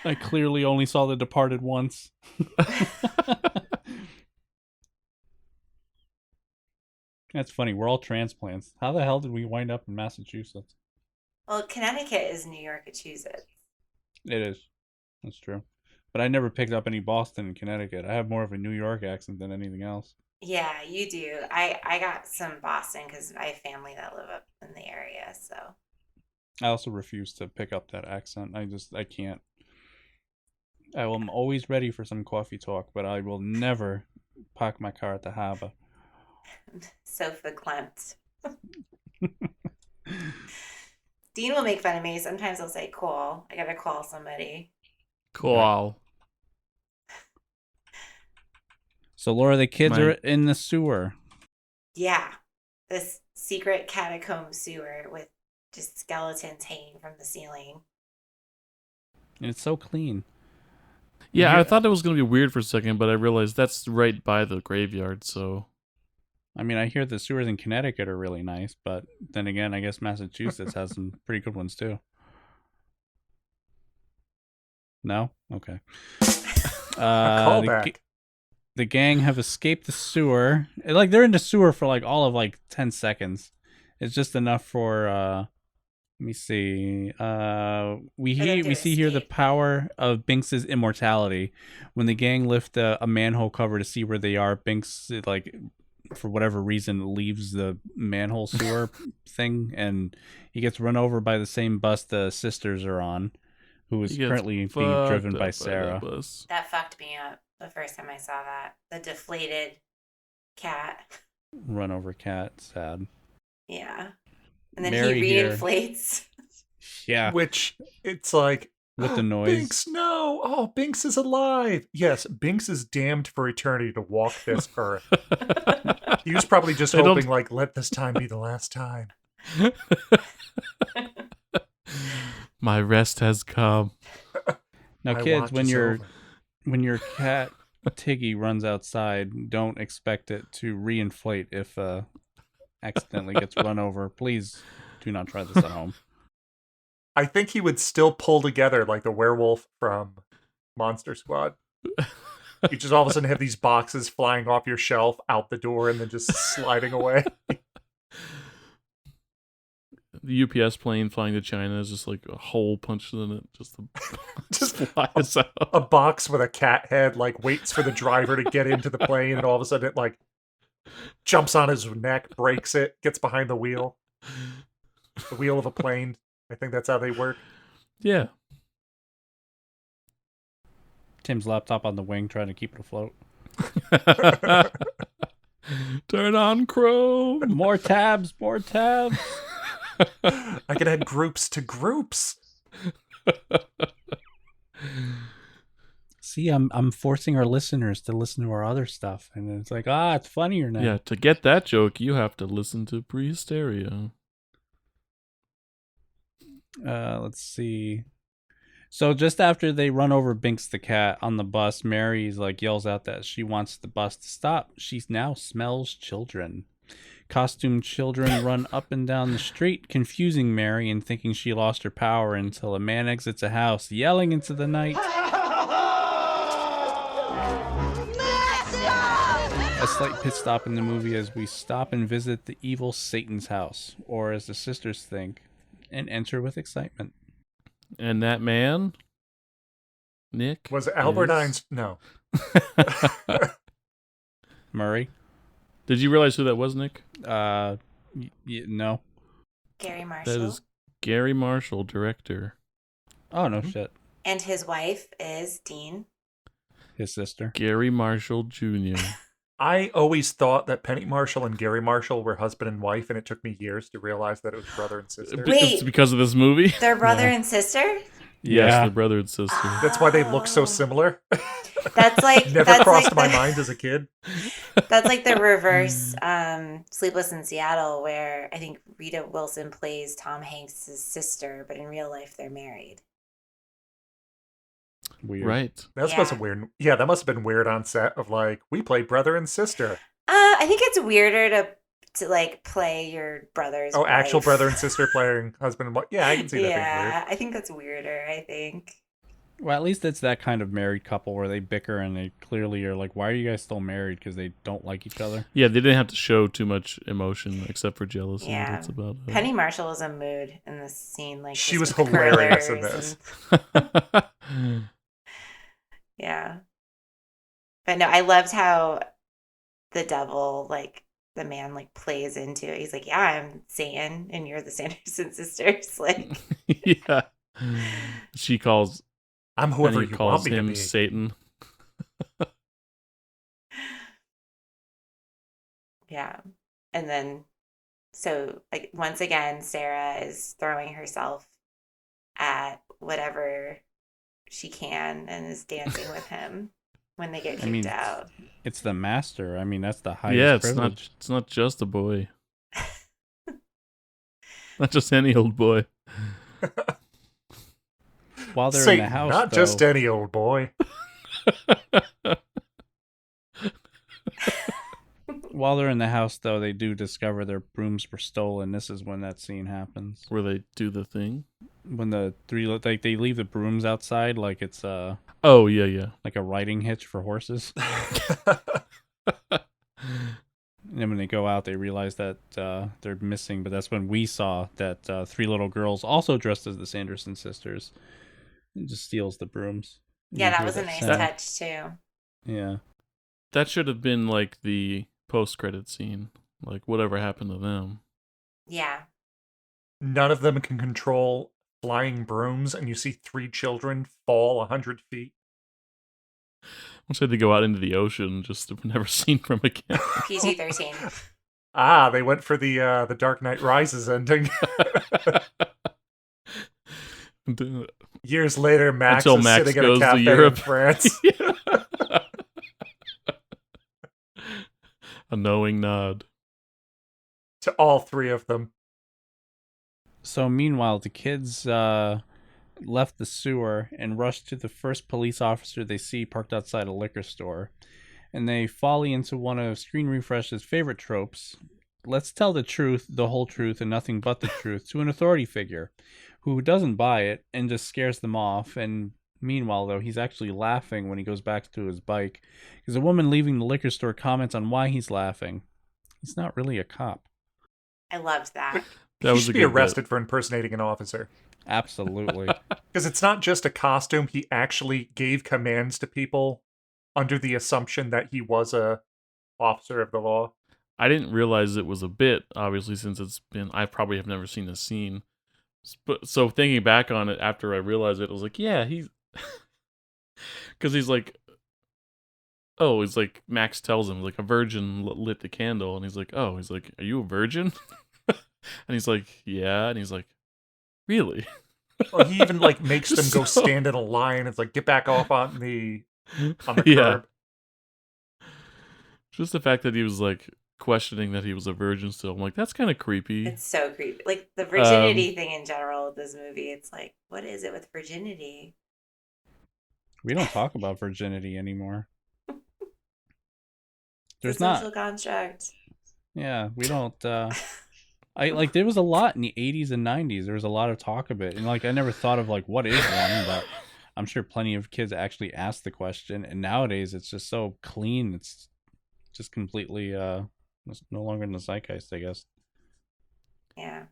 I clearly only saw The Departed once. That's funny. We're all transplants. How the hell did we wind up in Massachusetts? Well, Connecticut is New York, Massachusetts. It is. That's true. But I never picked up any Boston and Connecticut. I have more of a New York accent than anything else. Yeah, you do. I got some Boston because I have family that live up in the area. So I also refuse to pick up that accent. I can't. I am always ready for some coffee talk, but I will never park my car at the harbor. so verklempt. Dean will make fun of me. Sometimes I'll say call. I gotta call somebody. Cool. So Laura, the kids are in the sewer. Yeah, this secret catacomb sewer with just skeletons hanging from the ceiling. And it's so clean. Yeah, I thought it was going to be weird for a second, but I realized that's right by the graveyard, so... I mean, I hear the sewers in Connecticut are really nice, but then again, I guess Massachusetts has some pretty good ones too. No? Okay. Callback. The gang have escaped the sewer. Like, they're in the sewer for like all of like 10 seconds. It's just enough for let me see. We see here the power of Binks's immortality. When the gang lift a manhole cover to see where they are, Binks, like, for whatever reason, leaves the manhole sewer thing, and he gets run over by the same bus the sisters are on, who is currently being driven by Sarah. That fucked me up the first time I saw that. The deflated cat. Run over cat, sad. Yeah. And then Mary he here. reinflates. Yeah. Which, it's like... With the noise. Binks, no! Oh, Binks is alive! Yes, Binks is damned for eternity to walk this earth. He was probably just hoping, like, let this time be the last time. My rest has come. Now, kids, when your cat Tiggy runs outside, don't expect it to reinflate if accidentally gets run over. Please do not try this at home. I think he would still pull together like the werewolf from Monster Squad. You just all of a sudden have these boxes flying off your shelf out the door and then just sliding away. The UPS plane flying to China is just like a hole punched in it. Just flies out. A box with a cat head like waits for the driver to get into the plane, and all of a sudden it like jumps on his neck, breaks it, gets behind the wheel. The wheel of a plane. I think that's how they work. Yeah. Tim's laptop on the wing trying to keep it afloat. Turn on Chrome. More tabs, more tabs. I could add groups to groups. See, I'm forcing our listeners to listen to our other stuff, and it's like, it's funnier now. Yeah, to get that joke, you have to listen to Prehysteria. Let's see. So just after they run over Binks the cat on the bus, Mary's like yells out that she wants the bus to stop. She now smells children. Costumed children run up and down the street, confusing Mary and thinking she lost her power until a man exits a house, yelling into the night. A slight pit stop in the movie as we stop and visit the evil Satan's house, or as the sisters think, and enter with excitement. And that man, Nick, was Albert Einstein. No. Murray. Did you realize who that was, Nick? No. Gary Marshall. That is Gary Marshall, director. Oh, no shit. And his wife is Dean. His sister. Gary Marshall Jr. I always thought that Penny Marshall and Gary Marshall were husband and wife, and it took me years to realize that it was brother and sister. Wait. It's because of this movie? They're brother and sister? Yes, they're brother and sister. That's why they look so similar. That's like never crossed my mind as a kid. That's like the reverse Sleepless in Seattle, where I think Rita Wilson plays Tom Hanks' sister, but in real life they're married. Weird. Right. That's supposed to be weird. Yeah, that must have been weird on set of like, we play brother and sister. I think it's weirder to like play your brother's wife. Actual brother and sister playing husband and wife. Yeah, I can see that being weird. I think that's weirder, I think. Well, at least it's that kind of married couple where they bicker and they clearly are like, why are you guys still married? Because they don't like each other. Yeah, they didn't have to show too much emotion except for jealousy. Yeah. That's about it. Penny Marshall was a mood in this scene. Like She just was with hilarious in curlers this. Yeah. But no, I loved how the devil, like the man, like plays into it. He's like, yeah, I'm Satan and you're the Sanderson sisters. Like, Yeah. She calls. I'm whoever Penny you calls want me to him be. Satan. yeah. And then, so like once again, Sarah is throwing herself at whatever she can and is dancing with him when they get kicked out. It's the master. I mean, that's the highest Yeah, it's privilege. not just a boy. Not just any old boy. While they're Satan, in the house, not though, just any old boy. while they're in the house, though, they do discover their brooms were stolen. This is when that scene happens. Where they do the thing? When the three, like, they leave the brooms outside like it's Oh, yeah. like a riding hitch for horses. And then when they go out, they realize that they're missing. But that's when we saw that three little girls, also dressed as the Sanderson sisters, just steals the brooms. Yeah, You that hear was a nice sound. touch too. Yeah. That should have been like the post-credit scene. Like, whatever happened to them. Yeah. None of them can control flying brooms, and you see 3 children fall 100 feet. Once they had to go out into the ocean, just never seen from again. PG-13. Ah, they went for the Dark Knight Rises ending. Years later, Max Until is Max sitting at a goes to cafe in Europe. France. A knowing nod. To all 3 of them. So meanwhile, the kids left the sewer and rushed to the first police officer they see parked outside a liquor store. And they folly into one of Screen Refresh's favorite tropes. Let's tell the truth, the whole truth, and nothing but the truth to an authority figure who doesn't buy it and just scares them off. And meanwhile, though, he's actually laughing when he goes back to his bike because a woman leaving the liquor store comments on why he's laughing. He's not really a cop. I loved that. He should be arrested for impersonating an officer. Absolutely. Because it's not just a costume. He actually gave commands to people under the assumption that he was a officer of the law. I didn't realize it was a bit, obviously, since I probably have never seen the scene. But so thinking back on it after I realized it, I was like, yeah, he's... Because he's like... Oh, he's like, Max tells him, like, a virgin lit the candle. And he's like, oh, he's like, are you a virgin? And he's like, yeah. And he's like, really? Well, he even like makes them go stand in a line. It's like, get back off on the curb. Just the fact that he was like questioning that he was a virgin still. I'm like, that's kind of creepy. It's so creepy. Like the virginity thing in general with this movie, it's like, what is it with virginity? We don't talk about virginity anymore. There's It's a social construct. Yeah, we don't. I like there was a lot in the 80s and 90s. There was a lot of talk of it, and like I never thought of like what is one, but I'm sure plenty of kids actually ask the question. And nowadays, it's just so clean. It's just completely it's no longer in the zeitgeist, I guess. Yeah.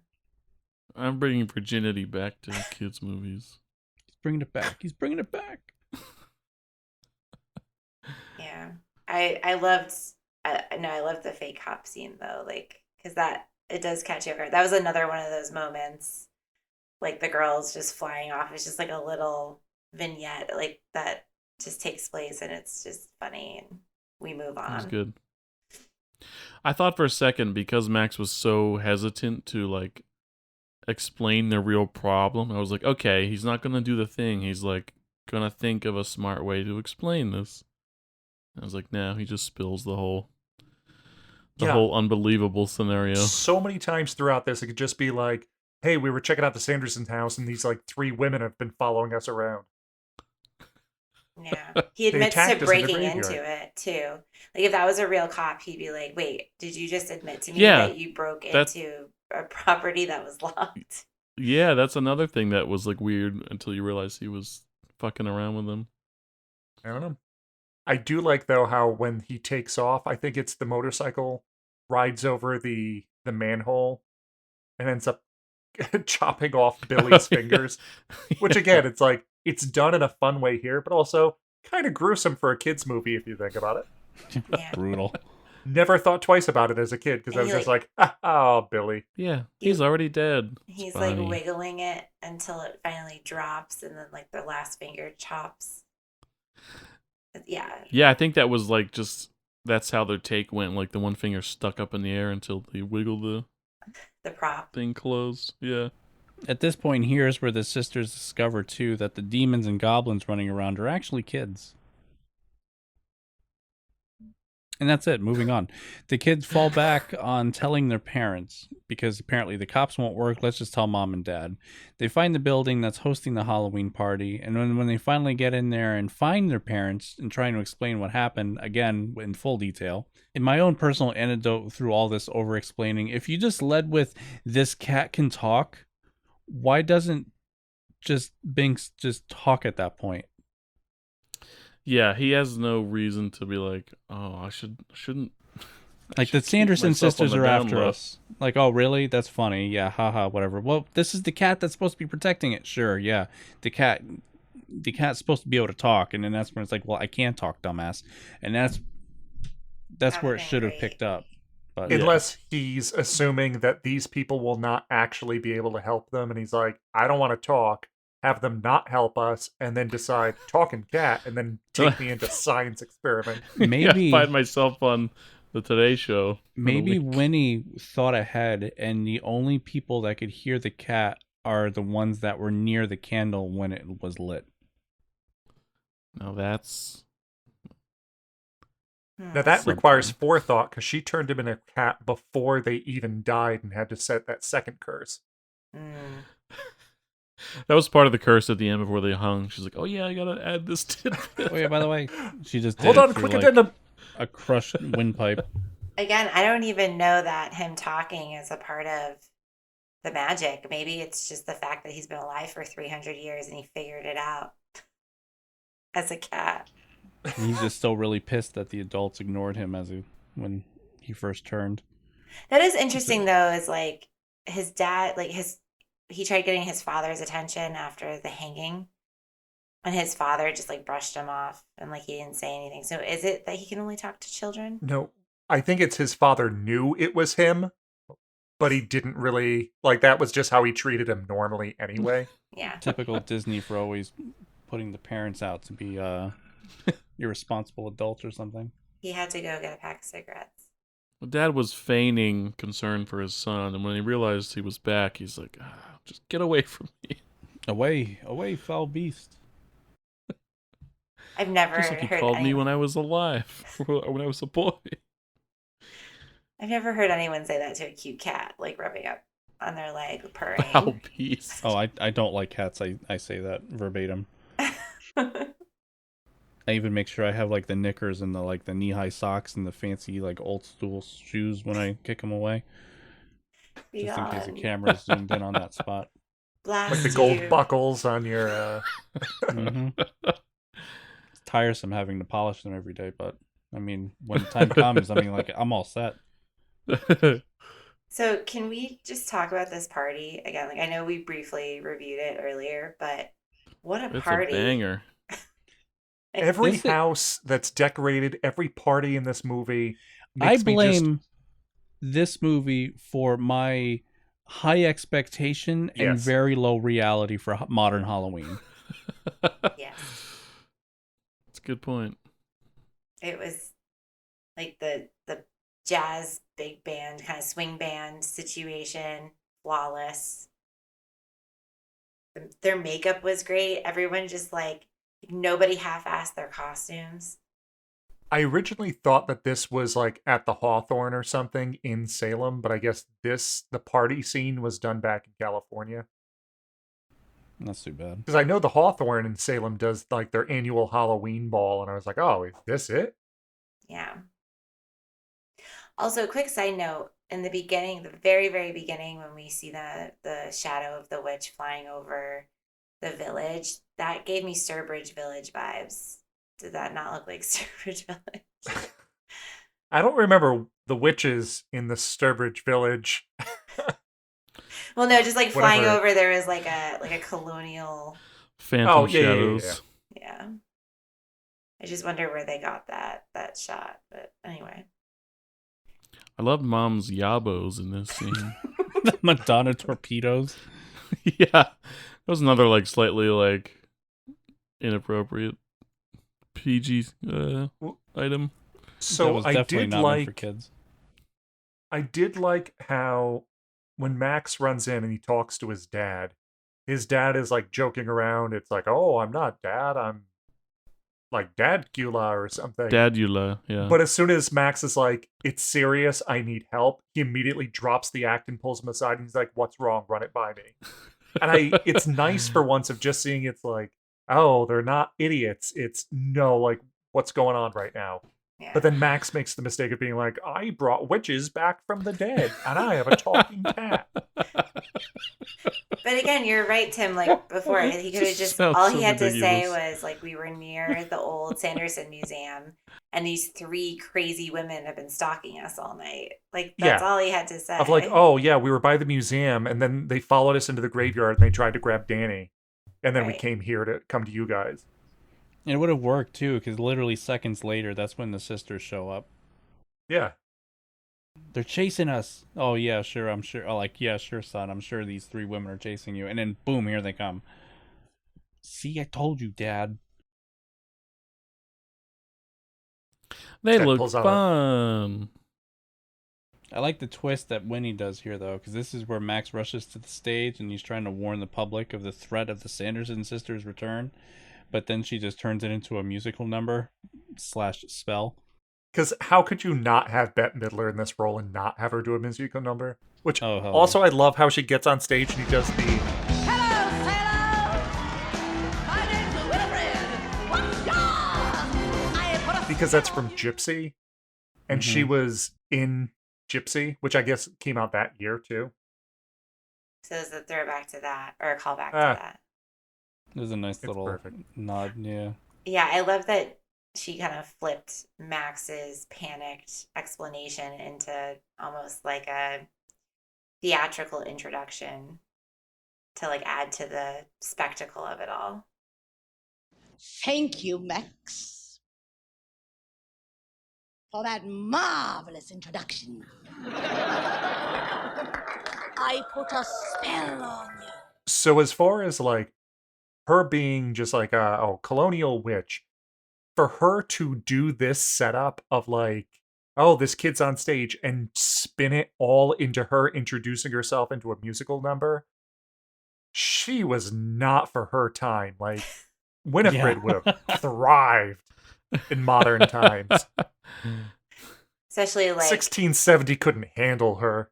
I'm bringing virginity back to kids' movies. He's bringing it back. He's bringing it back. Yeah, I loved. I loved the fake cop scene though, like because that it does catch you off guard. That was another one of those moments, like the girls just flying off. It's just like a little vignette, like that just takes place, and it's just funny, and we move on. It was good. I thought for a second, because Max was so hesitant to like explain the real problem, I was like, okay, he's not gonna do the thing. He's like gonna think of a smart way to explain this. I was like, no, he just spills the whole whole unbelievable scenario. So many times throughout this, it could just be like, hey, we were checking out the Sanderson house, and these like 3 women have been following us around. Yeah, he admits to breaking into it too. Like if that was a real cop, he'd be like, "Wait, did you just admit to me that you broke into a property that was locked?" Yeah, that's another thing that was like weird until you realize he was fucking around with him. I don't know. I do like though how when he takes off, I think it's the motorcycle rides over the manhole and ends up chopping off Billy's fingers. Which again, it's like it's done in a fun way here, but also kind of gruesome for a kids movie if you think about it. Brutal. Never thought twice about it as a kid because I And was he, just like, oh, Billy. Yeah, he's already dead. He's It's like funny. wiggling it until it finally drops, and then like the last finger chops. Yeah. Yeah, I think that was like just that's how their take went. Like the one finger stuck up in the air until they wiggled the prop thing closed. Yeah. At this point, here's where the sisters discover too that the demons and goblins running around are actually kids. And that's it. Moving on. The kids fall back on telling their parents because apparently the cops won't work. Let's just tell mom and dad. They find the building that's hosting the Halloween party. And when they finally get in there and find their parents and trying to explain what happened, again, in full detail. In my own personal anecdote through all this over explaining, if you just led with this cat can talk, why doesn't just Binks just talk at that point? Yeah, he has no reason to be like, oh, I shouldn't. Like the Sanderson sisters are after us. Like, oh, really? That's funny. Yeah, haha, whatever. Well, this is the cat that's supposed to be protecting it. Sure, yeah. The cat's supposed to be able to talk, and then that's when it's like, well, I can't talk, dumbass. And that's where it should have picked up. But unless he's assuming that these people will not actually be able to help them, and he's like, I don't want to talk. Have them not help us, and then decide talking cat, and then take me into science experiment. Maybe find myself on the Today Show. Maybe Winnie thought ahead, and the only people that could hear the cat are the ones that were near the candle when it was lit. Now that's Now that requires forethought because she turned him into a cat before they even died and had to set that second curse. That was part of the curse at the end before they hung. She's like, "Oh yeah, I gotta add this to." Oh yeah, by the way, she just hold on, quick addendum. A crushed windpipe. Again, I don't even know that him talking is a part of the magic. Maybe it's just the fact that he's been alive for 300 years and he figured it out as a cat. He's just still really pissed that the adults ignored him when he first turned. That is interesting though. Is like his dad, he tried getting his father's attention after the hanging, and his father just like brushed him off and like he didn't say anything. So is it that he can only talk to children? No, I think it's his father knew it was him, but he didn't really like. That was just how he treated him normally anyway. Yeah, typical Disney for always putting the parents out to be irresponsible adults or something. He had to go get a pack of cigarettes. Dad was feigning concern for his son, and when he realized he was back, he's like, just get away from me. Away, foul beast. I've never Just like he heard called anyone... me when I was alive, when I was a boy. I've never heard anyone say that to a cute cat, like rubbing up on their leg, purring. Foul beast. Oh, I don't like cats. I say that verbatim. I even make sure I have like the knickers and the knee-high socks and the fancy like old school shoes when I kick them away. Just in case the camera's zoomed in on that spot. Blast like the gold buckles on your mm-hmm. It's tiresome having to polish them every day, but I mean when the time comes, I mean like I'm all set. So can we just talk about this party again? Like I know we briefly reviewed it earlier, but what a party. It's a banger. Every house that's decorated, every party in this movie. I blame this movie for my high expectation and very low reality for modern Halloween. Yes. That's a good point. It was like the jazz big band, kind of swing band situation, flawless. Their makeup was great. Everyone just like, nobody half-assed their costumes. I originally thought that this was like at the Hawthorne or something in Salem, but I guess the party scene was done back in California. That's too bad. Because I know the Hawthorne in Salem does like their annual Halloween ball, and I was like, oh, is this it? Yeah. Also, quick side note, in the beginning, the very, very beginning, when we see the shadow of the witch flying over the village, that gave me Sturbridge Village vibes. Did that not look like Sturbridge Village? I don't remember the witches in the Sturbridge Village. Well, no, just like flying Whatever. over, there was like a colonial. Phantom yeah. shadows. Yeah. I just wonder where they got that shot. But anyway. I loved Mom's yabos in this scene. The Madonna torpedoes. Yeah. That was another like slightly like inappropriate PG item. So That was I definitely did not meant for like kids. I did like how when Max runs in and he talks to his dad is like joking around. It's like, "Oh, I'm not dad. I'm like Dadgula or something." Dadula, yeah. But as soon as Max is like, "It's serious. I need help," he immediately drops the act and pulls him aside. And he's like, "What's wrong? Run it by me." And it's nice for once of just seeing it's like, oh, they're not idiots. It's no, like, what's going on right now? Yeah. But then Max makes the mistake of being like, I brought witches back from the dead, and I have a talking cat. But again, you're right, Tim. Like before, he could have just Sounds all so he had to say ridiculous. was like, we were near the old Sanderson Museum, and these 3 crazy women have been stalking us all night. Like that's all he had to say. Of like, oh yeah, we were by the museum, and then they followed us into the graveyard, and they tried to grab Danny, and then we Right. came here to come to you guys. And it would have worked too, because literally seconds later, that's when the sisters show up. Yeah. They're chasing us. Oh yeah, sure, I'm sure. Oh, like yeah, sure, son. I'm sure these 3 women are chasing you. And then boom, here they come. See, I told you, Dad. They Dad look pulls out fun. I like the twist that Winnie does here, though, because this is where Max rushes to the stage and he's trying to warn the public of the threat of the Sanderson sisters' return, but then she just turns it into a musical number / spell. Because how could you not have Bette Midler in this role and not have her do a musical number? Which Oh, hell also I love how she gets on stage and he does the because that's from Gypsy, and she was in Gypsy, which I guess came out that year too. So it's a throwback to that, or a callback to Ah. that. It was a nice little perfect. nod, yeah. Yeah, I love that she kind of flipped Max's panicked explanation into almost like a theatrical introduction to like add to the spectacle of it all. Thank you, Max, for that marvelous introduction. I put a spell on you. So as far as like her being just like a colonial witch, for her to do this setup of like, oh, this kid's on stage and spin it all into her introducing herself into a musical number, she was not for her time. Like Winifred would have thrived in modern times. Especially like 1670 couldn't handle her.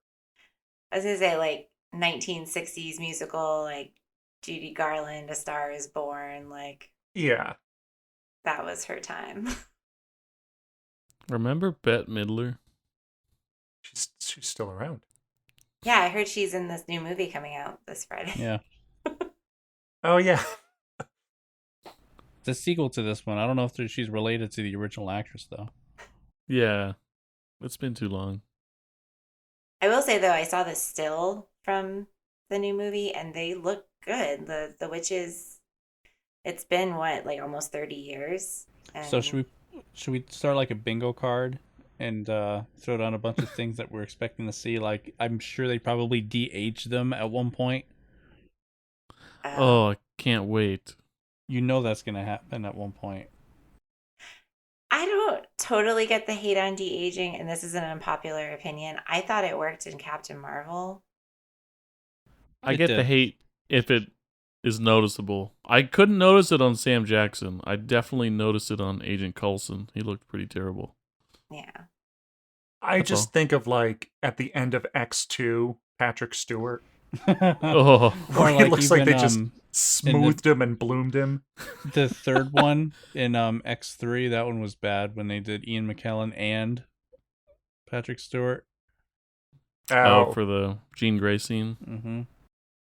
I was gonna say like 1960s musical, like Judy Garland, A Star Is Born, like Yeah. that was her time. Remember Bette Midler? She's still around. Yeah, I heard she's in this new movie coming out this Friday. Yeah. Oh yeah. It's a sequel to this one. I don't know if she's related to the original actress, though. Yeah. It's been too long. I will say though, I saw the still from the new movie and they look good. The witches, it's been what, like almost 30 years. And So should we start like a bingo card and throw down a bunch of things that we're expecting to see? Like I'm sure they probably de-aged them at one point. Oh, I can't wait. You know that's gonna happen at one point. I don't totally get the hate on de-aging, and this is an unpopular opinion. I thought it worked in Captain Marvel. I It get did. the hate if it is noticeable. I couldn't notice it on Sam Jackson. I definitely noticed it on Agent Coulson. He looked pretty terrible. Yeah. I That's just all. think of like at the end of X2, Patrick Stewart. Oh. Where he looks like they even, just smoothed him and bloomed him. The third one in X3, that one was bad when they did Ian McKellen and Patrick Stewart. Oh, for the Jean Grey scene. Mm-hmm.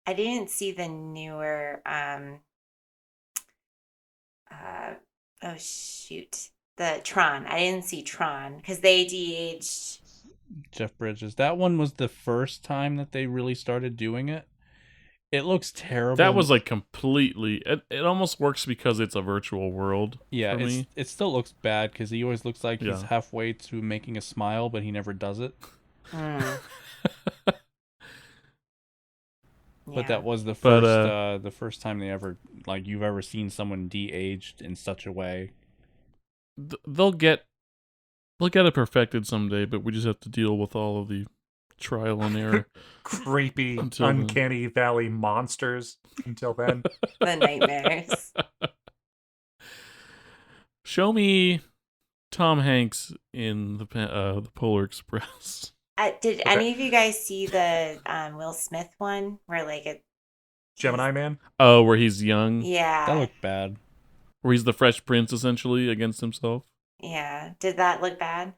I didn't see the newer oh shoot, the Tron. I didn't see Tron because they de-aged. Jeff Bridges. That one was the first time that they really started doing it. It looks terrible. That was like completely. It almost works because it's a virtual world. Yeah, for me. it still looks bad because he always looks like he's Yeah. halfway to making a smile, but he never does it. But that was the first time they ever you've ever seen someone de-aged in such a way. They'll get it perfected someday, but we just have to deal with all of the trial and error. Creepy, Until then. uncanny valley monsters until then. The nightmares. Show me Tom Hanks in the Polar Express. Did any of you guys see the Will Smith one where Gemini Man? Oh, where he's young? Yeah. That looked bad. Where he's the Fresh Prince, essentially, against himself? Yeah. Did that look bad?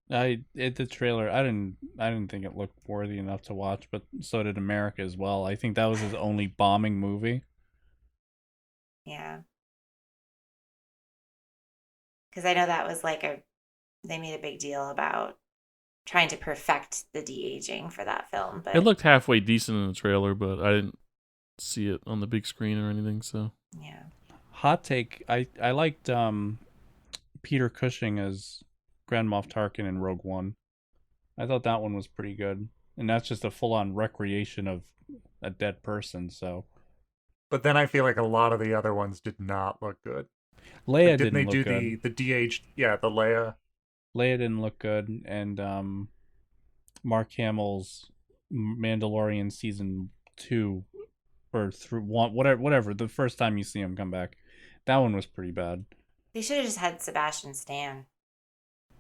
The trailer, I didn't think it looked worthy enough to watch, but so did America as well. I think that was his only bombing movie. Yeah. Because I know that was they made a big deal about trying to perfect the de-aging for that film. But It looked halfway decent in the trailer, but I didn't see it on the big screen or anything, so. Yeah. Hot take, I liked Peter Cushing as Grand Moff Tarkin in Rogue One. I thought that one was pretty good. And that's just a full-on recreation of a dead person, so. But then I feel like a lot of the other ones did not look good. Leia didn't they look do good. the de-aged? Yeah, the Leia. Leia didn't look good, and Mark Hamill's Mandalorian season 2 or through one, whatever. The first time you see him come back, that one was pretty bad. they should have just had Sebastian Stan.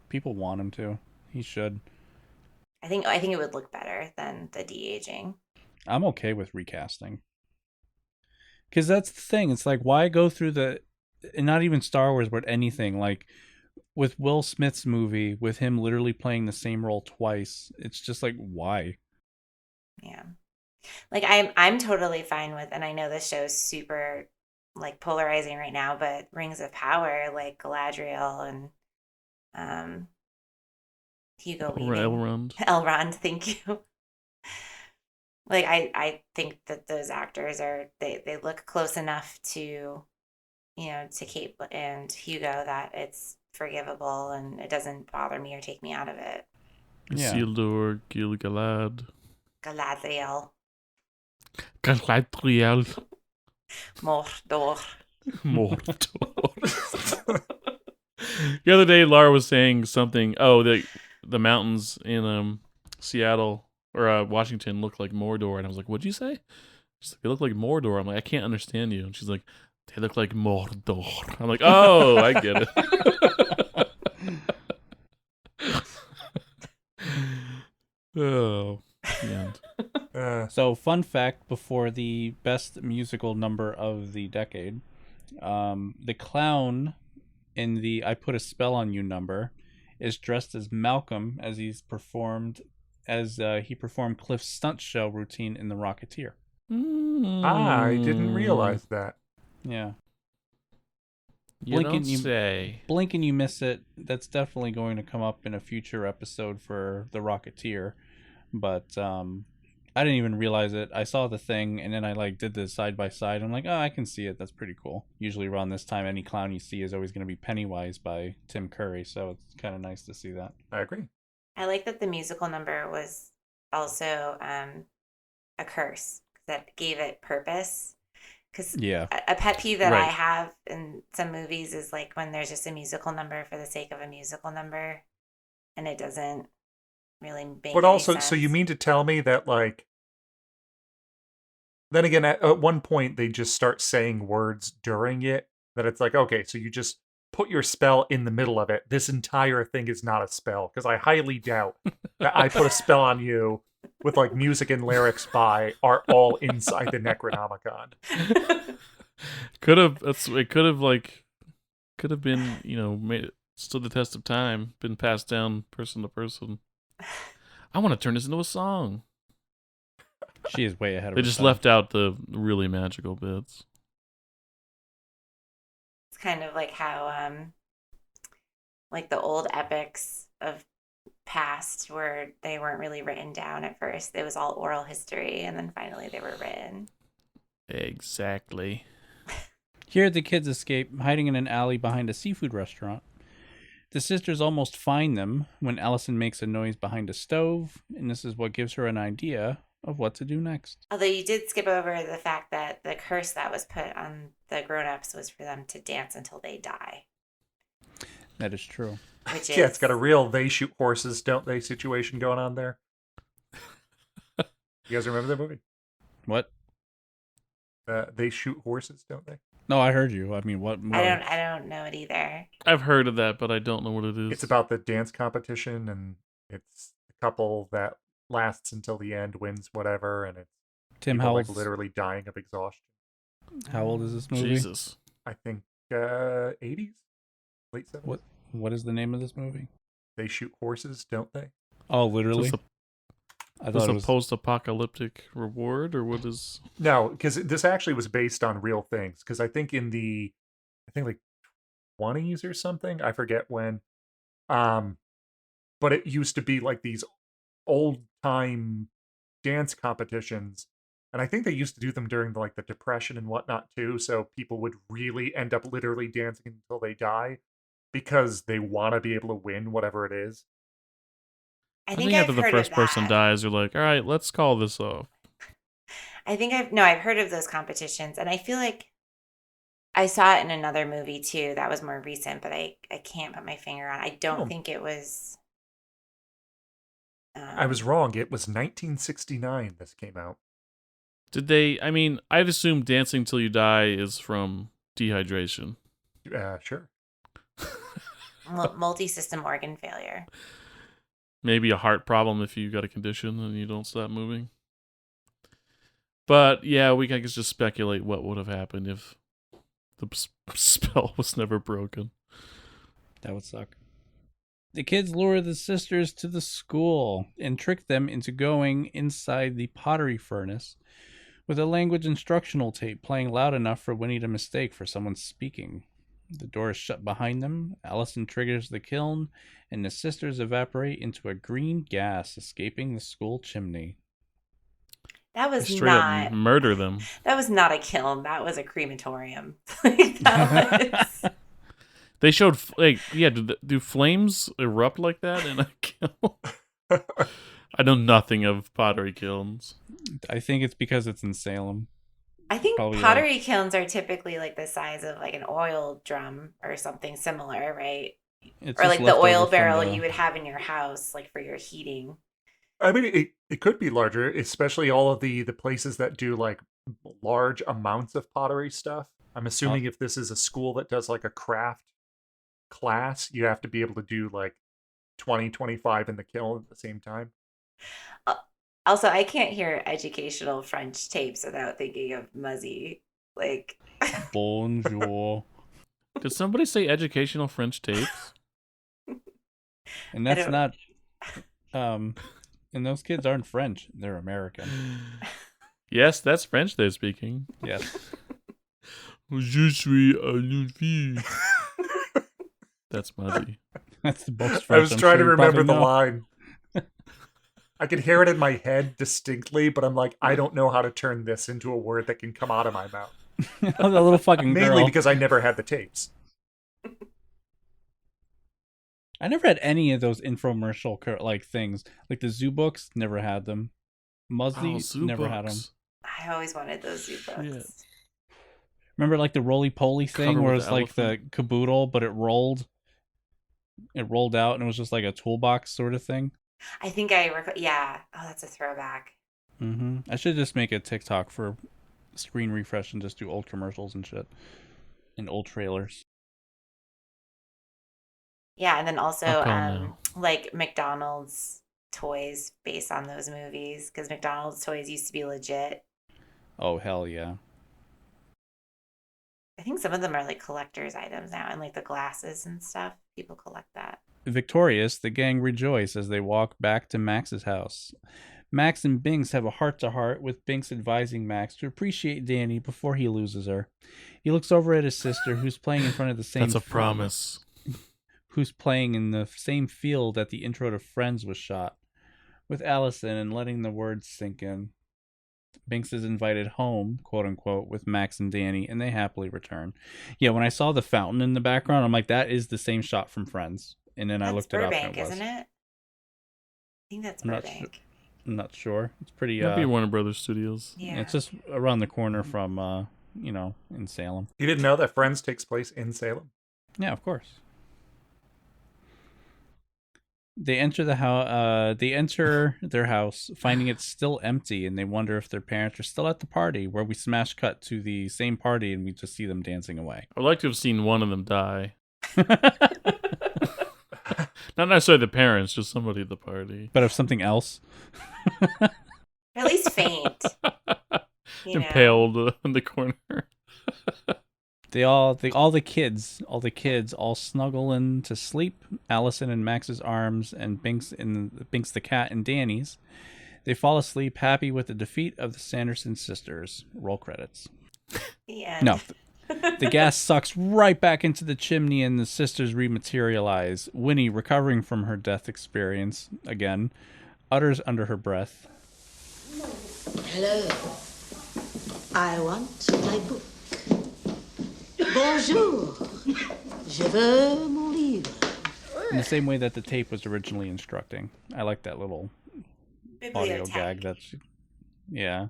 People want him to. He should. I think it would look better than the de-aging. I'm okay with recasting. Because that's the thing. It's like, why go through and not even Star Wars, but anything. Like, with Will Smith's movie, with him literally playing the same role twice, it's just like, why? Yeah. I'm totally fine with, and I know this show is super, polarizing right now, but Rings of Power, like Galadriel and Hugo Weaving. Elrond, thank you. I think that those actors they look close enough to, to Kate and Hugo that it's forgivable and it doesn't bother me or take me out of it. Isildur, Gil-galad. Galadriel. Galadriel. Mordor. The other day, Laura was saying something. Oh, the mountains in Seattle or Washington look like Mordor, and I was like, "What'd you say?" She's like, "They look like Mordor." I'm like, "I can't understand you." And she's like, "They look like Mordor." I'm like, "Oh, I get it." Oh, the end. So, fun fact before the best musical number of the decade, the clown in the "I Put a Spell on You" number is dressed as Malcolm as he performed Cliff's stunt show routine in The Rocketeer. I didn't realize that. Yeah. You don't say. Blink and you miss it. That's definitely going to come up in a future episode for The Rocketeer. But I didn't even realize it. I saw the thing, and then I did the side by side. I'm like, oh, I can see it. That's pretty cool. Usually around this time, any clown you see is always going to be Pennywise by Tim Curry, so it's kind of nice to see that. I agree. I like that the musical number was also a curse that gave it purpose. Because a pet peeve that I have in some movies is when there's just a musical number for the sake of a musical number, and it doesn't really make But any also, sense. so you mean to tell me that then again, at one point they just start saying words during it that it's like, okay, so you just put your spell in the middle of it. This entire thing is not a spell, because I highly doubt that I Put a Spell on You with music and lyrics by are all inside the Necronomicon. Could have been, made it stood the test of time, been passed down person to person. I want to turn this into a song. She is way ahead of They her just time. left out the really magical bits. kind of like how like the old epics of past where they weren't really written down at first. It was all oral history, and then finally they were written. Exactly. Here, the kids escape, hiding in an alley behind a seafood restaurant. The sisters almost find them when Allison makes a noise behind a stove, and this is what gives her an idea of what to do next. Although you did skip over the fact that the curse that was put on the grown-ups was for them to dance until they die. That is true. Which Yeah, is... it's got a real they shoot horses, don't they situation going on there. You guys remember that movie? What? They shoot horses, don't they? No, I heard you. I mean, what? I don't know it either. I've heard of that, but I don't know what it is. It's about the dance competition, and it's a couple that lasts until the end, wins whatever, and it's Tim, people, how like old's- literally dying of exhaustion. How old is this movie? Jesus. I think 80s, late 70s. What is the name of this movie? They shoot horses, don't they? Oh, literally? Is this a post-apocalyptic reward, or what is? No, because this actually was based on real things. Because I think like 20s or something. I forget when. But it used to be like these old time dance competitions, and I think they used to do them during the Depression and whatnot too. So people would really end up literally dancing until they die because they want to be able to win whatever it is. I think after I've the heard first of person that. dies, you're like, all right, let's call this off. I've heard of those competitions, and I feel like I saw it in another movie too that was more recent, but I can't put my finger on. I don't think it was. I was wrong. It was 1969 this came out. Did they? I mean, I'd assume dancing till you die is from dehydration. Sure. Multi-system organ failure. Maybe a heart problem if you got a condition and you don't stop moving. But yeah, we can just speculate what would have happened if the spell was never broken. That would suck. The kids lure the sisters to the school and trick them into going inside the pottery furnace with a language instructional tape playing loud enough for Winnie to mistake for someone speaking. The door is shut behind them. Allison triggers the kiln, and the sisters evaporate into a green gas escaping the school chimney. That was Straight up murder them. That was not a kiln. That was a crematorium. They showed do flames erupt like that in a kiln? I know nothing of pottery kilns. I think it's because it's in Salem. I think Probably pottery kilns are typically like the size of like an oil drum or something similar, right? It's or just like the oil leftover from barrel the- you would have in your house, like for your heating. I mean, it could be larger, especially all of the places that do like large amounts of pottery stuff. I'm assuming if this is a school that does like a craft class, you have to be able to do like 20, 25 in the kiln at the same time. Also, I can't hear educational French tapes without thinking of Muzzy. Like, Bonjour. Did somebody say educational French tapes? And that's not and those kids aren't French, they're American. Yes, that's French they're speaking. Yes. Je suis une fille. That's Muzzy. That's the most I French was I'm trying sure to you remember probably the know. line. I could hear it in my head distinctly, but I'm like, I don't know how to turn this into a word that can come out of my mouth. The little fucking Mainly girl. because I never had the tapes. I never had any of those infomercial like things. Like the zoo books, never had them. Muzzy, Zoo never had them. books. I always wanted those zoo books. Remember like the roly-poly thing Covered where it with was like the caboodle, but it rolled out and it was just like a toolbox sort of thing? I think I recall. Yeah. Oh, that's a throwback. I should just make a TikTok for screen refresh and just do old commercials and shit. And old trailers. Yeah, and then also I'll call now. like McDonald's toys based on those movies, because McDonald's toys used to be legit. Oh, hell yeah. I think some of them are like collector's items now, and like the glasses and stuff. People collect that. Victorious, the gang rejoice as they walk back to Max's house. Max and Binks have a heart-to-heart, with Binks advising Max to appreciate Danny before he loses her. He looks over at his sister, who's playing in front of the same... That's a promise. Who's playing in the same field that the intro to Friends was shot, with Allison, and letting the words sink in. Binks is invited home, quote-unquote, with Max and Danny, and they happily return. Yeah, when I saw the fountain in the background, I'm like, that is the same shot from Friends. And then I looked it up, and it was. Isn't it? I think that's Burbank. I'm not sure. It's pretty... Might be Warner Brothers Studios. Yeah. It's just around the corner from, in Salem. You didn't know that Friends takes place in Salem? Yeah, of course. They enter the house. They enter their house, finding it still empty, and they wonder if their parents are still at the party. Where we smash cut to the same party, and we just see them dancing away. I'd like to have seen one of them die. Not necessarily the parents, just somebody at the party. But of something else. At least faint. Impaled in the corner. All the kids all snuggle in to sleep. Allison in Max's arms, and Binks the cat in Danny's. They fall asleep, happy with the defeat of the Sanderson sisters. Roll credits. The end. No. The gas sucks right back into the chimney, and the sisters rematerialize. Winnie, recovering from her death experience again, utters under her breath, Hello. I want my book. Bonjour. Je veux mon livre. in the same way that the tape was originally instructing. I like that little audio gag. Yeah.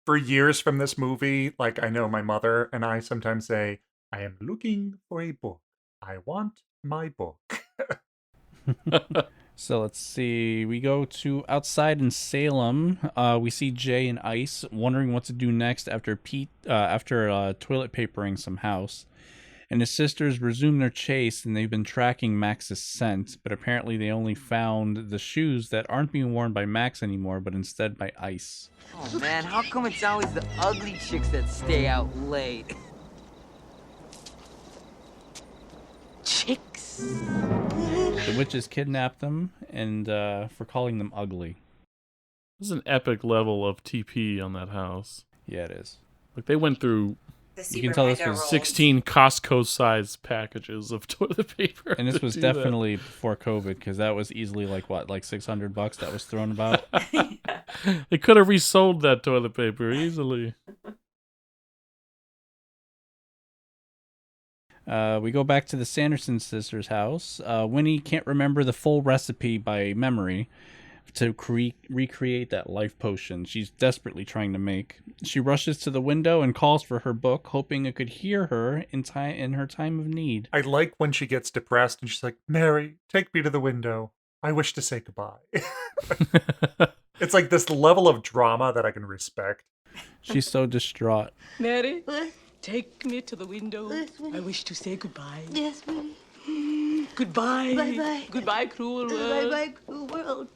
For years from this movie, like, I know my mother and I sometimes say, I am looking for a book. I want my book. So let's see. We go to outside in Salem. We see Jay and Ice wondering what to do next after toilet papering some house. And his sisters resume their chase, and they've been tracking Max's scent, but apparently they only found the shoes that aren't being worn by Max anymore, but instead by Ice. Oh man, how come it's always the ugly chicks that stay out late? Chicks. The witches kidnapped them, and for calling them ugly. There's an epic level of TP on that house. Yeah, it is. Like, they went through... You can tell this was 16 Costco-sized packages of toilet paper. And this was definitely before COVID, because that was easily like $600 that was thrown about. They could have resold that toilet paper easily. We go back to the Sanderson sisters' house. Winnie can't remember the full recipe by memory to recreate that life potion she's desperately trying to make. She rushes to the window and calls for her book, hoping it could hear her in her time of need. I like when she gets depressed and she's like, Mary, take me to the window. I wish to say goodbye. It's like this level of drama that I can respect. She's so distraught. Mary, take me to the window. I wish to say goodbye. Yes, Winnie. Goodbye. Bye-bye. Goodbye, cruel world. Bye-bye, cruel world.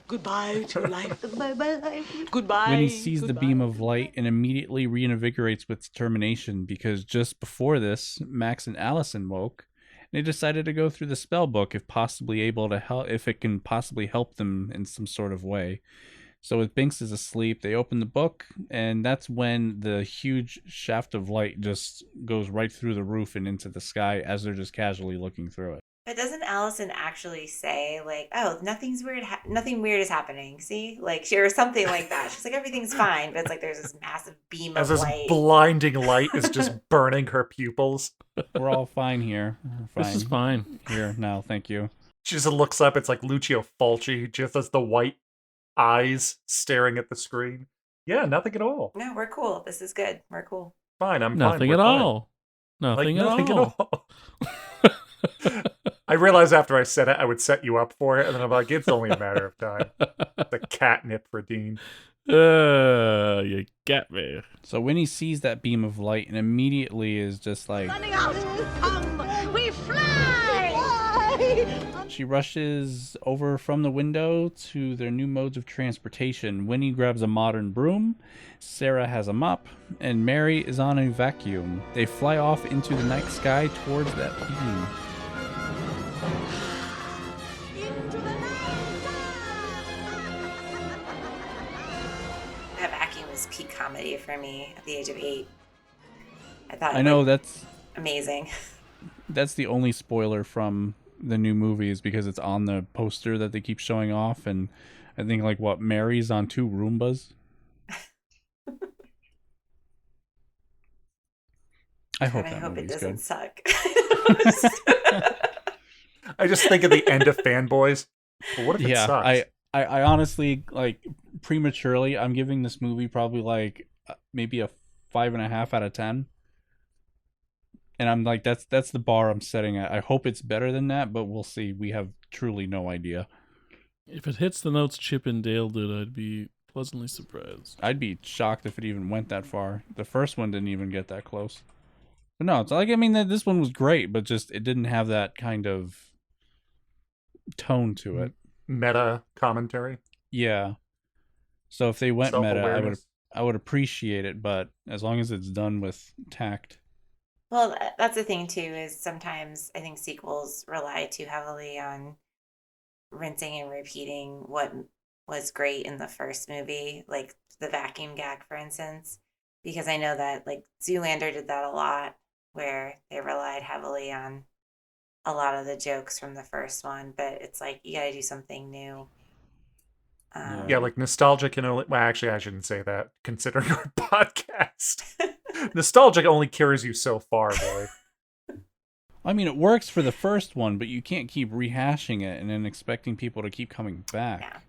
Goodbye to life. Bye-bye, life. Goodbye. Winnie sees the beam of light and immediately reinvigorates with determination, because just before this, Max and Allison woke. They decided to go through the spell book if it can possibly help them in some sort of way. So with Binks is asleep, they open the book, and that's when the huge shaft of light just goes right through the roof and into the sky as they're just casually looking through it. But doesn't Allison actually say, like, oh, nothing weird is happening, see? Like, or something like that. She's like, everything's fine, but it's like there's this massive beam of light. As this blinding light is just burning her pupils. We're all fine here. We're fine. This is fine. Here, now, thank you. She just looks up, it's like Lucio Fulci, just as the white eyes staring at the screen. Yeah, nothing at all. No, we're cool. This is good. We're cool. Fine, I'm nothing fine. At all. Nothing at all. I realized after I said it, I would set you up for it, and then I'm like, it's only a matter of time. The catnip for Dean. You got me. So Winnie sees that beam of light and immediately is just like... Running out! Come! We fly! She rushes over from the window to their new modes of transportation. Winnie grabs a modern broom, Sarah has a mop, and Mary is on a vacuum. They fly off into the night sky towards that beam. was peak comedy for me at the age of 8. I thought I know like, that's amazing. That's the only spoiler from the new movies because it's on the poster that they keep showing off, and I think like what Mary's on 2 Roombas. I hope God, I that hope it movie's doesn't good. suck. I just think of the end of Fanboys. But what if it Yeah, sucks? I honestly like prematurely. I'm giving this movie probably like maybe a 5.5 out of 10. And I'm like, that's the bar I'm setting at. I hope it's better than that, but we'll see. We have truly no idea. If it hits the notes Chip and Dale did, I'd be pleasantly surprised. I'd be shocked if it even went that far. The first one didn't even get that close. But no, it's like, I mean, this one was great, but just it didn't have that kind of tone to it. Meta commentary. Yeah. So if they went meta, Self-awareness. I would appreciate it, but as long as it's done with tact. Well, that's the thing too, is sometimes I think sequels rely too heavily on rinsing and repeating what was great in the first movie, like the vacuum gag, for instance, because I know that like Zoolander did that a lot, where they relied heavily on a lot of the jokes from the first one, but it's like you got to do something new. Yeah, like nostalgia can only. Well, actually, I shouldn't say that, considering our podcast. Nostalgia only carries you so far, boy. I mean, it works for the first one, but you can't keep rehashing it and then expecting people to keep coming back. Yeah.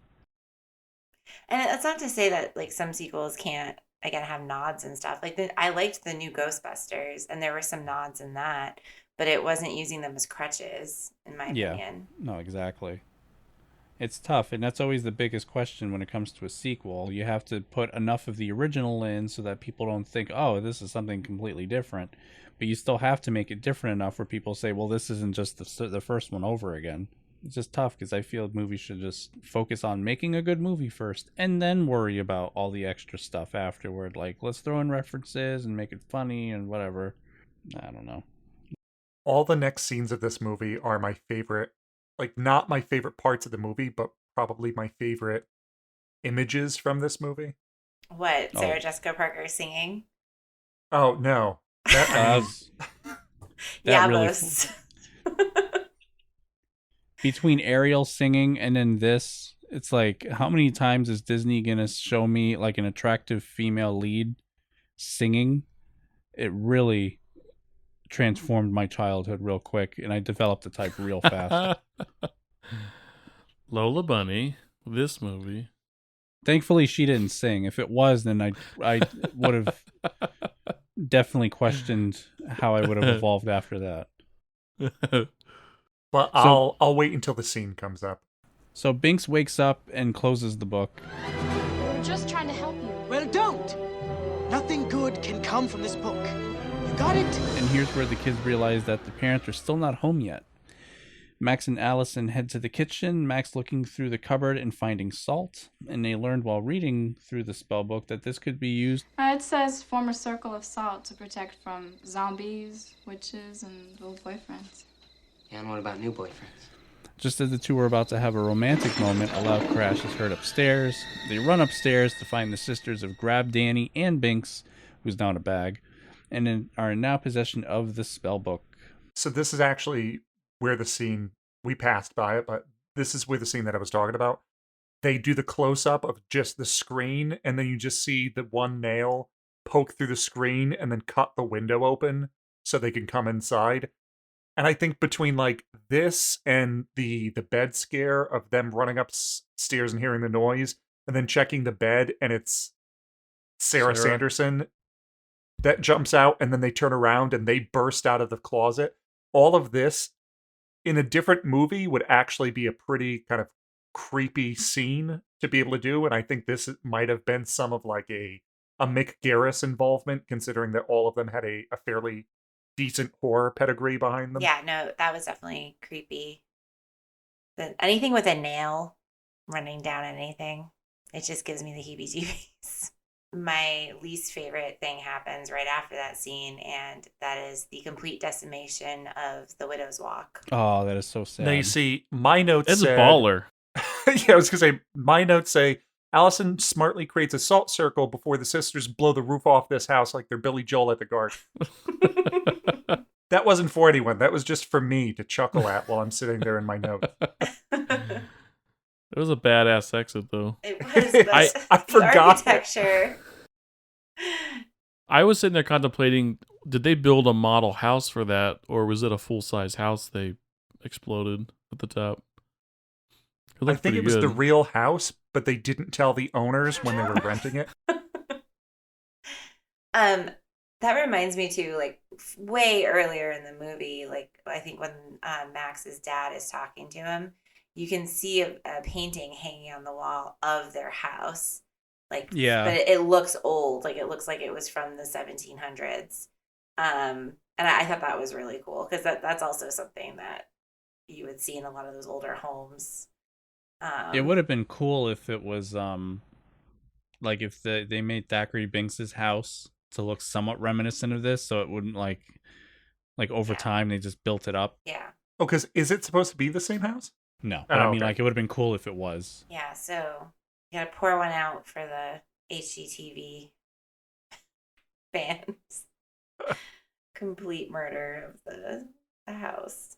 And that's not to say that like some sequels can't again have nods and stuff. Like I liked the new Ghostbusters, and there were some nods in that, but it wasn't using them as crutches, in my opinion. No, exactly. It's tough, and that's always the biggest question when it comes to a sequel. You have to put enough of the original in so that people don't think, oh, this is something completely different. But you still have to make it different enough where people say, well, this isn't just the first one over again. It's just tough because I feel movies should just focus on making a good movie first and then worry about all the extra stuff afterward. Like, let's throw in references and make it funny and whatever. I don't know. All the next scenes of this movie are my favorite. Like, not my favorite parts of the movie, but probably my favorite images from this movie. What, Sarah Jessica Parker singing? Oh, no. That really between Ariel singing and then this, it's like, how many times is Disney gonna show me like an attractive female lead singing? It really transformed my childhood real quick, and I developed the type real fast. Lola Bunny, this movie. Thankfully, she didn't sing. If it was, then I would have definitely questioned how I would have evolved after that. But I'll wait until the scene comes up. So Binks wakes up and closes the book. We're just trying to help you. Well, don't! Nothing good can come from this book. You got it? And here's where the kids realize that the parents are still not home yet. Max and Allison head to the kitchen, Max looking through the cupboard and finding salt. And they learned while reading through the spell book that this could be used. It says form a circle of salt to protect from zombies, witches, and old boyfriends. Yeah, and what about new boyfriends? Just as the two are about to have a romantic moment, a loud crash is heard upstairs. They run upstairs to find the sisters have grabbed Danny and Binks, who's now in a bag, and are now in possession of the spell book. So this is actually where the scene, we passed by it, but this is where the scene that I was talking about. They do the close-up of just the screen, and then you just see the one nail poke through the screen and then cut the window open so they can come inside. And I think between like this and the bed scare of them running upstairs and hearing the noise, and then checking the bed and it's Sarah Sanderson that jumps out, and then they turn around and they burst out of the closet. All of this in a different movie would actually be a pretty kind of creepy scene to be able to do. And I think this might have been some of like a Mick Garris involvement, considering that all of them had a fairly decent horror pedigree behind them. Yeah, no, that was definitely creepy. Anything with a nail running down anything, it just gives me the heebie-jeebies. My least favorite thing happens right after that scene, and that is the complete decimation of the Widow's Walk. Oh, that is so sad. Now you see, my notes It's said, a baller. Yeah, I was going to say, my notes say, Allison smartly creates a salt circle before the sisters blow the roof off this house like they're Billy Joel at the Garden. That wasn't for anyone. That was just for me to chuckle at while I'm sitting there in my notes. It was a badass exit, though. It was, but I the forgot. architecture. I was sitting there contemplating, did they build a model house for that, or was it a full-size house they exploded at the top? I think it was the real house, but they didn't tell the owners when they were renting it. That reminds me too, like way earlier in the movie, like I think when Max's dad is talking to him, you can see a painting hanging on the wall of their house. Like, yeah, but it looks old. Like it looks like it was from the 1700s. And I thought that was really cool because that's also something that you would see in a lot of those older homes. It would have been cool if it was like if they made Thackeray Binks's house to look somewhat reminiscent of this, so it wouldn't like over time they just built it up. Yeah. Oh, because is it supposed to be the same house? No, but I mean, like it would have been cool if it was. Yeah. So you gotta pour one out for the HGTV fans. Complete murder of the house.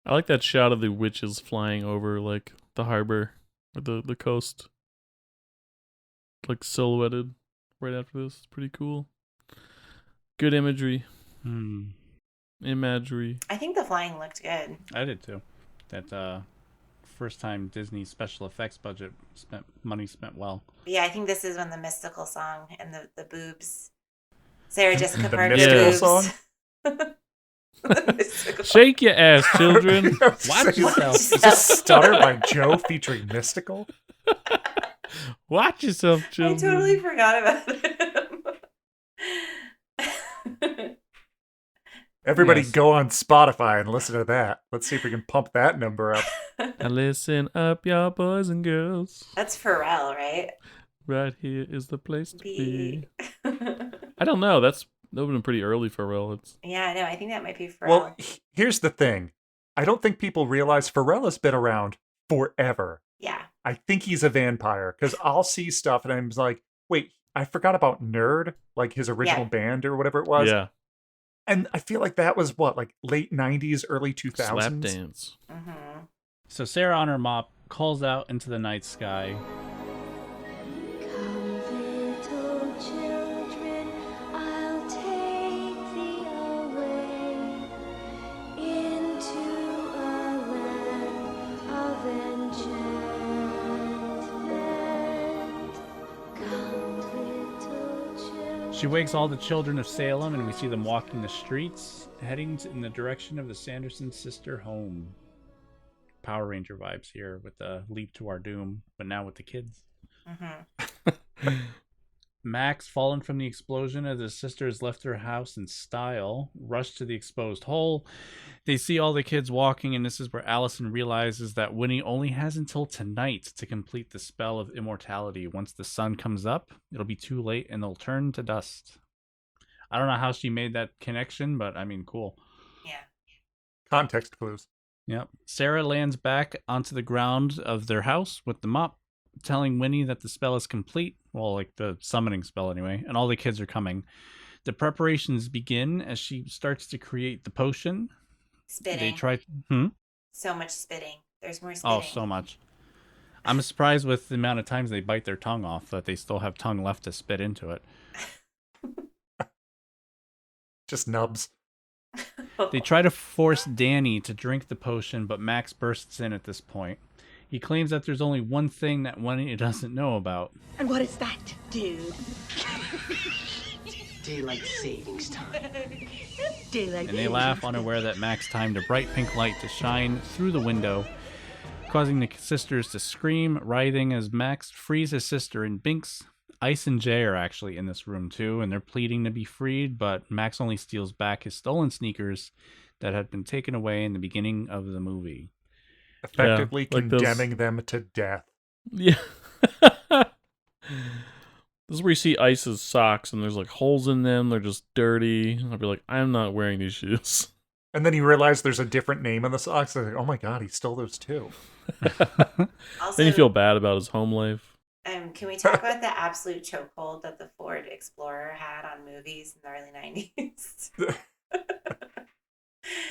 I like that shot of the witches flying over like the harbor or the coast, like silhouetted right after this. It's pretty cool. Good imagery. Imagery. I think the flying looked good. I did too. That first time Disney special effects budget spent well. Yeah, I think this is when the mystical song and the boobs. Sarah Jessica The Parker's mystical boobs. song? Shake your ass, children. Watch yourself. Is this Stutter by Joe featuring Mystical? Watch yourself, I children. totally forgot about him. Everybody Yes. go on Spotify and listen to that. Let's see if we can pump that number up. Now listen up, y'all boys and girls. That's Pharrell, right? Right here is the place to be. I don't know. That would have been pretty early for Pharrell. Yeah, I know. I think that might be Pharrell. Well, here's the thing. I don't think people realize Pharrell has been around forever. Yeah. I think he's a vampire because I'll see stuff and I'm like, wait, I forgot about Nerd, like his original band or whatever it was. Yeah. And I feel like that was what, like late 90s, early 2000s? Slap dance. Mm-hmm. So Sarah on her mop calls out into the night sky. Come, little children, I'll take thee away into a land of enchantment. Come, little children. She wakes all the children of Salem, and we see them walking the streets, heading in the direction of the Sanderson sister home. Power Ranger vibes here with the leap to our doom, but now with the kids. Mm-hmm. Max, fallen from the explosion as his sisters left her house in style, rushed to the exposed hole. They see all the kids walking, and this is where Allison realizes that Winnie only has until tonight to complete the spell of immortality. Once the sun comes up, it'll be too late, and they'll turn to dust. I don't know how she made that connection, but I mean, cool. Yeah. Context clues. Yep. Sarah lands back onto the ground of their house with the mop, telling Winnie that the spell is complete. Well, like the summoning spell anyway, and all the kids are coming. The preparations begin as she starts to create the potion. Spitting. They try... So much spitting. There's more spitting. Oh, so much. I'm surprised with the amount of times they bite their tongue off that they still have tongue left to spit into it. Just nubs. They try to force Danny to drink the potion, but Max bursts in at this point. He claims that there's only one thing that Winnie doesn't know about. And what is that, dude? Daylight savings time. Daylight. And they laugh, unaware that Max timed a bright pink light to shine through the window, causing the sisters to scream, writhing as Max frees his sister and Binks. Ice and Jay are actually in this room too, and they're pleading to be freed, but Max only steals back his stolen sneakers that had been taken away in the beginning of the movie. Effectively like condemning them to death. Yeah. This is where you see Ice's socks, and there's like holes in them. They're just dirty. I'll be like, I'm not wearing these shoes. And then you realize there's a different name on the socks. They're like, oh my god, he stole those too. Also, Then you feel bad about his home life. Can we talk about the absolute chokehold that the Ford Explorer had on movies in the early 90s?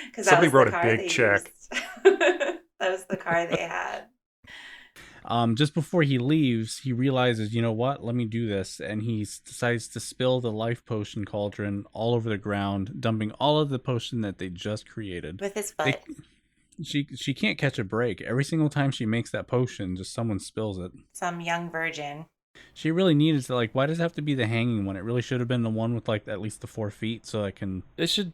Because Somebody wrote a big check. That was the car they had. Just before he leaves, he realizes, you know what? Let me do this, and he decides to spill the life potion cauldron all over the ground, dumping all of the potion that they just created with his foot. She can't catch a break. Every single time she makes that potion, just someone spills it. Some young virgin. She really needed to, like, why does it have to be the hanging one? It really should have been the one with, like, at least the 4 feet, so I can... They should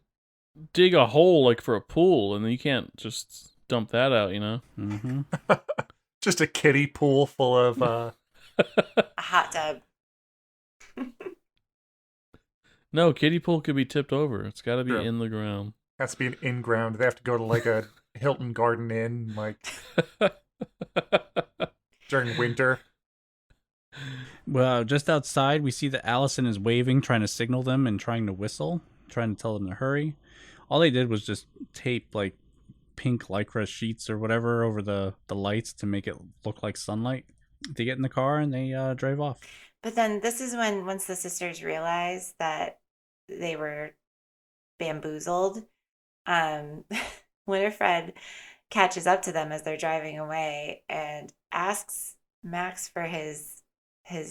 dig a hole, like, for a pool, and then you can't just dump that out, you know? Mm-hmm. Just a kiddie pool full of... A hot tub. No, kiddie pool could be tipped over. It's got to be in the ground. Has to be an in-ground. They have to go to, like, a Hilton Garden Inn, like, during winter. Well, just outside, we see that Allison is waving, trying to signal them and trying to whistle, trying to tell them to hurry. All they did was just tape, like, pink lycra sheets or whatever over the lights to make it look like sunlight. They get in the car and they drive off. But then this is when, once the sisters realize that they were bamboozled, Winifred catches up to them as they're driving away and asks Max for his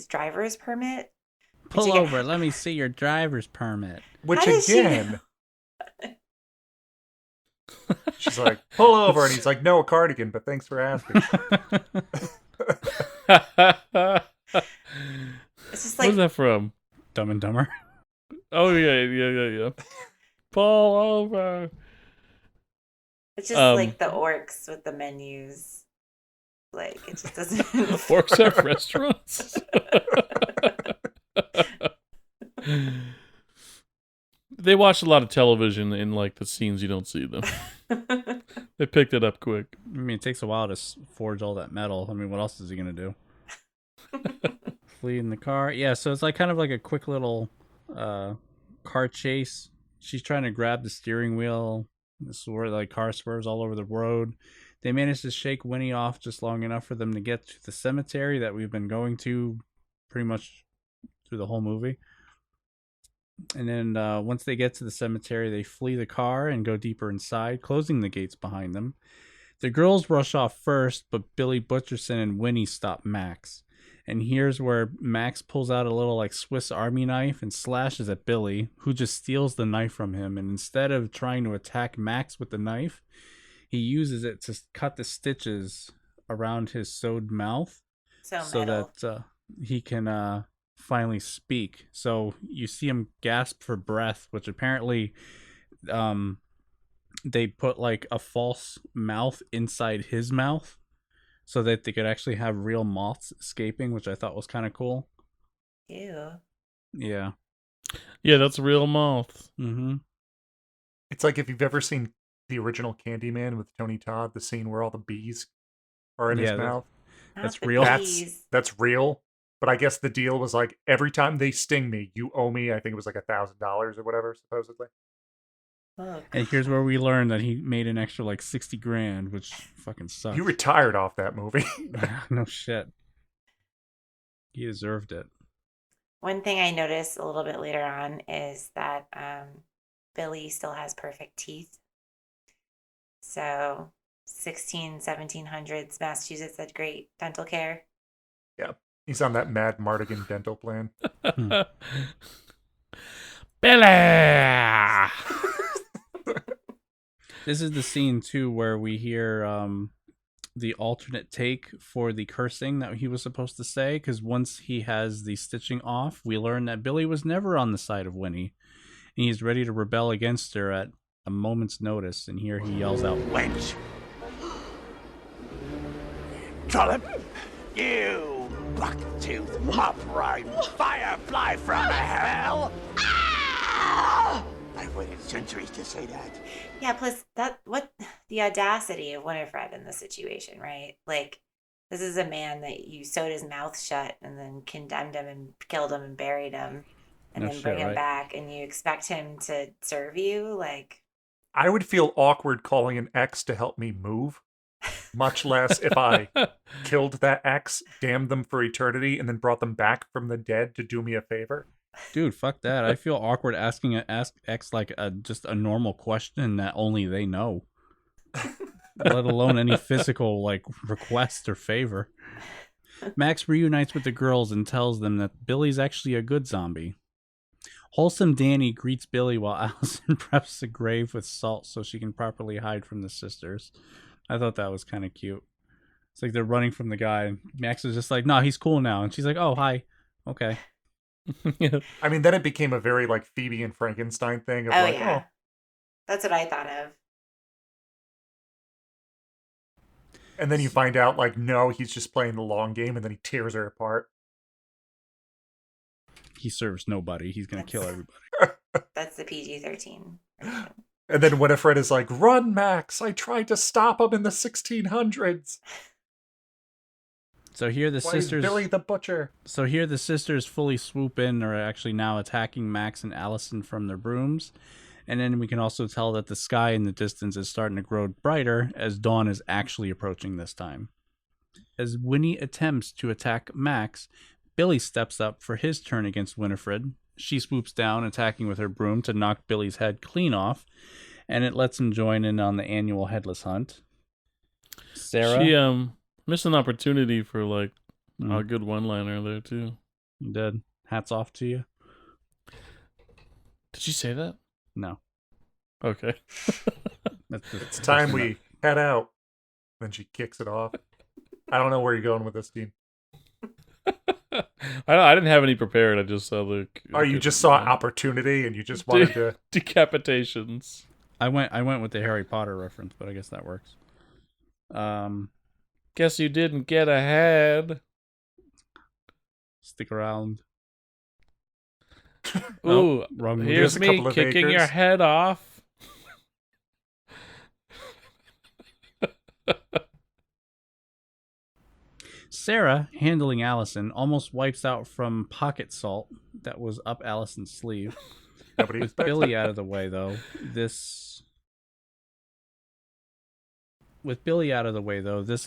driver's permit. Pull over. Let me see your driver's permit. Which again, she's like, pull over, and he's like, no, a cardigan, but thanks for asking. It's just like, where's that from? Dumb and Dumber. Oh yeah. Pull over. It's just like the orcs with the menus. Like, it just doesn't... Orcs have restaurants? They watch a lot of television in, like, the scenes you don't see them. They picked it up quick. I mean, it takes a while to forge all that metal. I mean, what else is he going to do? Flee in the car. Yeah, so it's like kind of like a quick little car chase. She's trying to grab the steering wheel. This is where the car swerves all over the road. They manage to shake Winnie off just long enough for them to get to the cemetery that we've been going to pretty much through the whole movie. And then once they get to the cemetery, they flee the car and go deeper inside, closing the gates behind them. The girls rush off first, but Billy Butcherson and Winnie stop Max. And here's where Max pulls out a little, like, Swiss Army knife and slashes at Billy, who just steals the knife from him. And instead of trying to attack Max with the knife, he uses it to cut the stitches around his sewed mouth so that he can finally speak. So you see him gasp for breath, which apparently they put, like, a false mouth inside his mouth so that they could actually have real moths escaping, which I thought was kind of cool. Ew. Yeah. Yeah, that's real moths. Mm-hmm. It's like if you've ever seen the original Candyman with Tony Todd, the scene where all the bees are in his mouth. That's real. That's real. But I guess the deal was like, every time they sting me, you owe me, I think it was like $1,000 or whatever, supposedly. Oh, and here's where we learn that he made an extra, like, $60,000, which fucking sucks. He retired off that movie. No shit. He deserved it. One thing I noticed a little bit later on is that Billy still has perfect teeth. So 1700s Massachusetts had great dental care. Yeah. He's on that Mad Mardigan dental plan. Billy! This is the scene, too, where we hear the alternate take for the cursing that he was supposed to say, because once he has the stitching off, we learn that Billy was never on the side of Winnie, and he's ready to rebel against her at a moment's notice, and here he yells out, "Wench! Trollop! You buck-toothed, mop-riding firefly from hell! Ah! I've waited centuries to say that. Yeah, plus the audacity of Winifred in this situation, right? Like, this is a man that you sewed his mouth shut and then condemned him and killed him and buried him and then bring him back, and you expect him to serve you? Like, I would feel awkward calling an ex to help me move. much less if I killed that ex, damned them for eternity, and then brought them back from the dead to do me a favor. Dude, fuck that. I feel awkward asking an ex like just a normal question that only they know. Let alone any physical like request or favor. Max reunites with the girls and tells them that Billy's actually a good zombie. Wholesome Danny greets Billy while Allison preps the grave with salt so she can properly hide from the sisters. I thought that was kind of cute. It's like they're running from the guy, and Max is just like, "No, he's cool now," and she's like, "Oh, hi, okay." I mean, then it became a very like Phoebe and Frankenstein thing of Oh. That's what I thought of. And then you find out, like, no, he's just playing the long game, and then he tears her apart. He serves nobody. He's going to kill everybody. That's the PG-13. And then Winifred is like, run, Max! I tried to stop him in the 1600s! So here the Why is sisters... Billy the Butcher? So here the sisters fully swoop in, are actually now attacking Max and Allison from their brooms. And then we can also tell that the sky in the distance is starting to grow brighter as dawn is actually approaching this time. As Winnie attempts to attack Max, Billy steps up for his turn against Winifred. She swoops down, attacking with her broom to knock Billy's head clean off, and it lets him join in on the annual headless hunt. Sarah? She missed an opportunity for like a good one-liner there too. You did. Hats off to you. Did she say that? No. Okay. It's time we head out. Then she kicks it off. I don't know where you're going with this, Dean. I didn't have any prepared. I just saw the. Oh, you just saw opportunity and you just wanted to decapitations. I went with the Harry Potter reference, but I guess that works. Guess you didn't get ahead. Stick around. Ooh, wrong. Here's me kicking your head off. Sarah, handling Allison, almost wipes out from pocket salt that was up Allison's sleeve. With Billy out of the way, though, this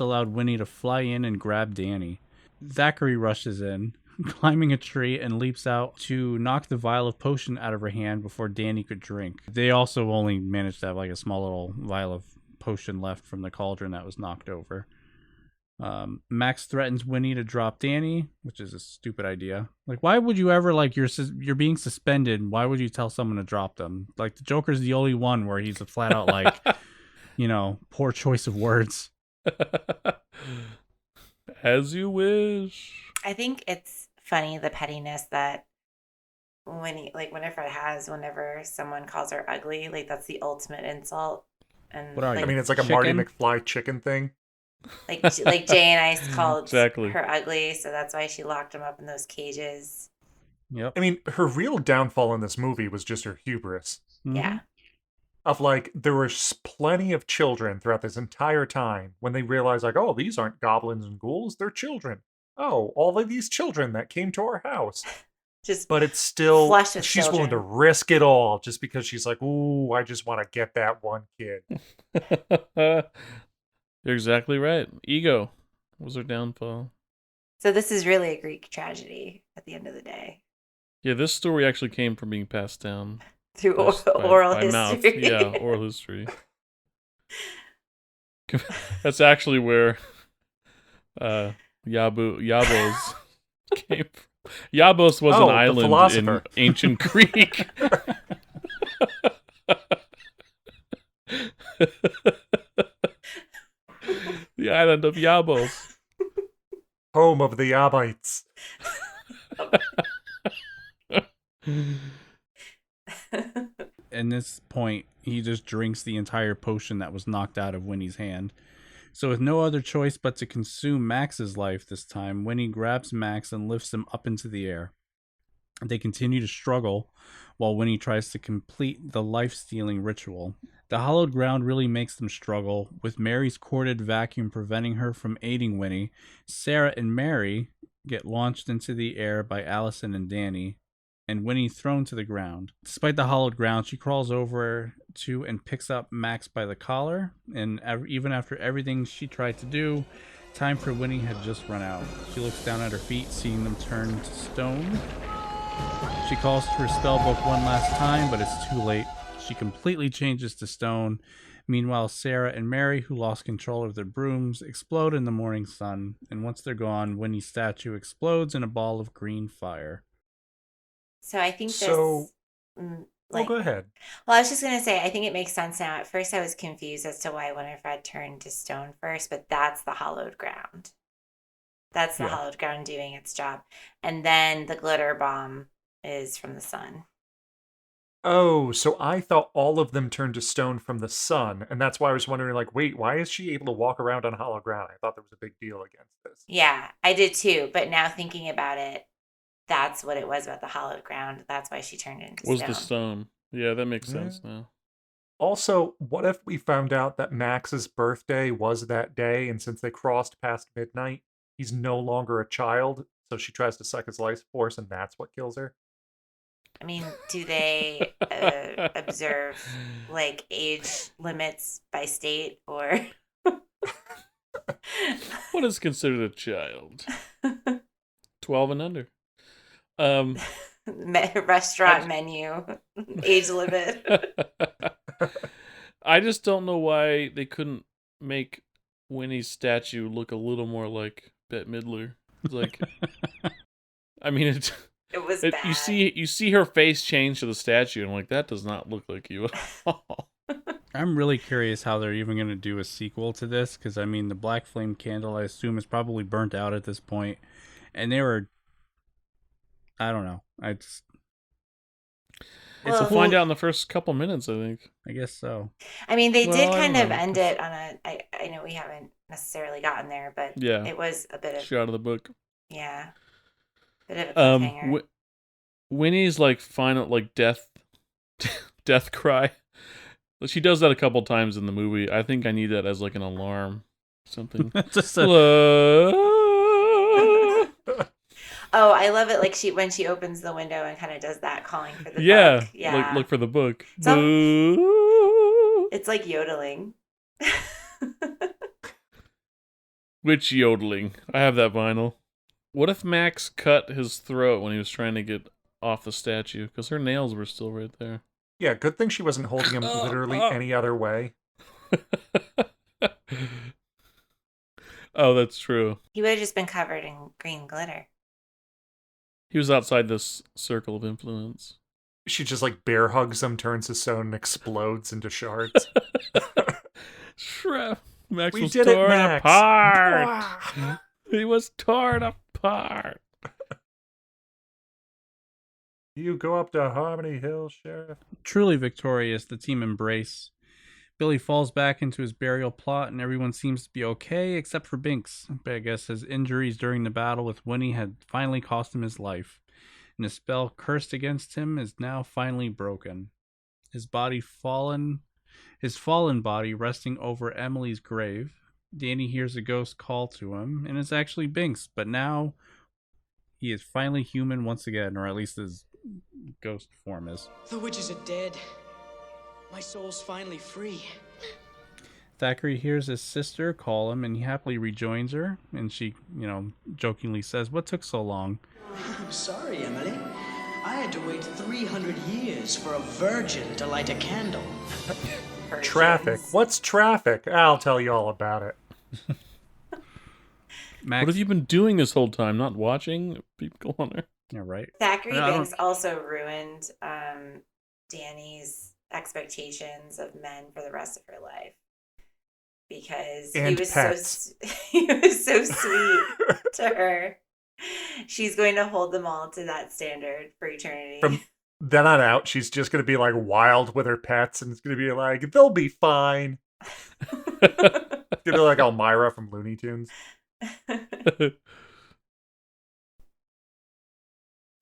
allowed Winnie to fly in and grab Danny. Zachary rushes in, climbing a tree, and leaps out to knock the vial of potion out of her hand before Danny could drink. They also only managed to have like a small little vial of potion left from the cauldron that was knocked over. Max threatens Winnie to drop Danny, which is a stupid idea. Like, why would you ever, like, you're being suspended, why would you tell someone to drop them? Like, the Joker's the only one where he's a flat out, like, poor choice of words. As you wish. I think it's funny, the pettiness that Winifred has whenever someone calls her ugly. Like, that's the ultimate insult. And what are you? I mean, it's like a Marty McFly chicken thing. Like Jay and I called exactly. her ugly, so that's why she locked him up in those cages. Yep. I mean, her real downfall in this movie was just her hubris. Mm-hmm. Yeah. Of like, there were plenty of children throughout this entire time when they realized, like, oh, these aren't goblins and ghouls, they're children. Oh, all of these children that came to our house. But it's still, flush of she's children. willing to risk it all just because she's like, ooh, I just want to get that one kid. You're exactly right. Ego was her downfall. So this is really a Greek tragedy at the end of the day. Yeah, this story actually came from being passed down through oral history. Mouth. Yeah, oral history. That's actually where Yabos came from. Yabos was an island in ancient Greek. The island of Yabos. Home of the Yabites. In this point, he just drinks the entire potion that was knocked out of Winnie's hand. So with no other choice but to consume Max's life this time, Winnie grabs Max and lifts him up into the air. They continue to struggle while Winnie tries to complete the life-stealing ritual. The hallowed ground really makes them struggle, with Mary's corded vacuum preventing her from aiding Winnie. Sarah and Mary get launched into the air by Allison and Danny, and Winnie thrown to the ground. Despite the hollowed ground, she crawls over to and picks up Max by the collar, and even after everything she tried to do, time for Winnie had just run out. She looks down at her feet, seeing them turn to stone. She calls to her spellbook one last time, but it's too late. She completely changes to stone. Meanwhile, Sarah and Mary, who lost control of their brooms, explode in the morning sun, and once they're gone, Winnie's statue explodes in a ball of green fire. So I think this... So, like, go ahead. Well, I was just going to say, I think it makes sense now. At first, I was confused as to why Winifred turned to stone first, but that's the hallowed ground. That's the hallowed ground doing its job. And then the glitter bomb is from the sun. Oh, so I thought all of them turned to stone from the sun, and that's why I was wondering, like, wait, why is she able to walk around on hollow ground? I thought there was a big deal against this. Yeah, I did too. But now thinking about it, that's what it was about the hallowed ground. That's why she turned into stone. Was the stone. Yeah, that makes sense now. Also, what if we found out that Max's birthday was that day, and since they crossed past midnight, he's no longer a child, so she tries to suck his life force, and that's what kills her? I mean, do they observe, like, age limits by state, or... What is considered a child? 12 and under. Restaurant menu, age limit. I just don't know why they couldn't make Winnie's statue look a little more like Bette Midler. It's like, I mean, it was bad. You see her face change to the statue, and I'm like, that does not look like you at all. I'm really curious how they're even going to do a sequel to this, because, I mean, the Black Flame candle, I assume, is probably burnt out at this point, and they were... I don't know. We'll find out in the first couple minutes, I think. I guess so. I mean, they did kind of end it on a... I know we haven't necessarily gotten there, but it was a bit of... Straight out of the book. Yeah. Bit of a cliffhanger. Winnie's, like, final, like, death cry. She does that a couple times in the movie. I think I need that as, like, an alarm. Something. Just Oh, I love it. Like when she opens the window and kind of does that, calling for the book. Yeah, like, look for the book. It's like yodeling. Which yodeling? I have that vinyl. What if Max cut his throat when he was trying to get off the statue? Because her nails were still right there. Yeah, good thing she wasn't holding him literally any other way. Oh, that's true. He would have just been covered in green glitter. He was outside this circle of influence. She just, like, bear hugs him, turns to stone, and explodes into shards. Max was torn apart. He was torn apart. You go up to Harmony Hill, Sheriff. Truly victorious, the team embrace. Billy falls back into his burial plot, and everyone seems to be okay, except for Binks. But I guess his injuries during the battle with Winnie had finally cost him his life, and his spell cursed against him is now finally broken. His fallen body resting over Emily's grave. Danny hears a ghost call to him, and it's actually Binks, but now he is finally human once again, or at least his ghost form is. The witches are dead. My soul's finally free. Thackeray hears his sister call him, and he happily rejoins her, and she, jokingly says, "What took so long?" I'm sorry, Emily. I had to wait 300 years for a virgin to light a candle. Traffic. What's traffic? I'll tell you all about it. What have you been doing this whole time? Not watching people on there? Yeah, right. Thackeray Binks also ruined Danny's expectations of men for the rest of her life, because he was so sweet to her. She's going to hold them all to that standard for eternity. From then on out, she's just going to be like wild with her pets, and it's going to be like, they'll be fine. It's going to be like Elmira from Looney Tunes. It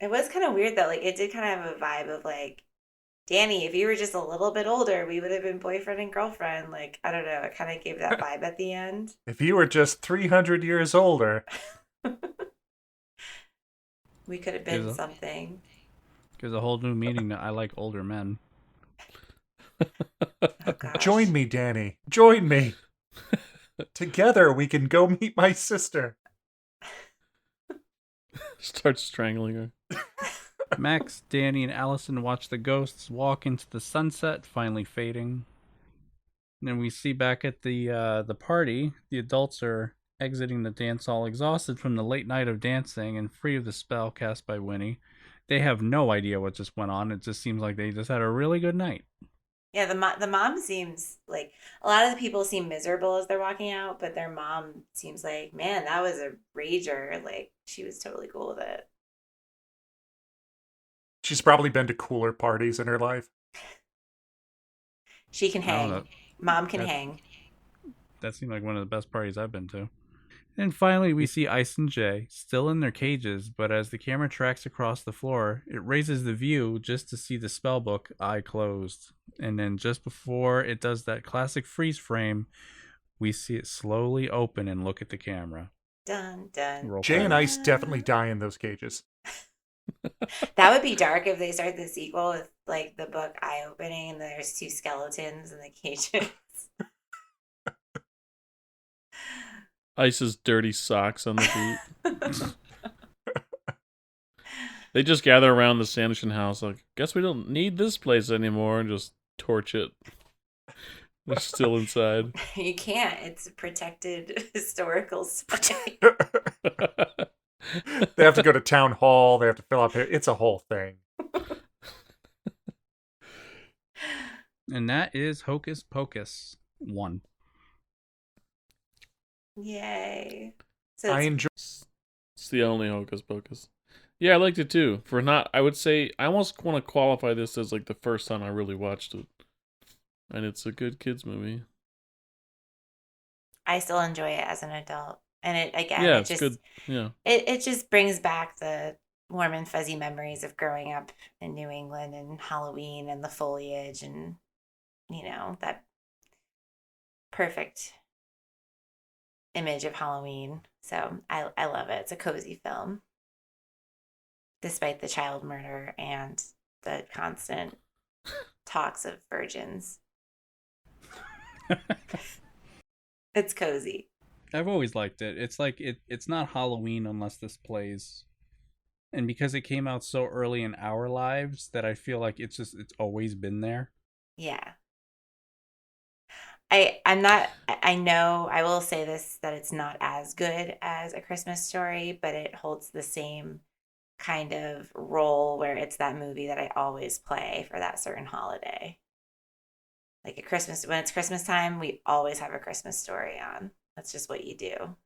was kind of weird though. Like, it did kind of have a vibe of like, Danny, if you were just a little bit older, we would have been boyfriend and girlfriend. Like, I don't know. It kind of gave that vibe at the end. If you were just 300 years older. We could have been something. Gives a whole new meaning to I like older men. Join me, Danny. Join me. Together we can go meet my sister. Start strangling her. Max, Danny, and Allison watch the ghosts walk into the sunset, finally fading. And then we see back at the party, the adults are exiting the dance hall, exhausted from the late night of dancing and free of the spell cast by Winnie. They have no idea what just went on. It just seems like they just had a really good night. Yeah, the mom seems like a lot of the people seem miserable as they're walking out, but their mom seems like, man, that was a rager. Like, she was totally cool with it. She's probably been to cooler parties in her life. She can hang. Mom can hang. That seemed like one of the best parties I've been to. And finally, we see Ice and Jay, still in their cages, but as the camera tracks across the floor, it raises the view just to see the spellbook, eye closed. And then just before it does that classic freeze frame, we see it slowly open and look at the camera. Dun, dun. Jay and Ice definitely die in those cages. That would be dark if they start the sequel with, like, the book eye-opening and there's two skeletons in the cages. Ice's dirty socks on the feet. They just gather around the Sanderson house like, guess we don't need this place anymore, and just torch it. They're still inside. You can't. It's a protected historical site. They have to go to town hall. They have to fill out. It's a whole thing. And that is Hocus Pocus 1. Yay. So I enjoy. It's the only Hocus Pocus. Yeah, I liked it too. I would say, I almost want to qualify this as like the first time I really watched it. And it's a good kids movie. I still enjoy it as an adult. And it's good. Yeah. It just brings back the warm and fuzzy memories of growing up in New England and Halloween and the foliage and, that perfect image of Halloween. So I love it. It's a cozy film, despite the child murder and the constant talks of virgins. It's cozy. I've always liked it. It's like it's not Halloween unless this plays. And because it came out so early in our lives that I feel like it's always been there. Yeah. I know, I will say this, that it's not as good as A Christmas Story, but it holds the same kind of role where it's that movie that I always play for that certain holiday. Like when it's Christmas time, we always have A Christmas Story on. That's just what you do.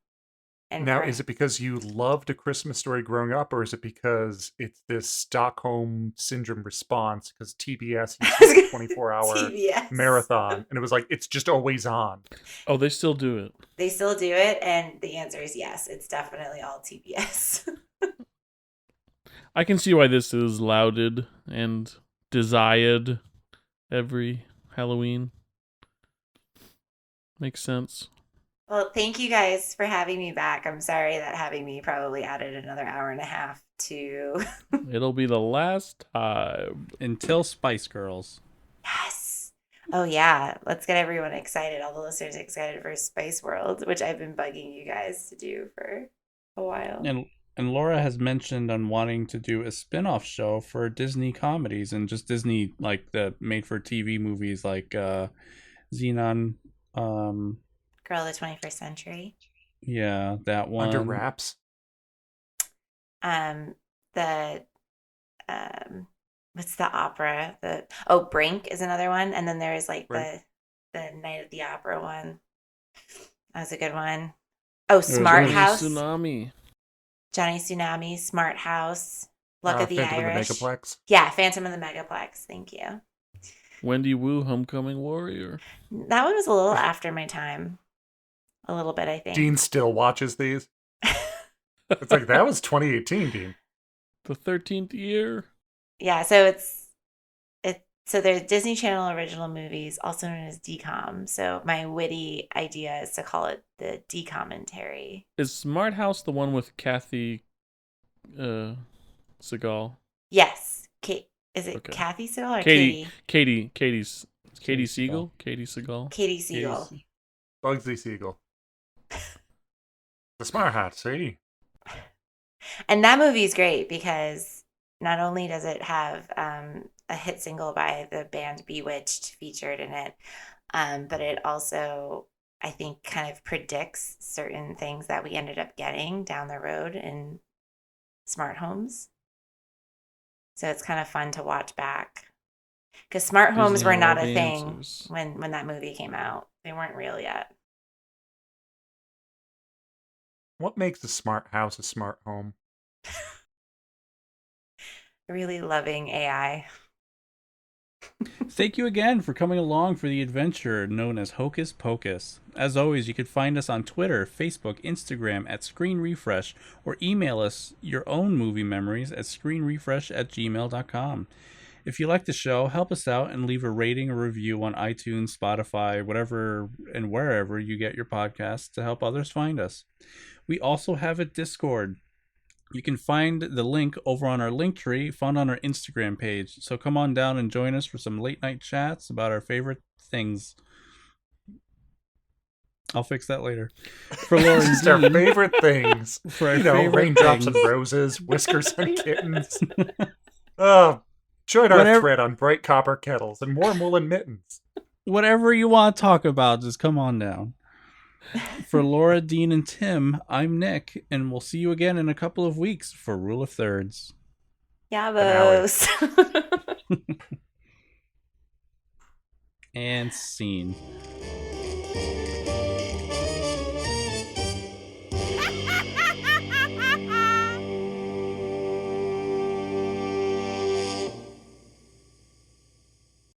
And now, is it because you loved A Christmas Story growing up, or is it because it's this Stockholm Syndrome response because TBS used to 24-hour marathon, and it was like, it's just always on? Oh, they still do it. They still do it, and the answer is yes. It's definitely all TBS. I can see why this is lauded and desired every Halloween. Makes sense. Well, thank you guys for having me back. I'm sorry that having me probably added another hour and a half to... It'll be the last time. Until Spice Girls. Yes. Oh, yeah. Let's get everyone excited. All the listeners excited for Spice World, which I've been bugging you guys to do for a while. And Laura has mentioned on wanting to do a spin-off show for Disney comedies and just Disney, like the made-for-TV movies like Xenon... Girl of the 21st Century. Yeah, that one. Under Wraps. What's the opera? Brink is another one, and then there is like the Night of the Opera one. That was a good one. Oh, Smart House. Tsunami. Johnny Tsunami, Smart House, Luck of the Phantom Irish. Of the Megaplex. Yeah, Phantom of the Megaplex. Thank you. Wendy Wu, Homecoming Warrior. That one was a little after my time. A little bit, I think. Dean still watches these. It's like, that was 2018, Dean. The 13th year. Yeah, so so they're Disney Channel original movies, also known as DCOM. So my witty idea is to call it the D-commentary. Is Smart House the one with Kathy Seagal? Yes. Kate, is it Okay. Kathy Siegel or Katie Katie? Katie Siegel? Katie Siegel? Katie Siegel. Bugsy Siegel. The smart hat, see? And that movie's great because not only does it have a hit single by the band Bewitched featured in it, but it also, I think, kind of predicts certain things that we ended up getting down the road in smart homes. So it's kind of fun to watch back. Because smart homes Disney were had not all a the thing answers. when that movie came out. They weren't real yet. What makes a smart house a smart home? Really loving AI. Thank you again for coming along for the adventure known as Hocus Pocus. As always, you can find us on Twitter, Facebook, Instagram at Screen Refresh, or email us your own movie memories at screenrefresh@gmail.com. If you like the show, help us out and leave a rating or review on iTunes, Spotify, whatever and wherever you get your podcasts to help others find us. We also have a Discord. You can find the link over on our Linktree, found on our Instagram page. So come on down and join us for some late night chats about our favorite things. I'll fix that later. For Lauren Just our Dean, favorite things. for our You know, favorite raindrops things. and roses, whiskers and kittens. Join our Whatever- thread on bright copper kettles and warm woolen mittens. Whatever you want to talk about, just come on down. For Laura, Dean, and Tim, I'm Nick, and we'll see you again in a couple of weeks for Rule of Thirds. Yabos. And scene.